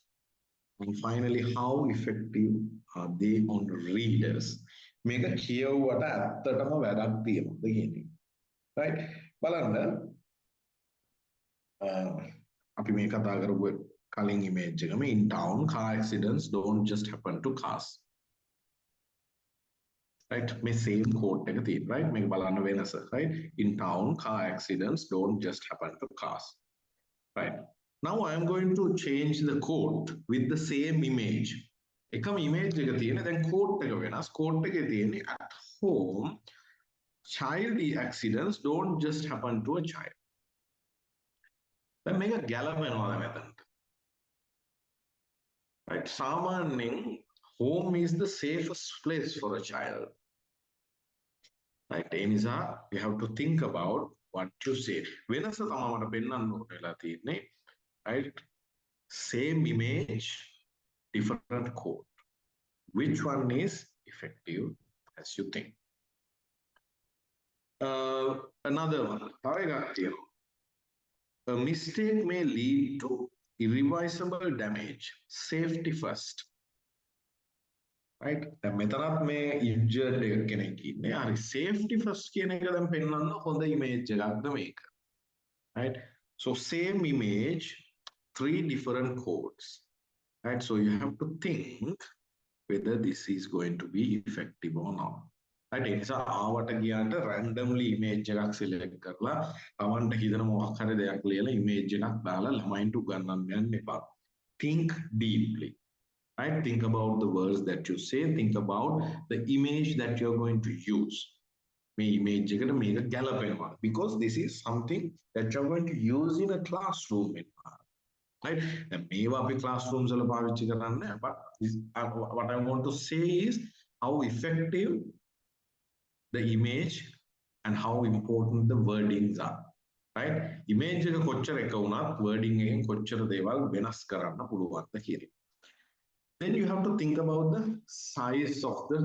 And finally, how effective are they on readers? මේක කියවුවට ඇත්තටම වැඩක් තියෙනවද කියන එක. Right? බලන්න අපි මේ කතා කරපු කලින් image එකම in town car accidents don't just happen to cars. Right? මේ same quote එක තියෙන right? මේක බලන්න වෙනස right? In town car accidents don't just happen to cars. Right? Now I am going to change the quote with the same image. එකම image එක තියෙන දැන් quote එක වෙනස්. quote එකේ තියෙන්නේ at home child accidents don't just happen to a child. දැන් මේක ගැලපෙනවද මෙතනට? Right? සාමාන්‍යයෙන් home is the safest place for a child. Right? ඒ නිසා you have to think about what you say. වෙනස තමයි මට පෙන්වන්න ඕනෙලා තියෙන්නේ. Right? Same image, different quote. Which one is effective as you think? Another one. A mistake may lead to irreversible damage. Safety first. Right? දැන් මෙතනත් මේ injured කෙනෙක් ඉන්නේ. හරි safety first කියන එක දැන් පෙන්වන්න හොඳ image එකක්ද මේක. Right? So same image, 3 different codes. Right? So you have to think whether this is going to be effective or not. Right? ඒ නිසා ආවට ගියාට randomly image එකක් select කරලා තමන්ට හිතන මොකක් හරි දෙයක් ලියලා image එකක් දාලා ළමයින්ට උගන්වන්න යන්න එපා. Think deeply. Right? Think about the words that you say. Think about the image that you're going to use. මේ image එකට මේක ගැලපෙනවා. Because this is something that you're going to use in a classroom environment. Right? දැන් මේවා අපි classrooms වල පාවිච්චි කරන්නේ. But what I want to say is how effective the image and how important the wordings are. Right? Image එක කොච්චර එක වුණත් wording එකෙන් කොච්චර දේවල් වෙනස් කරන්න පුළුවන්ද කියන එක. Then you have to think about the size of the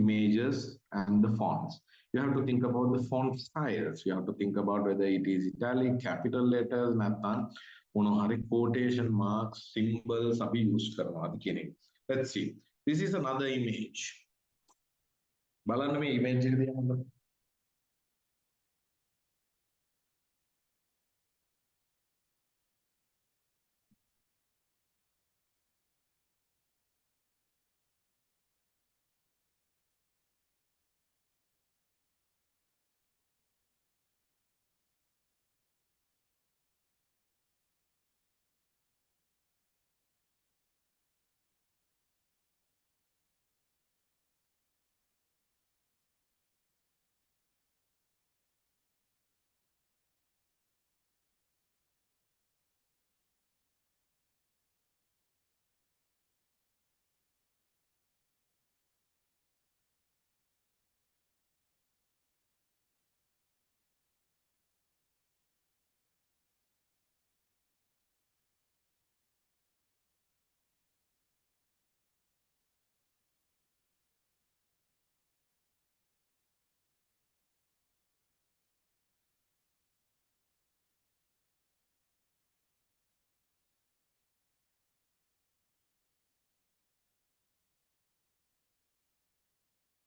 images and the fonts. You have to think about the font size. You have to think about whether it is italic, capital letters, නැත්නම් මොන හරි quotation marks, symbols අපි use කරනවාද කියන එක. Let's see. This is another image. බලන්න මේ image එක දිහා.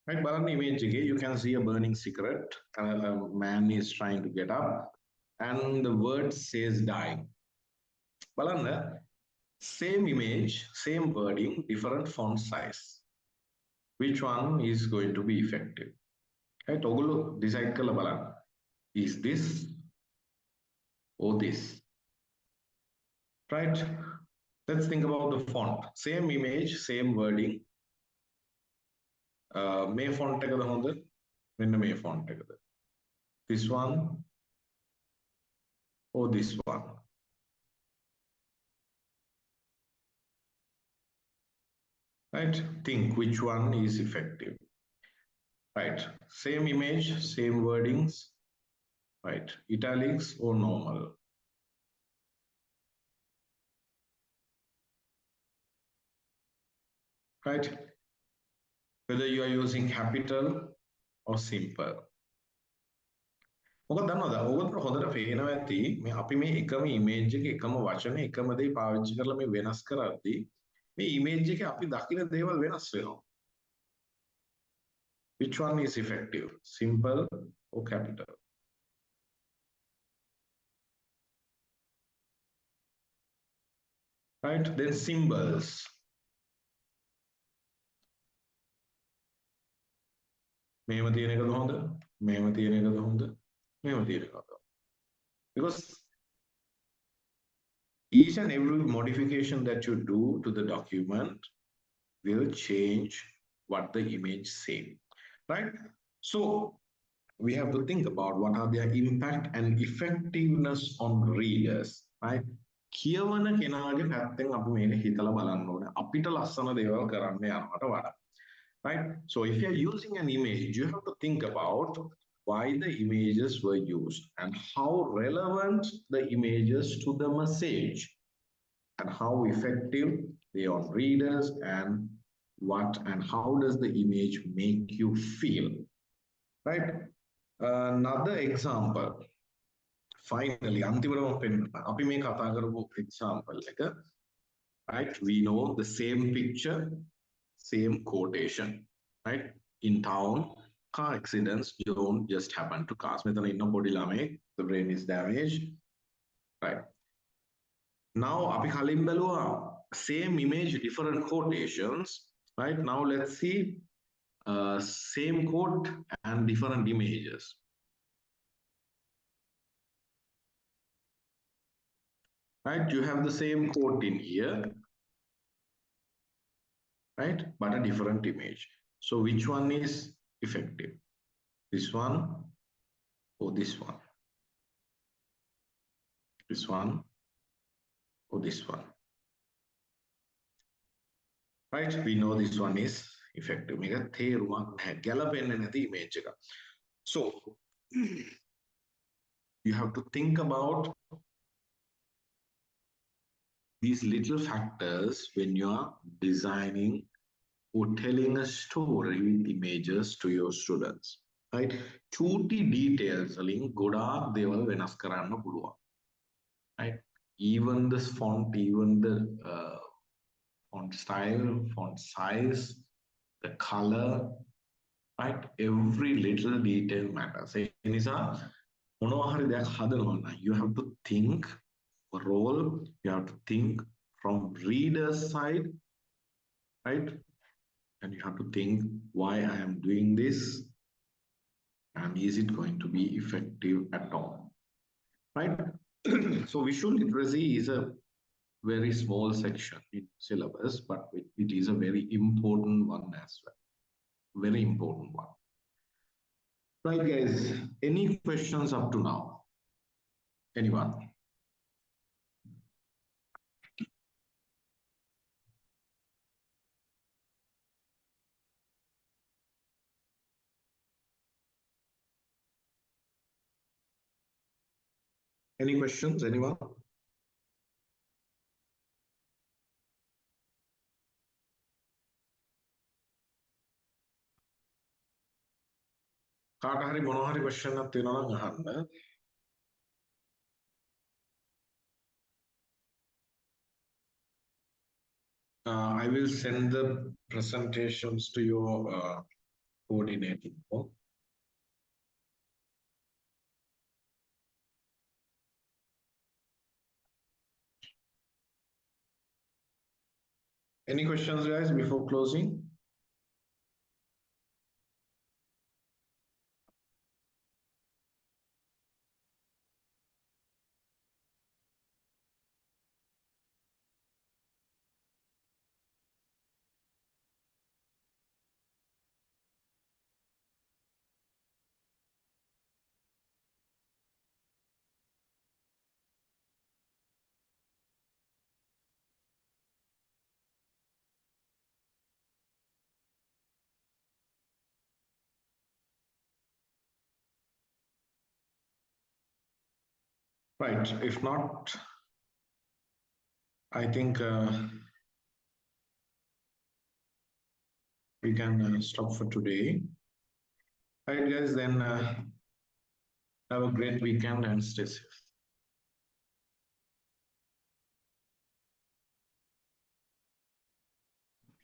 Right, බලන්න image එකේ you can see a burning cigarette. A man is trying to get up and the word says dying. බලන්න same image, same wording, different font size. Which one is going to be effective? Right, ඔගොල්ලෝ decide කරලා බලන්න. Is this or this? Right? Let's think about the font. Same image, same wording. මේ font එකද හොඳ? මෙන්න මේ font එකද? This one or this one? Right? Think which one is effective. Right? Same image, same wordings. Right? Italics or normal? Right? whether you are using capital or simple. මොකද දන්නවද ඔයගොල්ලෝ හොඳට පේනවා ඇති මේ අපි මේ එකම ඉමේජ් එකේ එකම වචනේ එකම දේ පාවිච්චි කරලා මේ වෙනස් කරද්දී මේ ඉමේජ් එකේ අපි දකින දේවල් වෙනස් වෙනවා. Which one is effective? Simple or capital? Right? Then symbols. මෙහෙම තියෙන එකද හොඳ? මෙහෙම තියෙන එකද හොඳ? මෙහෙම තියෙන එකද හොඳ? Because each and every modification that you do to the document will change what the image say, right? So we have to think about what are their impact and effectiveness on readers, right? කියවන කෙනාගේ පැත්තෙන් අපි මේක හිතලා බලන්න ඕනේ. අපිට ලස්සන දේවල් කරන්න යනවට වඩා. Right? So if you're using an image, you have to think about why the images were used and how relevant the images to the message and how effective they are on readers and what and how does the image make you feel, right? Another example, finally, අපි මේ කතා කරපු example එක, right? We know the same picture, same quotation, right? In town, car accidents don't just happen to cars. මෙතන ඉන්න පොඩි ළමෙක්, the brain is damaged, right? Now අපි කලින් බැලුවා same image, different quotations, right? Now let's see same quote and different images. Right? You have the same quote in here, right? But a different image. So which one is effective? This one or this one? This one or this one? Right? We know this one is effective. මේක තේරුමක් නැහැ. ගැලපෙන්නේ නැති image එක. So you have to think about these little factors when you are designing or telling a story with images to your students, right? Chuti details වලින් ගොඩාක් දේවල් වෙනස් කරන්න පුළුවන්, right? Even the font, even the font style, font size, the color, right? Every little detail matters. ඒ නිසා මොනවා හරි දෙයක් හදනවා නම් you have to think role, you have to think from reader's side, right? And you have to think why I am doing this and is it going to be effective at all, right? So visual literacy is a very small section in syllabus, but it is a very important one as well. Very important one. Right, guys, any questions up to now? Anyone? Any questions, anyone? කාට හරි මොනවා හරි question එකක් තියෙනවා නම් අහන්න. I will send the presentations to your coordinating. Any questions, guys, before closing? Right. If not, I think we can stop for today. All right, guys, then have a great weekend and stay safe.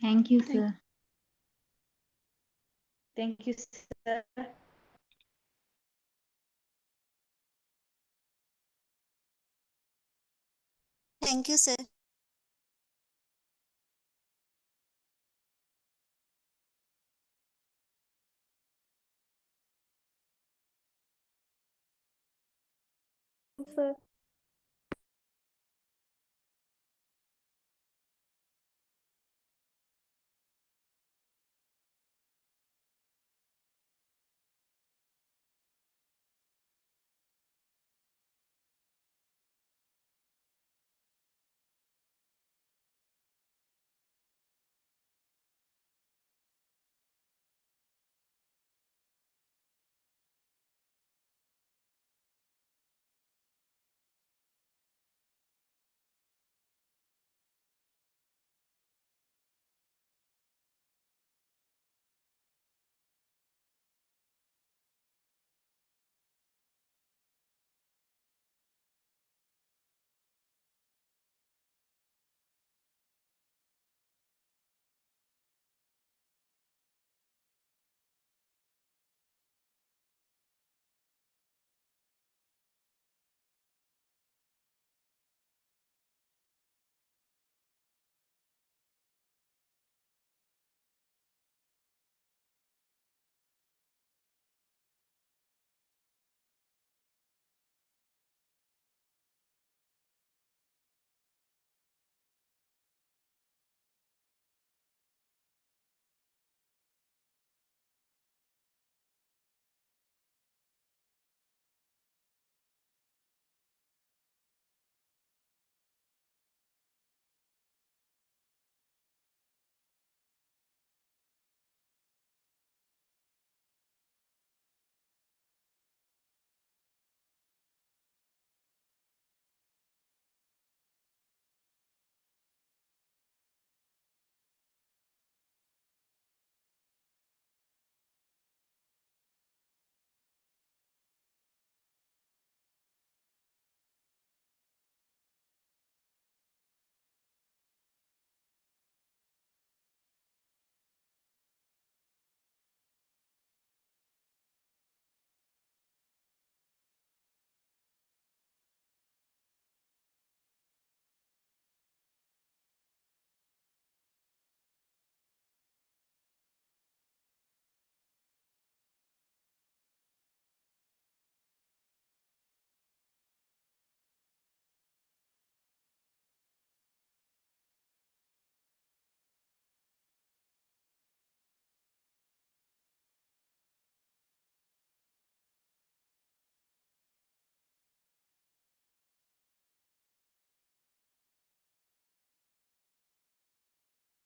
Thank you, Thank- sir. Thank you, sir. Thank you, sir. Sir.